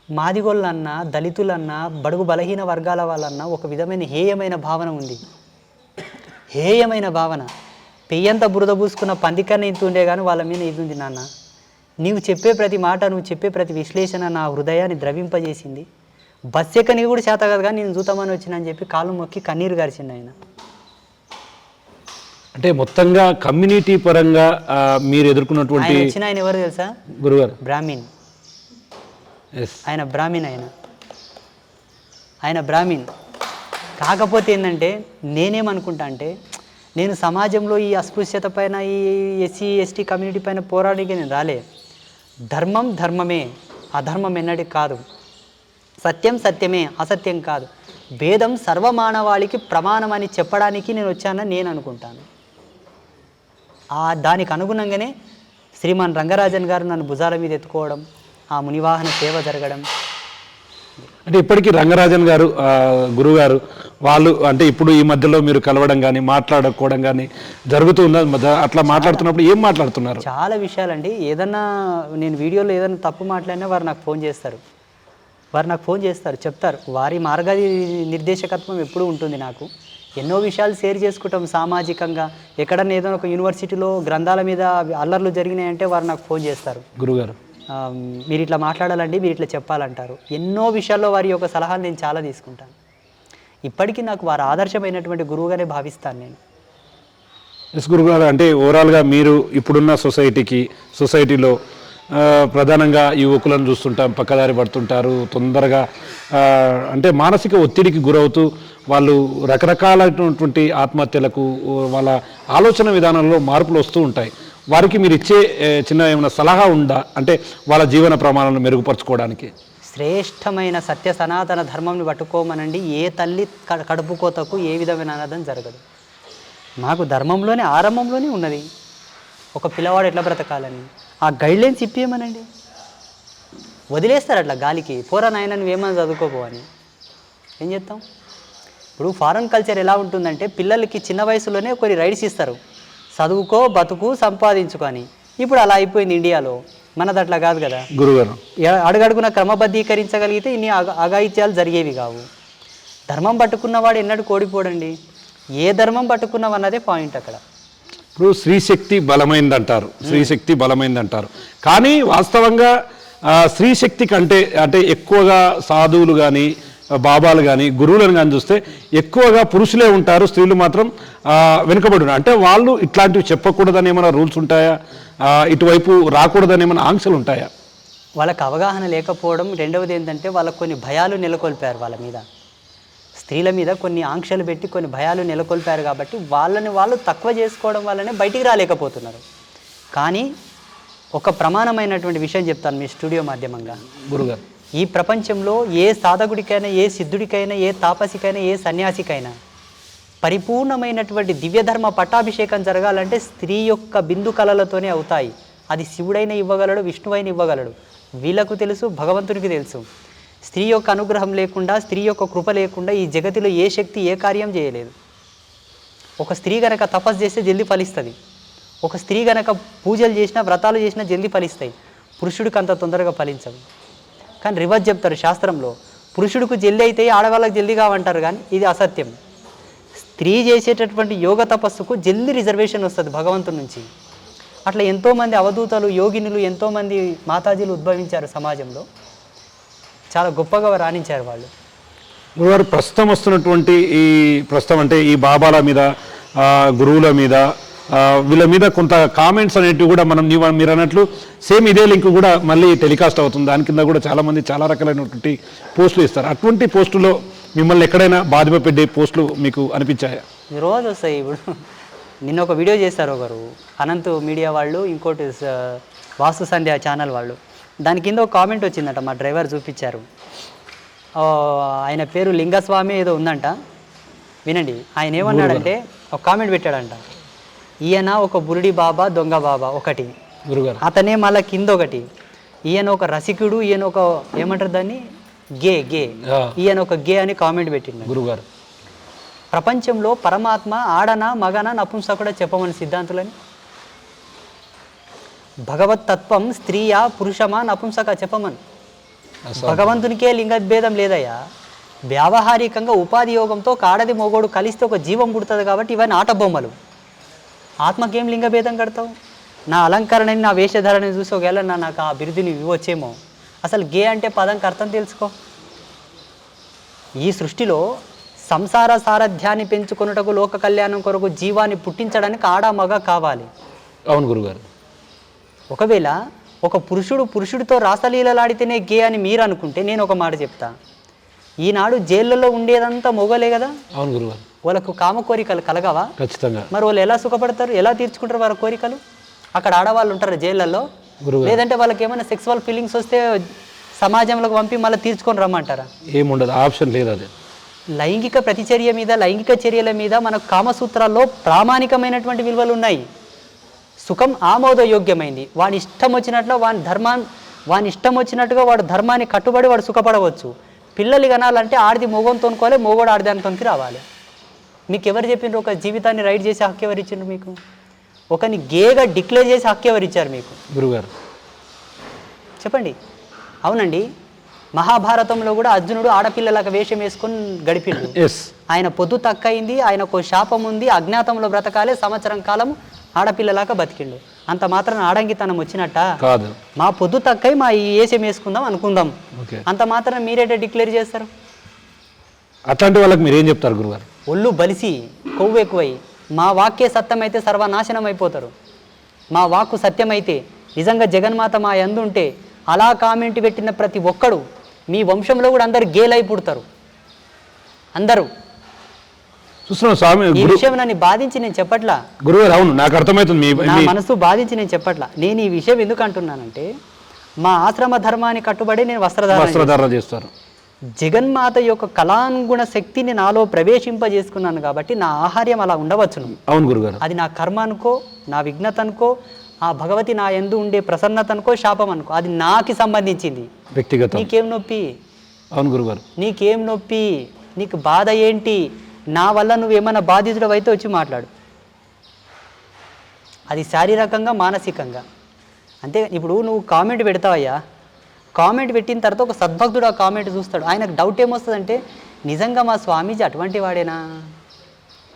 మాదిగోళ్ళన్నా, దళితులన్నా, బడుగు బలహీన వర్గాల వాళ్ళన్నా ఒక విధమైన హేయమైన భావన ఉంది. హేయమైన భావన. పెయ్యంత బురద పూసుకున్న పందికన్నా ఇంత ఉండే కానీ వాళ్ళ మీద ఇది ఉంది నాన్న. నీవు చెప్పే ప్రతి మాట, నువ్వు చెప్పే ప్రతి విశ్లేషణ నా హృదయాన్ని ద్రవింపజేసింది. బస్ ఎక్కనికి కూడా చేత కదా కానీ నేను చూతామని వచ్చిన అని చెప్పి కాళ్ళు మొక్కి కన్నీరు గారిచిండు ఆయన. అంటే మొత్తంగా కమ్యూనిటీ పరంగా మీరు ఎదుర్కొన్నటువంటి ఆయన ఎవరు తెలుసా గురుగారు? బ్రాహ్మణ్. ఆయన బ్రాహ్మణ్. ఆయన బ్రాహ్మణ్. కాకపోతే ఏంటంటే, నేనేమనుకుంటా అంటే, నేను సమాజంలో ఈ అస్పృశ్యత పైన, ఈ ఎస్సీ ఎస్టీ కమ్యూనిటీ పైన పోరాడికి నేను రాలే. ధర్మం ధర్మమే, అధర్మం ఎన్నటికి కాదు. సత్యం సత్యమే, అసత్యం కాదు. వేదం సర్వమానవాళికి ప్రమాణం అని చెప్పడానికి నేను వచ్చానని నేను అనుకుంటాను. దానికి అనుగుణంగానే శ్రీమాన్ రంగరాజన్ గారు నన్ను భుజాల మీద ఎత్తుకోవడం, ఆ మునివాహన సేవ జరగడం. అంటే ఇప్పటికీ రంగరాజన్ గారు గురుగారు వాళ్ళు అంటే ఇప్పుడు ఈ మధ్యలో మీరు కలవడం కానీ మాట్లాడుకోవడం కానీ జరుగుతుందా? అట్లా మాట్లాడుతున్నప్పుడు ఏం మాట్లాడుతున్నారు? చాలా విషయాలండి. ఏదన్నా నేను వీడియోలో ఏదైనా తప్పు మాట్లాడినా వారు నాకు ఫోన్ చేస్తారు, చెప్తారు. వారి మార్గ నిర్దేశకత్వం ఎప్పుడూ ఉంటుంది. నాకు ఎన్నో విషయాలు షేర్ చేసుకుంటాం సామాజికంగా. ఎక్కడన్నా ఏదైనా ఒక యూనివర్సిటీలో గ్రంథాల మీద అల్లర్లు జరిగినాయంటే వారు నాకు ఫోన్ చేస్తారు. గురుగారు మీరు ఇట్లా మాట్లాడాలండి, మీరు ఇట్లా చెప్పాలంటారు. ఎన్నో విషయాల్లో వారి యొక్క సలహాలు నేను చాలా తీసుకుంటాను. ఇప్పటికీ నాకు వారు ఆదర్శమైనటువంటి గురువుగానే భావిస్తాను నేను. ఎస్ గురుగారు, అంటే ఓవరాల్గా మీరు ఇప్పుడున్న సొసైటీలో ప్రధానంగా యువకులను చూస్తుంటాం, పక్కదారి పడుతుంటారు, తొందరగా అంటే మానసిక ఒత్తిడికి గురవుతూ వాళ్ళు రకరకాలైనటువంటి ఆత్మహత్యలకు, వాళ్ళ ఆలోచన విధానంలో మార్పులు వస్తూ ఉంటాయి. వారికి మీరు ఇచ్చే చిన్న ఏమైనా సలహా ఉందా? అంటే వాళ్ళ జీవన ప్రమాణాలను మెరుగుపరచుకోవడానికి. శ్రేష్టమైన సత్య సనాతన ధర్మంని పట్టుకోమనండి. ఏ తల్లి కడుపు కోతకు ఏ విధమైన అనాథం జరగదు. మాకు ధర్మంలోనే ఆరంభంలోనే ఉన్నది ఒక పిల్లవాడు ఎట్లా బ్రతకాలని. ఆ గైడ్లైన్స్ ఇప్పేయమనండి. వదిలేస్తారు అట్లా గాలికి, పోరా నాయన నువ్వేమన్నా చదువుకోపోవని. ఏం చేస్తాం? ఇప్పుడు ఫారెన్ కల్చర్ ఎలా ఉంటుందంటే, పిల్లలకి చిన్న వయసులోనే కొన్ని రైట్స్ ఇస్తారు, చదువుకో, బతుకు, సంపాదించుకొని. ఇప్పుడు అలా అయిపోయింది ఇండియాలో. మనది అట్లా కాదు కదా గురుగారు. అడుగడుగున క్రమబద్ధీకరించగలిగితే ఇన్ని అఘాయిత్యాలు జరిగేవి కావు. ధర్మం పట్టుకున్నవాడు ఎన్నడూ కోడిపోడండి. ఏ ధర్మం పట్టుకున్నావన్నదే పాయింట్ అక్కడ. ఇప్పుడు స్త్రీశక్తి బలమైందంటారు, కానీ వాస్తవంగా స్త్రీశక్తి కంటే అంటే ఎక్కువగా సాధువులు కానీ బాబాలు కానీ గురువులను కానీ చూస్తే ఎక్కువగా పురుషులే ఉంటారు, స్త్రీలు మాత్రం వెనుకబడి ఉన్నారు. అంటే వాళ్ళు ఇట్లాంటివి చెప్పకూడదని ఏమైనా రూల్స్ ఉంటాయా? ఇటువైపు రాకూడదని ఏమైనా ఆంక్షలు ఉంటాయా? వాళ్ళకి అవగాహన లేకపోవడం. రెండవది ఏంటంటే, వాళ్ళకు కొన్ని భయాలు నెలకొల్పారు, వాళ్ళ మీద, స్త్రీల మీద కొన్ని ఆంక్షలు పెట్టి కొన్ని భయాలు నెలకొల్పారు. కాబట్టి వాళ్ళని వాళ్ళు తక్కువ చేసుకోవడం వల్లనే బయటికి రాలేకపోతున్నారు. కానీ ఒక ప్రమాణమైనటువంటి విషయం చెప్తాను మీ స్టూడియో మాధ్యమంగా. గురుగారు, ఈ ప్రపంచంలో ఏ సాధకుడికైనా, ఏ సిద్ధుడికైనా, ఏ తాపసికైనా, ఏ సన్యాసికైనా పరిపూర్ణమైనటువంటి దివ్యధర్మ పట్టాభిషేకం జరగాలంటే స్త్రీ యొక్క బిందు కళలతోనే అవుతాయి. అది శివుడైన ఇవ్వగలడు, విష్ణువైన ఇవ్వగలడు. వీళ్ళకు తెలుసు, భగవంతునికి తెలుసు. స్త్రీ యొక్క అనుగ్రహం లేకుండా, స్త్రీ యొక్క కృప లేకుండా ఈ జగతిలో ఏ శక్తి ఏ కార్యం చేయలేదు. ఒక స్త్రీ గనక తపస్సు చేస్తే జల్దీ ఫలిస్తుంది. ఒక స్త్రీ గనక పూజలు చేసినా, వ్రతాలు చేసినా జల్దీ ఫలిస్తాయి. పురుషుడికి అంత తొందరగా ఫలించవు. కానీ రివర్స్ చెప్తారు శాస్త్రంలో, పురుషుడికి జల్దీ అయితే ఆడవాళ్ళకి జల్దీ కావంటారు, కానీ ఇది అసత్యం. స్త్రీ చేసేటటువంటి యోగ తపస్సుకు జల్దీ రిజర్వేషన్ వస్తుంది భగవంతుడి నుంచి. అట్లా ఎంతోమంది అవధూతలు, యోగినులు, ఎంతోమంది మాతాజీలు ఉద్భవించారు సమాజంలో. చాలా గొప్పగా రాణించారు వాళ్ళు. గురుగారు, ప్రస్తుతం వస్తున్నటువంటి ప్రస్తుతం అంటే ఈ బాబాల మీద, గురువుల మీద, వీళ్ళ మీద కొంత కామెంట్స్ అనేటివి కూడా మీరు అన్నట్లు సేమ్ ఇదే లింక్ కూడా మళ్ళీ టెలికాస్ట్ అవుతుంది. దాని కింద కూడా చాలామంది చాలా రకాలైనటువంటి పోస్టులు ఇస్తారు. అటువంటి పోస్టులో మిమ్మల్ని ఎక్కడైనా బాధింపపెట్టే పోస్టులు మీకు అనిపించాయా? రోజు వస్తాయి. ఇప్పుడు నిన్న ఒక వీడియో చేస్తారు ఒకరు, అనంత్ మీడియా వాళ్ళు, ఇంకోటి వాస్తు సంధ్య ఛానల్ వాళ్ళు. దాని కింద ఒక కామెంట్ వచ్చిందట, మా డ్రైవర్ చూపించారు. ఆయన పేరు లింగస్వామి ఏదో ఉందంట, వినండి. ఆయన ఏమన్నాడంటే ఒక కామెంట్ పెట్టాడంట, ఈయన ఒక బురుడి బాబా, దొంగ బాబా ఒకటి గురుగారు, అతనే మళ్ళీ కింద ఒకటి, ఈయన ఒక రసికుడు, ఈయన ఒక ఏమంటారు దాన్ని, గే ఈయన ఒక గే అని కామెంట్ పెట్టిండు గురుగారు. ప్రపంచంలో పరమాత్మ ఆడనా మగనా నపుంసకుడా చెప్పమని సిద్ధాంతులని. భగవత్ తత్వం స్త్రీయా పురుషమా నపుంసక చెప్పమని. భగవంతునికే లింగభేదం లేదయ్యా. వ్యావహారికంగా ఉపాధి యోగంతో కాడది మొగోడు కలిస్తే ఒక జీవం పుడుతుంది కాబట్టి ఇవన్నీ ఆట బొమ్మలు. ఆత్మకేం లింగభేదం కడతావు? నా అలంకరణని, నా వేషధారణని చూసి ఒకవేళ నాకు ఆ బిరుదుని ఇవ్వచ్చేమో. అసలు గే అంటే పదంకి అర్థం తెలుసుకో. ఈ సృష్టిలో సంసార సారథ్యాన్ని పెంచుకొనుటకు, లోక కళ్యాణం కొరకు జీవాన్ని పుట్టించడానికి ఆడ మగ కావాలి. అవును గురుగారు. ఒకవేళ ఒక పురుషుడితో రాసలీలలాడితేనే గే అని మీరు అనుకుంటే, నేను ఒక మాట చెప్తా. ఈనాడు జైళ్ళలో ఉండేదంతా మొగలే కదా. అవును గురుగారు. వాళ్ళకు కామ కోరికలు కలగవా? ఖచ్చితంగా. మరి వాళ్ళు ఎలా సుఖపడతారు, ఎలా తీర్చుకుంటారు వాళ్ళ కోరికలు? అక్కడ ఆడవాళ్ళు ఉంటారు జైళ్ళల్లో, లేదంటే వాళ్ళకి ఏమైనా సెక్సువల్ ఫీలింగ్స్ వస్తే సమాజంలోకి పంపి మళ్ళీ తీర్చుకొని రమ్మంటారా? ఏముండదు, ఆప్షన్ లేదు. అది లైంగిక ప్రతిచర్య మీద, లైంగిక చర్యల మీద మనకు కామసూత్రాల్లో ప్రామాణికమైనటువంటి విలువలు ఉన్నాయి. సుఖం ఆమోదయోగ్యమైంది. వాని ఇష్టం వచ్చినట్లు వాని ఇష్టం వచ్చినట్టుగా వాడు ధర్మాన్ని కట్టుబడి వాడు సుఖపడవచ్చు. పిల్లలు కనాలంటే ఆడిది మొగంతో కొనుక్కోవాలి, మొగోడు ఆడిదానితోనికి రావాలి. మీకు ఎవరు చెప్పిండ్రు ఒక జీవితాన్ని రైడ్ చేసే హక్కు ఎవరు ఇచ్చిండ్రు మీకు? ఒకని గేగా డిక్లేర్ చేసే హక్కు ఎవరు ఇచ్చారు మీకు? గురుగారు చెప్పండి. అవునండి, మహాభారతంలో కూడా అర్జునుడు ఆడపిల్లలకు వేషం వేసుకొని గడిపిండు. ఆయన పొద్దు తక్కయింది, ఆయనకు శాపం ఉంది, అజ్ఞాతంలో బ్రతకాలే, సంవత్సరం కాలం ఆడపిల్లలాగా బతికిండు. అంత మాత్రం ఆడంగితనం వచ్చినట్ట కాదు. మా పొద్దు తక్కై మా ఈ వేషం వేసుకుందాం అనుకుందాం, అంత మాత్రం మీరేట డిక్లేర్ చేస్తారు? అట్లాంటి వాళ్ళకి మీరేం చెప్తారు గురుగారు? ఒళ్ళు బలిసి కొవ్వు ఎక్కువై, మా వాక్యే సత్యమైతే సర్వనాశనం అయిపోతారు. మా వాక్కు సత్యమైతే నిజంగా జగన్మాత మా యందుంటే అలా కామెంట్ పెట్టిన ప్రతి ఒక్కడు మీ వంశంలో కూడా అందరు గేలై పుడతారు. అందరూ చూస్తున్నాం స్వామి. ఈ విషయం నన్ను బాధించి నేను చెప్పట్లా గురుగారు. అవును, నాకు అర్థమవుతుంది. నా మనసు బాధించి నేను చెప్పట్లా. నేను ఈ విషయం ఎందుకు అంటున్నానంటే, మా ఆశ్రమ ధర్మాన్ని కట్టుబడి నేను వస్త్రధారణ చేస్తాను. జగన్మాత యొక్క కళానుగుణ శక్తిని నాలో ప్రవేశింపజేసుకున్నాను కాబట్టి నా ఆహార్యం అలా ఉండవచ్చును. అవును గురుగారు. అది నా కర్మ అనుకో, నా విఘ్నత అనుకో, ఆ భగవతి నా యందు ఉండే ప్రసన్నత అనుకో, శాపం అనుకో, అది నాకు సంబంధించింది, వ్యక్తిగత. నీకేం నొప్పి? అవును గురుగారు. నీకేం నొప్పి? నీకు బాధ ఏంటి? నా వల్ల నువ్వేమైనా బాధితుడు అయితే వచ్చి మాట్లాడు. అది శారీరకంగా, మానసికంగా. అంతే. ఇప్పుడు నువ్వు కామెంట్ పెడతావయ్యా, కామెంట్ పెట్టిన తర్వాత ఒక సద్భక్తుడు ఆ కామెంట్ చూస్తాడు. ఆయనకు డౌట్ ఏమొస్తుందంటే, నిజంగా మా స్వామీజీ అటువంటి వాడేనా,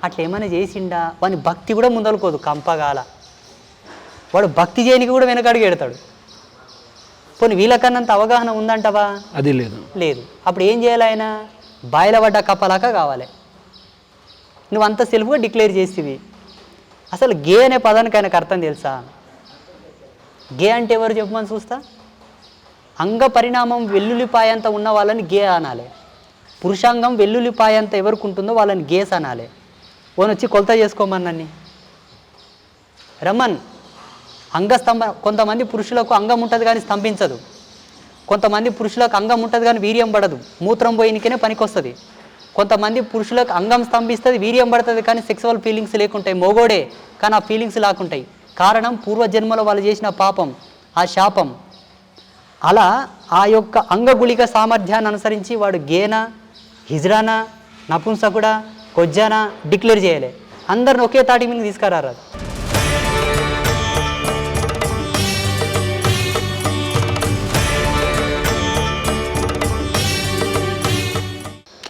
అట్లా ఏమైనా చేసిండా? వాని భక్తి కూడా ముందలుకోదు, కంపగాల. వాడు భక్తి చేయనికి కూడా వెనకడుగు ఎడతాడు. పోనీ వీళ్ళకన్నంత అవగాహన ఉందంటవా? అది లేదు. అప్పుడు ఏం చేయాలి? ఆయన బాయిలబడ్డ కప్పలాగా కావాలి. నువ్వు అంత సెల్ఫ్గా డిక్లేర్ చేసేవి. అసలు గే అనే పదానికి ఆయనకు అర్థం తెలుసా? గే అంటే ఎవరు చెప్పమని చూస్తా? అంగ పరిణామం వెల్లుల్లిపాయంత ఉన్న వాళ్ళని గే అనాలి. పురుషాంగం వెల్లుల్లిపాయంత ఎవరికి ఉంటుందో వాళ్ళని గేస్ అనాలి. ఓన్ వచ్చి కొలత చేసుకోమన్నని రమ్మన్ కొంతమంది పురుషులకు అంగం ఉంటుంది కానీ స్తంభించదు, కొంతమంది పురుషులకు అంగం ఉంటుంది కానీ వీర్యం పడదు, మూత్రం పోయినకనే పనికొస్తుంది. కొంతమంది పురుషులకు అంగం స్తంభిస్తుంది, వీర్యం పడుతుంది కానీ సెక్సువల్ ఫీలింగ్స్ లేకుంటాయి, మొగోడే కానీ ఆ ఫీలింగ్స్ లేకుంటాయి. కారణం పూర్వజన్మలో వాళ్ళు చేసిన పాపం, ఆ శాపం. అలా ఆ యొక్క అంగగుళిక సామర్థ్యాన్ని అనుసరించి వాడు గేనా, హిజ్రానా, నపుంసకుడా, కొజ్జానా డిక్లేర్ చేయాలి. అందరిని ఒకే తాటి మీద తీసుకురారు.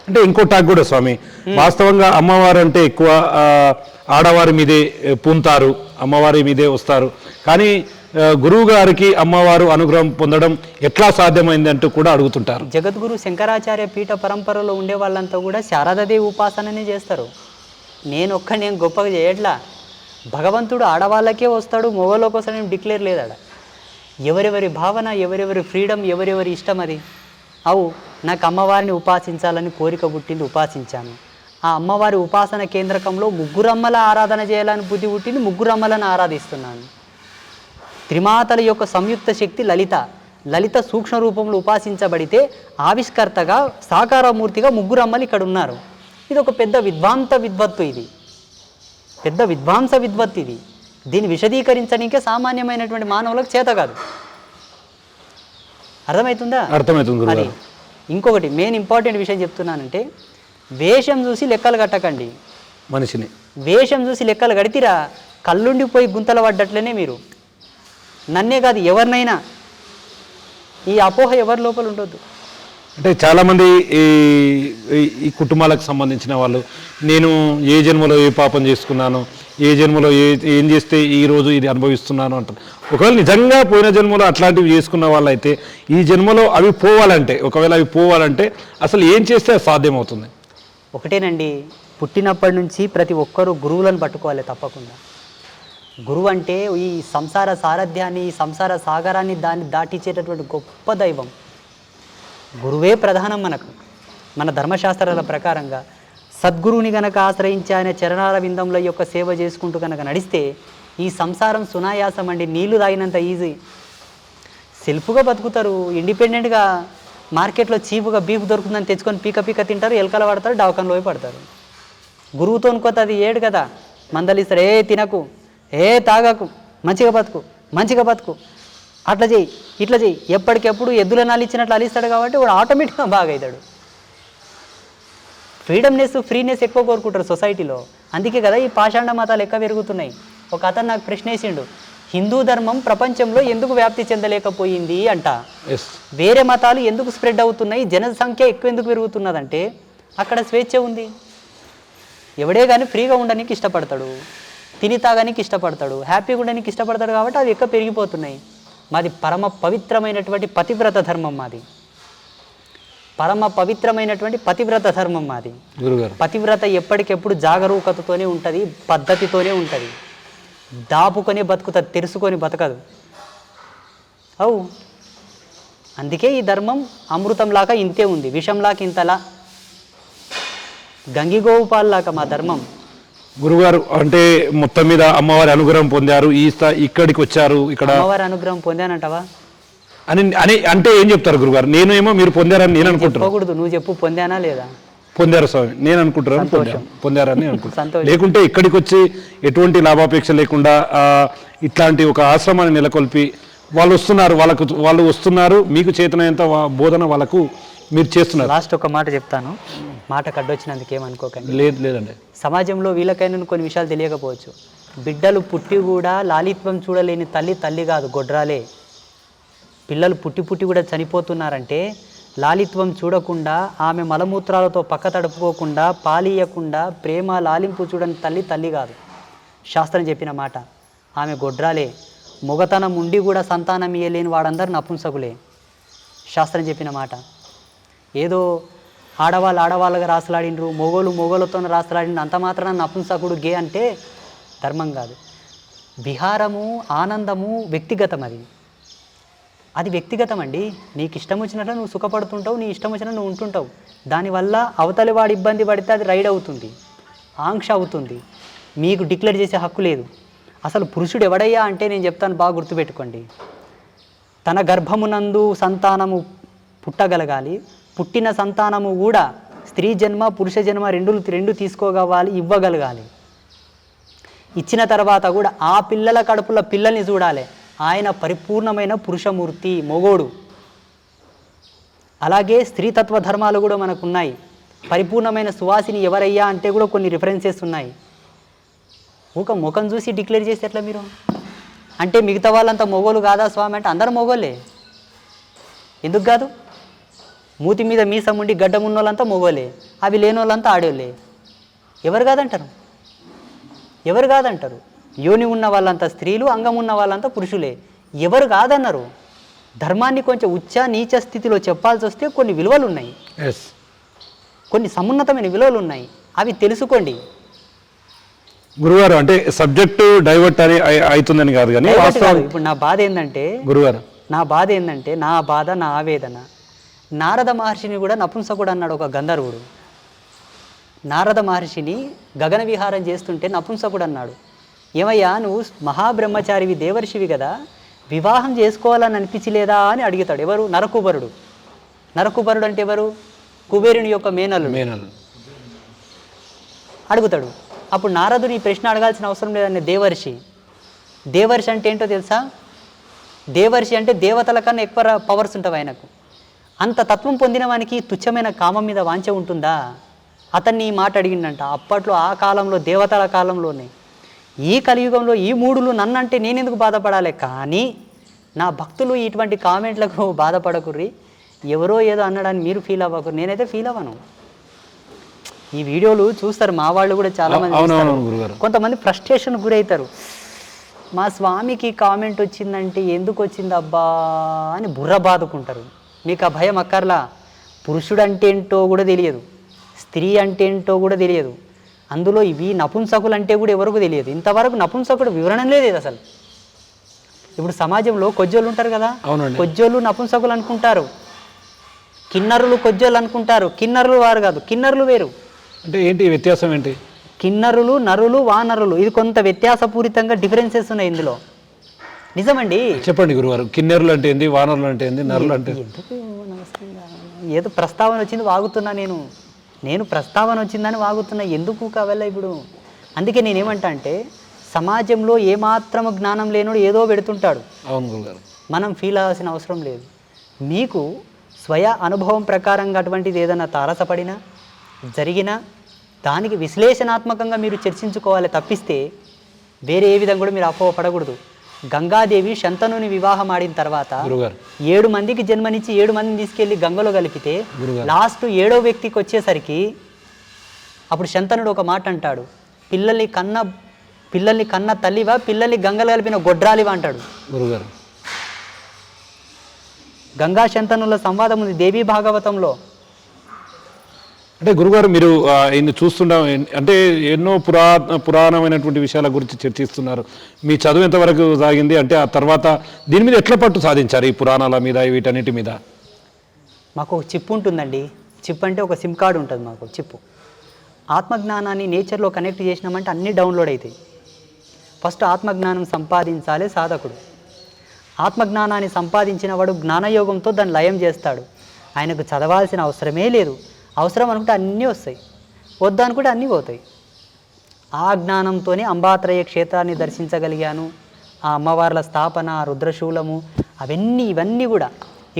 అంటే ఇంకో టాక్ కూడా స్వామి, వాస్తవంగా అమ్మవారు అంటే ఎక్కువ ఆడవారి మీదే పూంతారు, అమ్మవారి మీదే వస్తారు. కానీ గురువు గారికి అమ్మవారు అనుగ్రహం పొందడం ఎట్లా సాధ్యమైంది అంటూ కూడా అడుగుతుంటారు. జగద్గురు శంకరాచార్య పీఠ పరంపరలో ఉండే వాళ్ళంతా కూడా శారదాదేవి ఉపాసననే చేస్తారు. నేను గొప్పగా చేయట్లా. భగవంతుడు ఆడవాళ్ళకే వస్తాడు, మొగలోకి వస్తాడని డిక్లేర్ లేదాడ. ఎవరెవరి భావన, ఎవరెవరి ఫ్రీడమ్, ఎవరెవరి ఇష్టం అది. నాకు అమ్మవారిని ఉపాసించాలని కోరిక పుట్టింది, ఉపాసించాను. ఆ అమ్మవారి ఉపాసన కేంద్రకంలో ముగ్గురమ్మల ఆరాధన చేయాలని బుద్ధి పుట్టింది, ముగ్గురమ్మలను ఆరాధిస్తున్నాను. త్రిమాతల యొక్క సంయుక్త శక్తి లలిత సూక్ష్మ రూపంలో ఉపాసించబడితే ఆవిష్కర్తగా సాకారమూర్తిగా ముగ్గురమ్మలు ఇక్కడ ఉన్నారు. ఇది ఒక పెద్ద విద్వత్తు, ఇది పెద్ద విద్వాంస విద్వత్తు. ఇది దీన్ని విశదీకరించడానికే సామాన్యమైనటువంటి మానవులకు చేత కాదు. అర్థమవుతుందా? అర్థమవుతుంది. అది ఇంకొకటి మెయిన్ ఇంపార్టెంట్ విషయం చెప్తున్నానంటే, వేషం చూసి లెక్కలు కట్టకండి. మనిషిని వేషం చూసి లెక్కలు కడితిరా కళ్ళుండిపోయి గుంతలు పడ్డట్లనే మీరు. నన్నే కాదు ఎవరినైనా ఈ అపోహ ఎవరి లోపల ఉండొద్దు. అంటే చాలామంది ఈ కుటుంబాలకు సంబంధించిన వాళ్ళు, నేను ఏ జన్మలో ఏ పాపం చేసుకున్నాను, ఏ జన్మలో ఏం చేస్తే ఈరోజు ఇది అనుభవిస్తున్నాను అంటారు. ఒకవేళ నిజంగా పోయిన జన్మలో అట్లాంటివి చేసుకున్న వాళ్ళైతే ఈ జన్మలో అవి పోవాలంటే అసలు ఏం చేస్తే సాధ్యమవుతుంది? ఒకటేనండి, పుట్టినప్పటి నుంచి ప్రతి ఒక్కరూ గురువులను పట్టుకోవాలి తప్పకుండా. గురువు అంటే ఈ సంసార సారథ్యాన్ని, ఈ సంసార సాగరాన్ని దాటించేటటువంటి గొప్ప దైవం. గురువే ప్రధానం మనకు. మన ధర్మశాస్త్రాల ప్రకారంగా సద్గురువుని గనక ఆశ్రయించి ఆయన చరణాల విందంలో యొక్క సేవ చేసుకుంటూ కనుక నడిస్తే ఈ సంసారం సునాయాసం అండి, నీళ్లు తాగినంత ఈజీ. సెల్ఫ్గా బతుకుతారు, ఇండిపెండెంట్గా. మార్కెట్లో చీపుగా బీఫ్ దొరుకుతుందని తెచ్చుకొని పీక తింటారు, ఎలకలు పడతారు, డవకంలో పడతారు. గురువుతో అనుకోత అది ఏడు కదా, మందలిస్తారు, తినకు, తాగకు, మంచిగా బతుకు, అట్లా చెయ్యి, ఇట్లా చెయ్యి. ఎప్పటికెప్పుడు ఎద్దుల నాలిచ్చినట్లు అలిస్తాడు కాబట్టి వాడు ఆటోమేటిక్గా బాగా అవుతాడు. ఫ్రీనెస్ ఎక్కువ కోరుకుంటారు సొసైటీలో. అందుకే కదా ఈ పాషాండ మతాలు ఎక్కువ పెరుగుతున్నాయి. ఒక అతను నాకు ప్రశ్న వేసిండు, హిందూ ధర్మం ప్రపంచంలో ఎందుకు వ్యాప్తి చెందలేకపోయింది అంట. వేరే మతాలు ఎందుకు స్ప్రెడ్ అవుతున్నాయి, జనసంఖ్య ఎక్కువ ఎందుకు పెరుగుతున్నదంటే అక్కడ స్వేచ్ఛ ఉంది. ఎవడే కానీ ఫ్రీగా ఉండడానికి ఇష్టపడతాడు, తిని తాగానికి ఇష్టపడతాడు, హ్యాపీగా ఉండడానికి ఇష్టపడతాడు. కాబట్టి అవి ఎక్కువ పెరిగిపోతున్నాయి. మాది పరమ పవిత్రమైనటువంటి పతివ్రత ధర్మం. మాది పతివ్రత ఎప్పటికెప్పుడు జాగరూకతతోనే ఉంటుంది, పద్ధతితోనే ఉంటుంది. దాపుకొని బతుకుతుంది, తెరుసుకొని బతకదు. అందుకే ఈ ధర్మం అమృతంలాగా ఇంతే ఉంది, విషంలాగా ఇంతలా, గంగిగోపాల్లాగా మా ధర్మం. గురుగారు అంటే మొత్తం మీద అమ్మవారి అనుగ్రహం పొందారు, ఇక్కడికి వచ్చారు. ఇక్కడ అమ్మవారి అనుగ్రహం పొందానంటావా అని అంటే ఏం చెప్తారు గురుగారు? నేనేమో మీరు పొందారని నేను అనుకుంటున్నాను. నువ్వు చెప్పు, పొందానా లేదా? పొందారు స్వామి, నేను అనుకుంటున్నాను పొందారని అనుకుంటున్నాను. లేకుంటే ఇక్కడికి వచ్చి ఎటువంటి లాభాపేక్ష లేకుండా ఇట్లాంటి ఒక ఆశ్రమాన్ని నెలకొల్పి వాళ్ళు వస్తున్నారు, మీకు చేతనైనంత బోధన వాళ్ళకు మీరు చేస్తున్నారు. లాస్ట్ ఒక మాట చెప్తాను, మాట కడ్డొచ్చినందుకు ఏమనుకోకండి. లేదండి. సమాజంలో వీళ్ళకైనా కొన్ని విషయాలు తెలియకపోవచ్చు. బిడ్డలు పుట్టి కూడా లాలిత్వం చూడలేని తల్లి కాదు, గొడ్రాలే. పిల్లలు పుట్టి కూడా చనిపోతున్నారంటే లాలిత్వం చూడకుండా, ఆమె మలమూత్రాలతో పక్క తడుపుకోకుండా, పాలియకుండా ప్రేమ లాలింపు చూడని తల్లి కాదు. శాస్త్రం చెప్పిన మాట. ఆమె గొడ్రాలే. మొగతనం ఉండి కూడా సంతానం ఇయ్యలేని వాడందరూ నపుంసకులే. శాస్త్రం చెప్పిన మాట. ఏదో ఆడవాళ్ళగా రాసలాడినరు, మొగోళ్ళతో రాసలాడిన అంత మాత్రాన నపుంసకుడు గే అంటే ధర్మం కాదు. విహారము, ఆనందము వ్యక్తిగతం. అది వ్యక్తిగతం అండి. నీకు ఇష్టం వచ్చినట్లు నువ్వు సుఖపడుతుంటావు, నీ ఇష్టం వచ్చినట్లు నువ్వు ఉంటుంటావు. దానివల్ల అవతలి వాడు ఇబ్బంది పడితే అది రైడ్ అవుతుంది, ఆంక్ష అవుతుంది. మీకు డిక్లేర్ చేసే హక్కు లేదు. అసలు పురుషుడు ఎవడయ్యా అంటే నేను చెప్తాను, బాగా గుర్తుపెట్టుకోండి. తన గర్భమునందు సంతానము పుట్టగలగాలి, పుట్టిన సంతానము కూడా స్త్రీ జన్మ పురుష జన్మ రెండు తీసుకోగవాలి, ఇవ్వగలగాలి. ఇచ్చిన తర్వాత కూడా ఆ పిల్లల కడుపులో పిల్లల్ని చూడాలి. ఆయన పరిపూర్ణమైన పురుషమూర్తి, మొగోడు. అలాగే స్త్రీతత్వ ధర్మాలు కూడా మనకు ఉన్నాయి. పరిపూర్ణమైన సువాసిని ఎవరయ్యా అంటే కూడా కొన్ని రిఫరెన్సెస్ ఉన్నాయి. ఒక ముఖం చూసి డిక్లేర్ చేస్తే ఎట్లా మీరు? అంటే మిగతా వాళ్ళంతా మొగోలు కాదా స్వామి అంటే అందరూ మొగోళ్ళే. ఎందుకు కాదు? మూతి మీద మీసం ఉండి గడ్డం ఉన్న వాళ్ళంతా మొగోలే, అవి లేని వాళ్ళంతా ఆడోళ్ళే. ఎవరు కాదంటారు? ఎవరు కాదంటారు? యోని ఉన్న వాళ్ళంతా స్త్రీలు, అంగం ఉన్న వాళ్ళంతా పురుషులే. ఎవరు కాదన్నారు? ధర్మాన్ని కొంచెం ఉచ్చ నీచ స్థితిలో చెప్పాల్సి వస్తే కొన్ని విలువలు ఉన్నాయి, కొన్ని సమున్నతమైన విలువలు ఉన్నాయి, అవి తెలుసుకోండి. గురుగారు అంటే సబ్జెక్టు డైవర్ట్ అని అవుతుందని కాదు కానీ ఇప్పుడు నా బాధ ఏంటంటే నా బాధ నా ఆవేదన. నారద మహర్షిని కూడా నపుంసకుడు అన్నాడు ఒక గంధర్వుడు. నారద మహర్షిని గగన విహారం చేస్తుంటే నపుంసకుడు అన్నాడు, ఏమయ్యా నువ్వు మహాబ్రహ్మచారివి, దేవర్షివి కదా, వివాహం చేసుకోవాలని అనిపించలేదా అని అడుగుతాడు. ఎవరు? నరకుబరుడు. నరకుబరుడు అంటే ఎవరు? కుబేరుని యొక్క మేనల్లుడు అడుగుతాడు. అప్పుడు నారదుడు ఈ ప్రశ్న అడగాల్సిన అవసరం లేదనే దేవర్షి. దేవర్షి అంటే ఏంటో తెలుసా? దేవర్షి అంటే దేవతల కన్నా ఎక్కువ పవర్స్ ఉంటాయి ఆయనకు. అంత తత్వం పొందిన వానికి తుచ్చమైన కామం మీద వాంఛ ఉంటుందా? అతన్ని ఈ మాట అడిగిండంట. అప్పట్లో ఆ కాలంలో, దేవతల కాలంలోనే. ఈ కలియుగంలో ఈ మూడులు నన్నంటే నేనెందుకు బాధపడాలి? కానీ నా భక్తులు ఇటువంటి కామెంట్లకు బాధపడకుర్రి, ఎవరో ఏదో అన్నాడని మీరు ఫీల్ అవ్వకూరు. నేనైతే ఫీల్ అవ్వను. ఈ వీడియోలు చూస్తారు మా వాళ్ళు కూడా చాలామంది. కొంతమంది ఫ్రస్ట్రేషన్ గురవుతారు. మా స్వామికి కామెంట్ వచ్చిందంటే ఎందుకు వచ్చింది అబ్బా అని బుర్ర బాదుకుంటారు. మీకు ఆ భయం అక్కర్లా. పురుషుడు అంటే ఏంటో కూడా తెలియదు, స్త్రీ అంటే ఏంటో కూడా తెలియదు. అందులో ఇవి నపుంసకులు అంటే కూడా ఎవరికి తెలియదు. ఇంతవరకు నపుంసకుడు వివరణ లేదు అసలు. ఇప్పుడు సమాజంలో కొజ్జోళ్ళు ఉంటారు కదా, కొజ్జోళ్ళు నపుంసకులు అనుకుంటారు, కిన్నరులు కొజ్జోళ్ళు అనుకుంటారు. కిన్నరులు వారు కాదు, కిన్నరులు వేరు. అంటే ఏంటి వ్యత్యాసం? ఏంటి కిన్నరులు, నరులు, వానరులు, ఇది కొంత వ్యత్యాసపూరితంగా డిఫరెన్సెస్ ఉన్నాయి ఇందులో. నిజమండి. చెప్పండి గురువారు. కిన్నెరులు అంటే ఏంది, వానరులు అంటే ఏంది, నరులు అంటే? ఎందుకు ఏదో ప్రస్తావన వచ్చింది వాగుతున్నా నేను ప్రస్తావన వచ్చిందని వాగుతున్నా. ఎందుకు కావాలా ఇప్పుడు? అందుకే నేనేమంటా అంటే సమాజంలో ఏమాత్రము జ్ఞానం లేనోడు ఏదో పెడుతుంటాడు. అవును గురుగారు. మనం ఫీల్ అవ్వాల్సిన అవసరం లేదు. మీకు స్వయ అనుభవం ప్రకారంగా అటువంటిది ఏదైనా తారసపడినా జరిగినా దానికి విశ్లేషణాత్మకంగా మీరు చర్చించుకోవాలి తప్పిస్తే వేరే ఏ విధంగా కూడా మీరు అపోహపడకూడదు. గంగాదేవి శంతనుని వివాహం ఆడిన తర్వాత 7 మందికి జన్మనిచ్చి 7 మందిని తీసుకెళ్లి గంగలో కలిపితే లాస్ట్ 7వ వ్యక్తికి వచ్చేసరికి అప్పుడు శంతనుడు ఒక మాట అంటాడు, పిల్లల్ని కన్న తల్లివా, పిల్లల్ని గంగలు కలిపిన గొడ్రాలివా అంటాడు. గురుగారు గంగా శంతనుల సంవాదం ఉంది దేవీ భాగవతంలో. అంటే గురుగారు మీరు ఇన్ని చూస్తుంటాం, అంటే ఎన్నో పురాణమైనటువంటి విషయాల గురించి చర్చిస్తున్నారు. మీ చదువు ఎంతవరకు సాగింది? అంటే ఆ తర్వాత దీని మీద ఎట్లా పట్టు సాధించారు? ఈ పురాణాల మీద, వీటన్నిటి మీద? మాకు ఒక చిప్ ఉంటుందండి. చిప్ అంటే ఒక సిమ్ కార్డు ఉంటుంది మాకు. చిప్పు ఆత్మజ్ఞానాన్ని నేచర్లో కనెక్ట్ చేసినామంటే అన్నీ డౌన్లోడ్ అవుతాయి. ఫస్ట్ ఆత్మజ్ఞానం సంపాదించాలి సాధకుడు. ఆత్మజ్ఞానాన్ని సంపాదించిన వాడు జ్ఞానయోగంతో దాన్ని లయం చేస్తాడు. ఆయనకు చదవాల్సిన అవసరమే లేదు. అవసరం అనుకుంటే అన్నీ వస్తాయి, వద్దు అనుకుంటే అన్నీ పోతాయి. ఆ జ్ఞానంతోనే అంబాత్రయ క్షేత్రాన్ని దర్శించగలిగాను. ఆ అమ్మవార్ల స్థాపన, రుద్రశూలము, ఇవన్నీ కూడా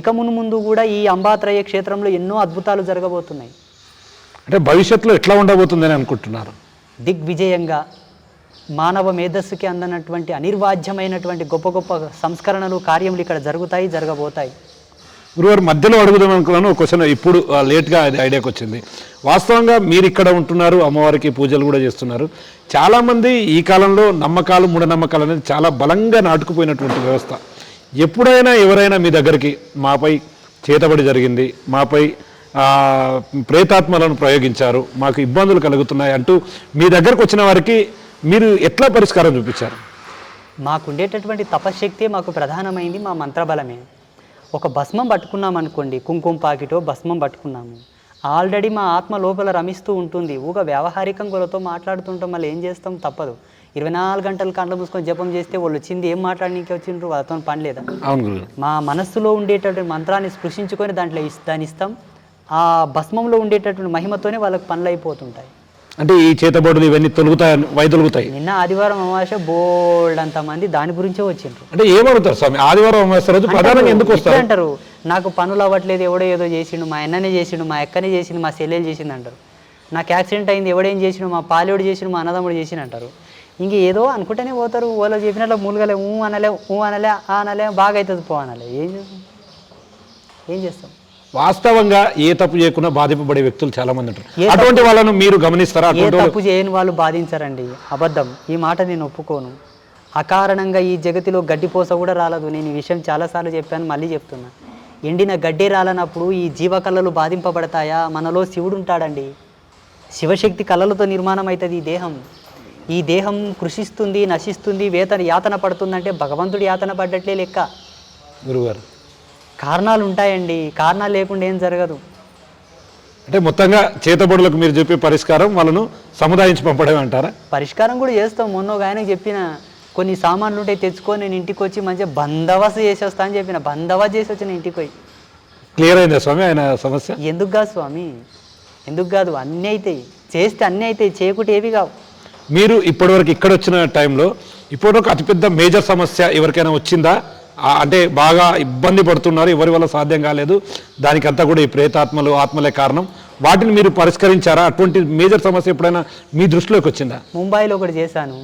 ఇక ముందు కూడా ఈ అంబాత్రయ క్షేత్రంలో ఎన్నో అద్భుతాలు జరగబోతున్నాయి. అంటే భవిష్యత్తులో ఎట్లా ఉండబోతుందని అనుకుంటున్నారు? దిగ్విజయంగా మానవ మేధస్సుకి అందనటువంటి అనిర్వాజ్యమైనటువంటి గొప్ప గొప్ప సంస్కరణలు, కార్యములు ఇక్కడ జరగబోతాయి. గురువారు మధ్యలో అడుగుదాం అనుకున్నాను ఒక క్వశ్చన్, ఇప్పుడు లేట్గా ఐడియాకి వచ్చింది. వాస్తవంగా మీరు ఇక్కడ ఉంటున్నారు, అమ్మవారికి పూజలు కూడా చేస్తున్నారు. చాలామంది ఈ కాలంలో నమ్మకాలు, మూఢనమ్మకాలు అనేది చాలా బలంగా నాటుకుపోయినటువంటి వ్యవస్థ. ఎప్పుడైనా ఎవరైనా మీ దగ్గరికి మాపై చేతబడి జరిగింది, మాపై ప్రేతాత్మలను ప్రయోగించారు, మాకు ఇబ్బందులు కలుగుతున్నాయి అంటూ మీ దగ్గరకు వచ్చిన వారికి మీరు ఎట్లా పరిష్కారం చూపించారు? మాకుండేటటువంటి తపశక్తి మాకు ప్రధానమైంది, మా మంత్రబలమే. ఒక భస్మం పట్టుకున్నాం అనుకోండి, కుంకుమ పాకిటో భస్మం పట్టుకున్నాము, ఆల్రెడీ మా ఆత్మ లోపల రమిస్తూ ఉంటుంది. ఊగా వ్యావహారికంగా మాట్లాడుతుంటాం, మళ్ళీ ఏం చేస్తాం, తప్పదు. 24 గంటలు కండ్లు మూసుకొని జపం చేస్తే వాళ్ళు వచ్చింది ఏం మాట్లాడడానికి వచ్చిండ్రు, వాళ్ళతో పని లేదా? అవును గురుగారు. మా మనస్సులో ఉండేటటువంటి మంత్రాన్ని స్పృశించుకొని దాంట్లో దాన్ని ఇస్తాం. ఆ భస్మంలో ఉండేటటువంటి మహిమతోనే వాళ్ళకి పనులు అయిపోతుంటాయి. అంటే ఈ చేతబడులు ఇవన్నీ తొలుగుతాయి, వైదొలుగుతాయి. నిన్న ఆదివారం అమావాస్య బోల్డ్ అంత మంది దాని గురించే వచ్చిండ్రు. అంటే ఏమడుగుతారు స్వామి ఆదివారం అమావాస్య రోజు ప్రధానంగా ఎందుకు వస్తారు అంటారు? నాకు పనులు అవ్వట్లేదు, ఎవడో ఏదో చేసిండు, మా అన్ననే చేసిండు, మా అక్కనే చేసిండు, మా చెల్లెలు చేసిండు అంటారు. నాకు యాక్సిడెంట్ అయింది, ఎవడేం చేసిండు, మా పాలేవుడు చేసిండు, మా అన్నదమ్ముడు చేసిండు అంటారు. ఇంక ఏదో అనుకుంటేనే పోతారు. వాళ్ళు చెప్పినట్లు మూలుగలే, అనలే అనలే బాగా అవుతుంది పో అనలే. ఏం చేస్తాం? వాస్తవంగా ఏ తప్పు చేయకుండా బాధింపబడే వ్యక్తులు చాలా మంది ఉంటారు. అటువంటి వాళ్ళను మీరు గమనిస్తారా? ఏ తప్పు చేయని వాళ్ళు బాధించారండి. అబద్ధం. ఈ మాట నేను ఒప్పుకోను. అకారణంగా ఈ జగతిలో గడ్డిపోస కూడా రాలదు. నేను ఈ విషయం చాలాసార్లు చెప్పాను, మళ్ళీ చెప్తున్నా. ఎండిన గడ్డి రాలనప్పుడు ఈ జీవకళలు బాధింపబడతాయా? మనలో శివుడు ఉంటాడండి. శివశక్తి కళలతో నిర్మాణం అవుతుంది ఈ దేహం. ఈ దేహం కృషిస్తుంది, నశిస్తుంది, యాతన పడుతుందంటే భగవంతుడి యాతన పడ్డట్లే లెక్క. గురుగారు కారణాలు ఉంటాయండి, కారణాలు లేకుండా ఏం జరగదు. అంటే మొత్తంగా చేతబడులకు మీరు చెప్పే పరిష్కారం వాళ్ళను సముదాయించి పంపడమే అంటారా? పరిష్కారం కూడా చేస్తాం. మొన్న ఒక ఆయనకు చెప్పిన, కొన్ని సామాన్లు ఉంటే తెచ్చుకొని నేను ఇంటికి వచ్చి మంచిగా బందోబస్తు చేసి వస్తా అని చెప్పిన. బందోబస్తు చేసి వచ్చిన ఇంటికి పోయి. క్లియర్ అయిందా స్వామి ఆయన సమస్య? ఎందుకు కాదు స్వామి, ఎందుకు కాదు? అన్నీ అవుతాయి, చేస్తే అన్నీ అవుతాయి, చేయకుంటే ఏవి కావు. మీరు ఇప్పటివరకు ఇక్కడ వచ్చిన టైంలో ఇప్పటివరకు అతిపెద్ద మేజర్ సమస్య ఎవరికైనా వచ్చిందా? అంటే బాగా ఇబ్బంది పడుతున్నారు, ఎవరి వల్ల సాధ్యం కాలేదు, దానికంతా కూడా ఈ ప్రేతాత్మలు ఆత్మలే కారణం, వాటిని మీరు పరిష్కరించారా? అటువంటి మేజర్ సమస్య ఎప్పుడైనా మీ దృష్టిలోకి వచ్చిందా? ముంబైలో ఒకటి చేశాను.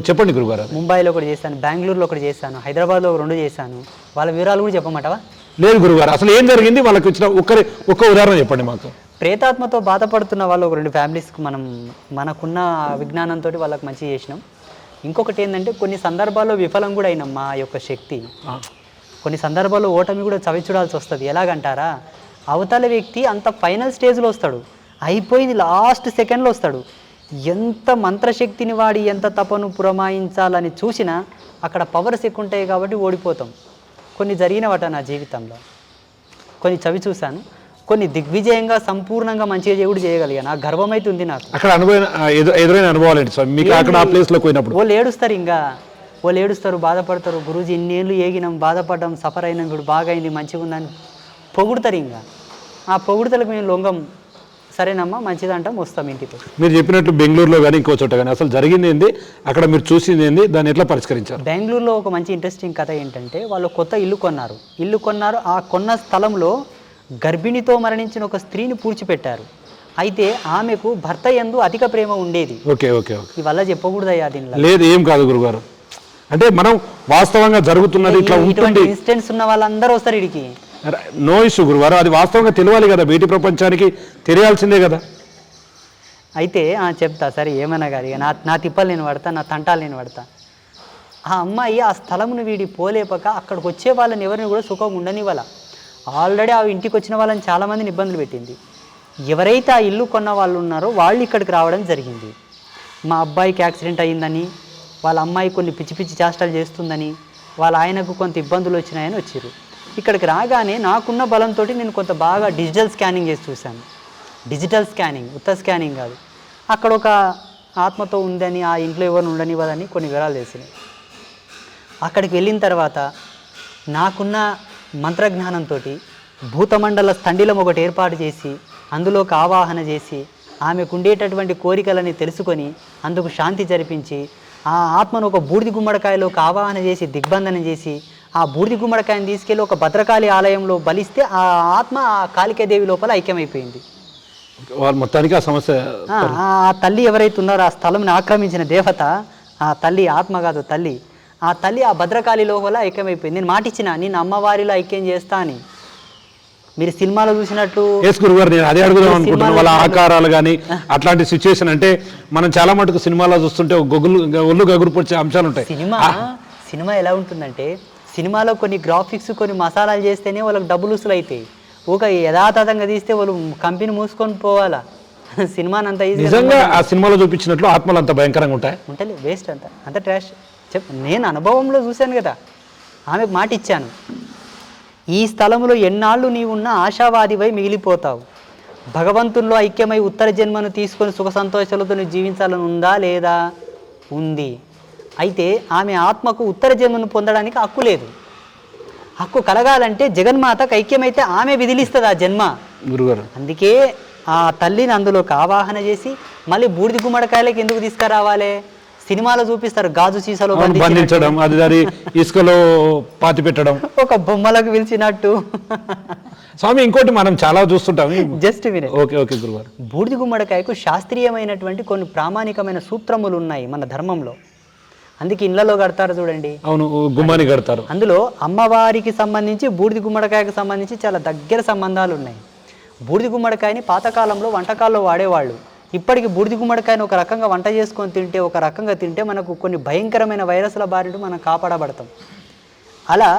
చెప్పండి గురుగారు. ముంబైలో ఒకటి చేశాను, బెంగళూరులో ఒకటి చేశాను, హైదరాబాద్లో 2 చేశాను. వాళ్ళ వివరాలు కూడా చెప్పమంటావా? లేదు గురుగారు, అసలు ఏం జరిగింది వాళ్ళకి వచ్చిన ఒక్క ఉదాహరణ చెప్పండి మాకు. ప్రేతాత్మతో బాధపడుతున్న వాళ్ళు ఒక 2 ఫ్యామిలీస్కి మనకున్న విజ్ఞానంతో వాళ్ళకి మంచి చేసినాం. ఇంకొకటి ఏంటంటే, కొన్ని సందర్భాల్లో విఫలం కూడా అయినాం. మా యొక్క శక్తి కొన్ని సందర్భాల్లో ఓటమి కూడా చవి చూడాల్సి వస్తుంది. ఎలాగంటారా? అవతల వ్యక్తి అంత ఫైనల్ స్టేజ్లో వస్తాడు, అయిపోయింది లాస్ట్ సెకండ్లో వస్తాడు. ఎంత మంత్రశక్తిని వాడి ఎంత తపను పురమాయించాలని చూసినా అక్కడ పవర్స్ ఎక్కువ ఉంటాయి కాబట్టి ఓడిపోతాం. కొన్ని జరిగినవట నా జీవితంలో, కొన్ని చవి చూశాను. కొన్ని దిగ్విజయంగా సంపూర్ణంగా మంచిగా కూడా చేయగలిగాను. నాకు గర్వం అయితే ఉంది. నాకు అక్కడ ఎదురైన అనుభవాలు ఏంటి స్వామి మీకు అక్కడ ఆ ప్లేస్లో పోయినప్పుడు? వాళ్ళు ఏడుస్తారు, బాధపడతారు. గురూజీ ఇన్నేళ్ళు ఏగినాం, బాధపడ్డాం, సఫర్ అయినాం, ఇప్పుడు బాగా అయింది, మంచిగా ఉందని పొగుడతారు. ఇంకా ఆ పొగుడతలకు మేము లొంగం. సరేనమ్మా మంచిదంటాం, వస్తాం ఇంటికి. మీరు చెప్పినట్లు బెంగళూరులో కానీ ఇంకో చోట కానీ అసలు జరిగింది ఏంది, అక్కడ మీరు చూసింది ఏంది, దాన్ని ఎట్లా పరిష్కరించారు? బెంగళూరులో ఒక మంచి ఇంట్రెస్టింగ్ కథ ఏంటంటే, వాళ్ళు కొత్త ఇల్లు కొన్నారు. ఆ కొన్న స్థలంలో గర్భిణితో మరణించిన ఒక స్త్రీని పూడ్చిపెట్టారు. అయితే ఆమెకు భర్త యందు అధిక ప్రేమ ఉండేది. Okay okay okay. ఇవల్ల చెప్పకూడదయ్యా దీనిలో. లేదు, ఏం కాదు గురుగారు. అంటే మనం వాస్తవంగా జరుగుతున్నది ఇట్లా ఉంటుంది. ఇన్సిడెంట్స్ ఉన్న వాళ్ళందరూ వస్తారు ఇడికి. నో ఇష్యూ గురుగారు, అది వాస్తవంగా తెలియాలి కదా, బయటి ప్రపంచానికి తెలియాల్సిందే కదా. అయితే చెప్తా సరే, ఏమన్నా కానీ నా తిప్పలు నేను పడతా, నా తంటాలు నేను పడతా. ఆ అమ్మాయి ఆ స్థలమును వీడి పోలేపక అక్కడికి వచ్చే వాళ్ళని ఎవరిని కూడా సుఖంగా ఉండనివ్వాల. ఆల్రెడీ ఆ ఇంటికి వచ్చిన వాళ్ళని చాలామందిని ఇబ్బందులు పెట్టింది. ఎవరైతే ఆ ఇల్లు కొన్న వాళ్ళు ఉన్నారో వాళ్ళు ఇక్కడికి రావడం జరిగింది. మా అబ్బాయికి యాక్సిడెంట్ అయ్యిందని, వాళ్ళ అమ్మాయి కొన్ని పిచ్చి పిచ్చి చేష్టలు చేస్తుందని, వాళ్ళ ఆయనకు కొంత ఇబ్బందులు వచ్చినాయని వచ్చారు. ఇక్కడికి రాగానే నాకున్న బలంతో నేను కొంత బాగా డిజిటల్ స్కానింగ్ చేసి చూశాను. డిజిటల్ స్కానింగ్, ఉత్త స్కానింగ్ కాదు. అక్కడ ఒక ఆత్మతో ఉందని, ఆ ఇంట్లో ఎవరు ఉండనివ్వదని కొన్ని వివరాలు తెలిసినాయి. అక్కడికి వెళ్ళిన తర్వాత నాకున్న మంత్రజ్ఞానంతో భూతమండల స్థండిలం ఒకటి ఏర్పాటు చేసి, అందులోకి ఆవాహన చేసి, ఆమెకు ఉండేటటువంటి కోరికలని తెలుసుకొని అందుకు శాంతి జరిపించి, ఆ ఆత్మను ఒక బూడిది గుమ్మడికాయలోకి ఆవాహన చేసి దిగ్బంధనం చేసి, ఆ బూడిది గుమ్మడికాయని తీసుకెళ్ళి ఒక భద్రకాళి ఆలయంలో బలిస్తే ఆ ఆత్మ ఆ కాళికాదేవి లోపల ఐక్యమైపోయింది. వాళ్ళు మొత్తానికి ఆ సమస్య, ఆ తల్లి ఎవరైతే ఉన్నారో, ఆ స్థలంని ఆక్రమించిన దేవత, ఆ తల్లి ఆత్మ కాదు తల్లి, ఆ తల్లి ఆ భద్రకాళి లోపల ఐక్యమైపోయింది. నేను మాటిచ్చిన, నేను అమ్మవారిలో ఐక్యం చేస్తా అని. మీరు సినిమాలో చూసినట్టు గురుగారు నేను అదే అడుగుదాం అనుకుంటున్నాను. వాళ్ళ ఆకారాలు కానీ అట్లాంటి సిచ్యువేషన్, అంటే మనం చాలా మటుకు సినిమాలో చూస్తుంటే ఒళ్ళు గగురు పొచ్చే అంశాలు ఉంటాయి. సినిమా ఎలా ఉంటుందంటే, సినిమాలో కొన్ని గ్రాఫిక్స్ కొన్ని మసాలాలు చేస్తేనే వాళ్ళకి డబ్బులు వసూలు అవుతాయి. ఒక యథాతథంగా తీస్తే వాళ్ళు కంపెనీ మూసుకొని పోవాలా. సినిమాని అంత ఈజీ నిజంగా ఆ సినిమాలో చూపించినట్లు ఆత్మలు అంత భయంకరంగా ఉంటాయి. ఉంటలే, వేస్ట్ అంత ట్రాష్. నేను అనుభవంలో చూశాను కదా, ఆమెకు మాట ఇచ్చాను, ఈ స్థలంలో ఎన్నాళ్ళు నీవున్న ఆశావాదివై మిగిలిపోతావు. భగవంతుల్లో ఐక్యమై ఉత్తర జన్మను తీసుకొని సుఖ సంతోషాలతో నువ్వు జీవించాలని ఉందా లేదా? ఉంది. అయితే ఆమె ఆత్మకు ఉత్తర జన్మను పొందడానికి హక్కు లేదు. హక్కు కలగాలంటే జగన్మాతకు ఐక్యమైతే ఆమె విధిలిస్తుంది ఆ జన్మ. గురుగారు అందుకే ఆ తల్లిని అందులోకి ఆవాహన చేసి మళ్ళీ బూడిద గుమ్మడికాయలకి ఎందుకు తీసుకురావాలి? సినిమాలో చూపిస్తారు గాజు సీసాలో బంధించడం, అది దాని ఇసుకలో పాతి పెట్టడం, ఒక బొమ్మలకు పిలిచినట్టు. స్వామి ఇంకోటి మనం చాలా చూస్తుంటాం. జస్ట్ వినే ఓకే ఓకే గురుగారు. బూడిద గుమ్మడికాయకు శాస్త్రీయమైనటువంటి కొన్ని ప్రామాణికమైన సూత్రములు ఉన్నాయి మన ధర్మంలో. అందుకే ఇళ్లలో కడతారు చూడండి. అవును, గుమ్మాని కడతారు. అందులో అమ్మవారికి సంబంధించి బూడిద గుమ్మడికాయకు సంబంధించి చాలా దగ్గర సంబంధాలు ఉన్నాయి. బూడిద గుమ్మడికాయని పాతకాలంలో వంటకాల్లో వాడేవాళ్ళు. ఇప్పటికి బూడిద గుమ్మడికాయని ఒక రకంగా వంట చేసుకొని తింటే, ఒక రకంగా తింటే మనకు కొన్ని భయంకరమైన వైరస్ల బారిన మనం కాపాడబడతాం. అలా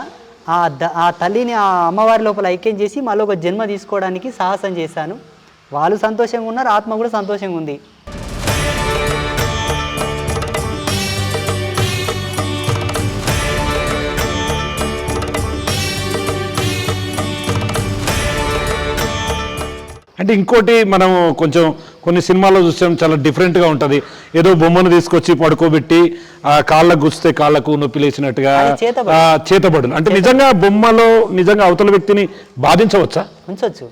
ఆ తల్లిని ఆ అమ్మవారి లోపల ఐక్యం చేసి మళ్ళీ ఒక జన్మ తీసుకోవడానికి సాహసం చేశాను. వాళ్ళు సంతోషంగా ఉన్నారు, ఆత్మ కూడా సంతోషంగా ఉంది. అంటే ఇంకోటి మనం కొంచెం కొన్ని సినిమాల్లో చూసాం, చాలా డిఫరెంట్గా ఉంటుంది. ఏదో బొమ్మను తీసుకొచ్చి పడుకోబెట్టి ఆ కాళ్ళకు గుచ్చితే కాళ్ళకు నొప్పి లేచినట్టుగా చేతబడులు. అంటే నిజంగా బొమ్మలో నిజంగా అవతల వ్యక్తిని బాధించవచ్చా? ఉంచవచ్చు.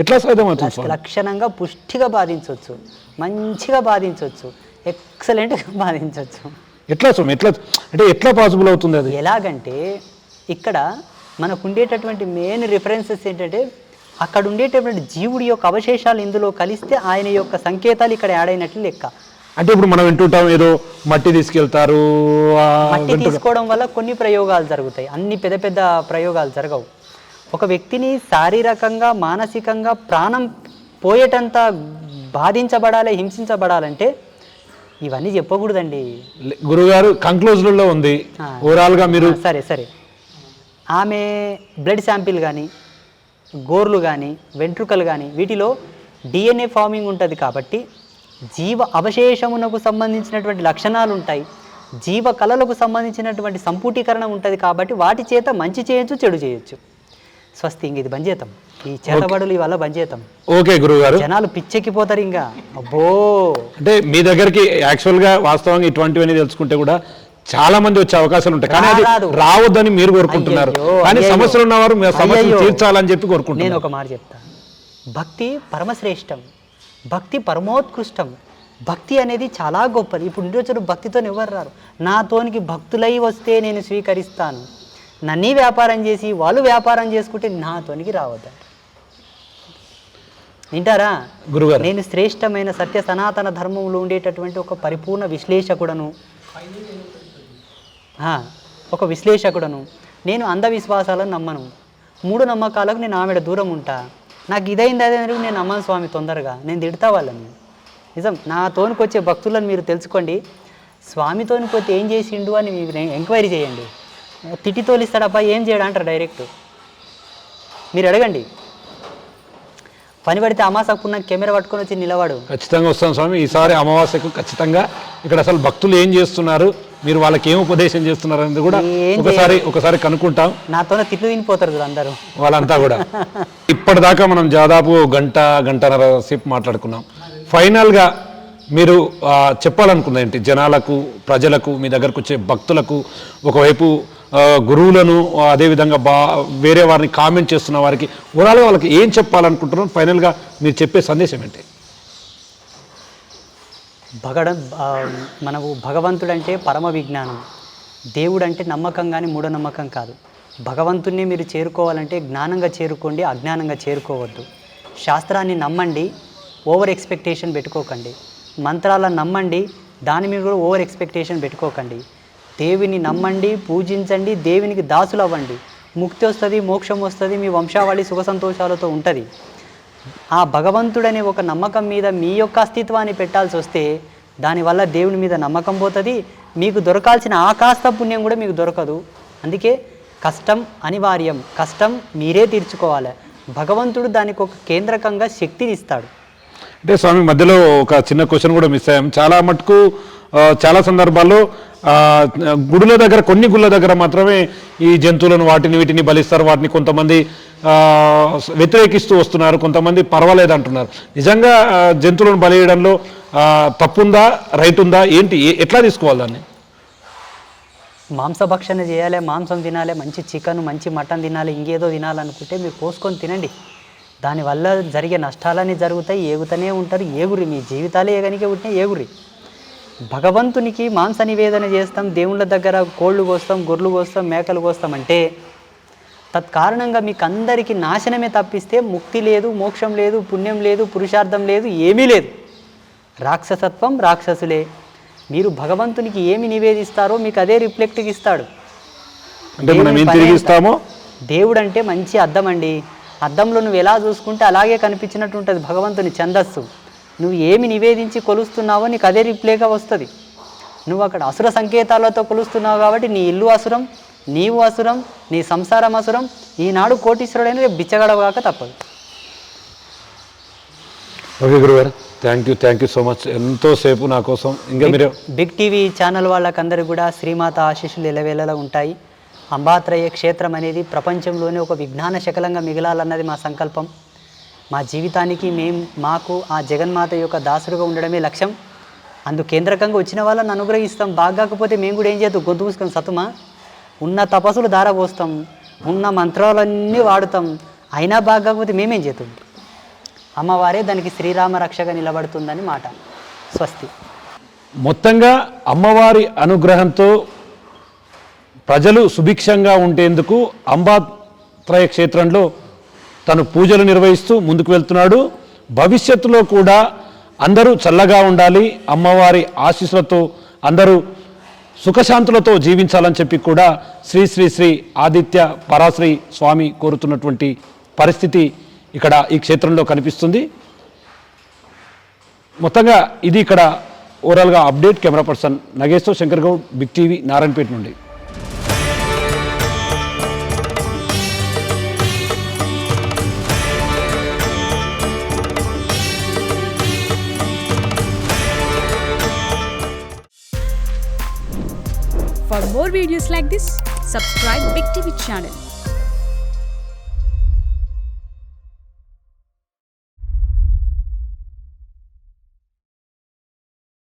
ఎట్లా సాధ్యమవుతుంది? లక్షణంగా పుష్టిగా బాధించవచ్చు, మంచిగా బాధించవచ్చు, ఎక్సలెంట్గా బాధించవచ్చు. ఎట్లా స్వామి, ఎట్లా అంటే ఎట్లా పాసిబుల్ అవుతుంది అది? ఎలాగంటే ఇక్కడ మనకు ఉండేటటువంటి మెయిన్ రిఫరెన్సెస్ ఏంటంటే అక్కడ ఉండేటటువంటి జీవుడి యొక్క అవశేషాలు ఇందులో కలిస్తే ఆయన యొక్క సంకేతాలు ఇక్కడ యాడ్ అయినట్లు లెక్క. అంటే ఇప్పుడు మనం వింటుంటాం ఏదో మట్టి తీసుకెళ్తారు, మట్టి తీసుకోవడం వల్ల కొన్ని ప్రయోగాలు జరుగుతాయి, అన్ని పెద్ద పెద్ద ప్రయోగాలు జరగవు. ఒక వ్యక్తిని శారీరకంగా మానసికంగా ప్రాణం పోయేటంత బాధించబడాలి, హింసించబడాలంటే ఇవన్నీ చెప్పకూడదండి గురుగారు. కంక్లూజన్లో ఉంది ఓవరాల్గా మీరు. సరే సరే, ఆమె బ్లడ్ శాంపిల్ కానీ, గోర్లు కానీ, వెంట్రుకలు కానీ, వీటిలో DNA ఫార్మింగ్ ఉంటుంది కాబట్టి జీవ అవశేషమునకు సంబంధించినటువంటి లక్షణాలు ఉంటాయి, జీవ కళలకు సంబంధించినటువంటి సంపుటీకరణ ఉంటుంది కాబట్టి వాటి చేత మంచి చేయొచ్చు, చెడు చేయొచ్చు. స్వస్తి, ఇంక ఇది బంద్ చేద్దాం, ఈ చేతబడులు ఇవల్ల బంద్ చేద్దాం. ఓకే గురుగారు, జనాలు పిచ్చెక్కిపోతారు ఇంకా. అబ్బో, అంటే మీ దగ్గరికి యాక్చువల్గా వాస్తవంగా ఇటువంటివన్నీ తెలుసుకుంటే కూడా చాలా మంది వచ్చే అవకాశాలు ఉంటాయి, కానీ అది రావద్దని మీరు కోరుకుంటున్నారు. కానీ సమస్యలు ఉన్నవారు సమస్యలు తీర్చాలని చెప్పి కోరుకుంటున్నారు. నేను ఒక మాట చెప్తా, భక్తి పరమశ్రేష్టం, భక్తి పరమోత్కృష్టం, భక్తి అనేది చాలా గొప్పది. ఇప్పుడు ఇంటి భక్తితో ఎవరు రారు. నాతోనికి భక్తులై వస్తే నేను స్వీకరిస్తాను, నన్నీ వ్యాపారం చేసి వాళ్ళు వ్యాపారం చేసుకుంటే నాతోనికి రావద్దు. వింటారా గురుగారు? నేను శ్రేష్టమైన సత్య సనాతన ధర్మంలో ఉండేటటువంటి ఒక పరిపూర్ణ విశ్లేషకుడను, ఒక విశ్లేషకుడను. నేను అంధవిశ్వాసాలను నమ్మను, మూఢనమ్మకాలకు నేను ఆమెడ దూరం ఉంటా. నాకు ఇదైంది అదే నేను నమ్మను స్వామి, తొందరగా నేను తిడతా వాళ్ళని. నిజం, నాతోనికి వచ్చే భక్తులను మీరు తెలుసుకోండి, స్వామితోనికి పోతే ఏం చేసిండు అని మీరు ఎంక్వైరీ చేయండి. తిట్టి తోలిస్తాడబ్బా, ఏం చేయడా అంటారు డైరెక్ట్. మీరు అడగండి, పని పడితే అమాసకున్న కెమెరా పట్టుకొని వచ్చి నిలవాడు. ఖచ్చితంగా వస్తాను స్వామి, ఈసారి అమావాస్యకు ఖచ్చితంగా ఇక్కడ అసలు భక్తులు ఏం చేస్తున్నారు, మీరు వాళ్ళకి ఏం ఉపదేశం చేస్తున్నారు అనేది కూడా ఒకసారి కనుక్కుంటాం. నాతోనే తిట్లు తినిపోతారు అందరూ వాళ్ళంతా కూడా. ఇప్పటిదాకా మనం దాదాపు గంటన్నర సేపు మాట్లాడుకున్నాం. ఫైనల్గా మీరు చెప్పాలనుకున్నది ఏంటి జనాలకు, ప్రజలకు, మీ దగ్గరకు వచ్చే భక్తులకు, ఒకవైపు గురువులను, అదేవిధంగా వేరే వారిని కామెంట్ చేస్తున్న వారికి ఓవరాల్గా వాళ్ళకి ఏం చెప్పాలనుకుంటున్నాం? ఫైనల్గా మీరు చెప్పే సందేశం ఏంటి? మనకు భగవంతుడంటే పరమ విజ్ఞానం, దేవుడు అంటే నమ్మకం కానీ మూఢనమ్మకం కాదు. భగవంతుణ్ణి మీరు చేరుకోవాలంటే జ్ఞానంగా చేరుకోండి, అజ్ఞానంగా చేరుకోవద్దు. శాస్త్రాన్ని నమ్మండి, ఓవర్ ఎక్స్పెక్టేషన్ పెట్టుకోకండి. మంత్రాలను నమ్మండి, దాని మీద కూడా ఓవర్ ఎక్స్పెక్టేషన్ పెట్టుకోకండి. దేవుని నమ్మండి, పూజించండి, దేవునికి దాసులు అవ్వండి. ముక్తి వస్తుంది, మోక్షం వస్తుంది, మీ వంశావళి సుఖ సంతోషాలతో ఉంటుంది. ఆ భగవంతుడనే ఒక నమ్మకం మీద మీ యొక్క అస్తిత్వాన్ని పెట్టాల్సి వస్తే దానివల్ల దేవుని మీద నమ్మకం పోతుంది, మీకు దొరకాల్సిన ఆ కాస్త పుణ్యం కూడా మీకు దొరకదు. అందుకే కష్టం అనివార్యం, కష్టం మీరే తీర్చుకోవాలి. భగవంతుడు దానికి ఒక కేంద్రకంగా శక్తిని ఇస్తాడు. అంటే స్వామి మధ్యలో ఒక చిన్న క్వశ్చన్ కూడా మిస్ అయ్యాం. చాలా మటుకు చాలా సందర్భాల్లో గుడుల దగ్గర, కొన్ని గుళ్ళ దగ్గర మాత్రమే ఈ జంతువులను వీటిని బలిస్తారు. వాటిని కొంతమంది వ్యతిరేకిస్తూ వస్తున్నారు, కొంతమంది పర్వాలేదు అంటున్నారు. నిజంగా జంతువులను బలియడంలో తప్పుందా రైట్ ఉందా ఏంటి ఎట్లా తీసుకోవాలి దాన్ని? మాంసభక్షణ చేయాలి, మాంసం తినాలి, మంచి చికెన్ మంచి మటన్ తినాలి, ఇంకేదో తినాలనుకుంటే మీరు కోసుకొని తినండి. దానివల్ల జరిగే నష్టాలన్నీ జరుగుతాయి, ఏగుతూనే ఉంటారు. ఏగురి, మీ జీవితాలే ఏగనికే ఉంటే ఏగురి. భగవంతునికి మాంస నివేదన చేస్తాం, దేవుళ్ళ దగ్గర కోళ్ళు కోస్తాం, గొర్రెలు కోస్తాం, మేకలు కోస్తాం అంటే తత్కారణంగా మీకు అందరికీ నాశనమే తప్పిస్తే ముక్తి లేదు, మోక్షం లేదు, పుణ్యం లేదు, పురుషార్థం లేదు, ఏమీ లేదు. రాక్షసత్వం రాక్షసులే. మీరు భగవంతునికి ఏమి నివేదిస్తారో మీకు అదే రిఫ్లెక్ట్గా ఇస్తాడు. అంటే మనం ఏం తిరిగి ఇస్తామో. దేవుడు అంటే మంచి అద్దం అండి. అద్దంలో నువ్వు ఎలా చూసుకుంటే అలాగే కనిపించినట్టు ఉంటుంది భగవంతుని ఛందస్సు. నువ్వు ఏమి నివేదించి కొలుస్తున్నావో నీకు అదే రిప్లేగా వస్తుంది. నువ్వు అక్కడ అసుర సంకేతాలతో కొలుస్తున్నావు కాబట్టి నీ ఇల్లు అసురం, నీవు అసురం, నీ సంసారం అసురం. ఈనాడు కోటీశ్వరుడైన రేపు బిచ్చగడవగాక తప్పదు. ఓకే గురుగారు, థ్యాంక్ యూ సో మచ్. ఎంతోసేపు నా కోసం. ఇంకా మీరు బిగ్ టీవీ ఛానల్ వాళ్ళకందరికీ కూడా శ్రీమాత ఆశీస్సులు ఎలవేళలా ఉంటాయి. అంబాత్రయ క్షేత్రం అనేది ప్రపంచంలోనే ఒక విజ్ఞాన శకలంగా మిగలాలన్నది మా సంకల్పం. మా జీవితానికి మాకు ఆ జగన్మాత యొక్క దాసుడుగా ఉండడమే లక్ష్యం. అందుకు కేంద్రకంగా వచ్చిన వాళ్ళని అనుగ్రహిస్తాం. బాగాకపోతే మేము కూడా ఏం చేద్దాం, గొంతు మూసుకొని సతుమా. ఉన్న తపస్సులు ధారపోస్తాం, ఉన్న మంత్రాలన్నీ వాడుతాం, అయినా బాగాకపోతే మేమేం చేద్దాం. అమ్మవారే దానికి శ్రీరామ రక్షగా నిలబడుతుందని మాట. స్వస్తి. మొత్తంగా అమ్మవారి అనుగ్రహంతో ప్రజలు సుభిక్షంగా ఉండేందుకు అంబాత్రయ క్షేత్రంలో తను పూజలు నిర్వహిస్తూ ముందుకు వెళ్తున్నాడు. భవిష్యత్తులో కూడా అందరూ చల్లగా ఉండాలి, అమ్మవారి ఆశీస్సులతో అందరూ సుఖశాంతులతో జీవించాలని చెప్పి కూడా శ్రీ శ్రీ శ్రీ ఆదిత్య పరాశ్రీ స్వామి కోరుతున్నటువంటి పరిస్థితి ఇక్కడ ఈ క్షేత్రంలో కనిపిస్తుంది. మొత్తంగా ఇది ఇక్కడ ఓవరాల్గా update. Camera person Nageshwar Shankar Goud, Big TV, Narayanpet నుండి. For more videos like this, subscribe Big TV channel.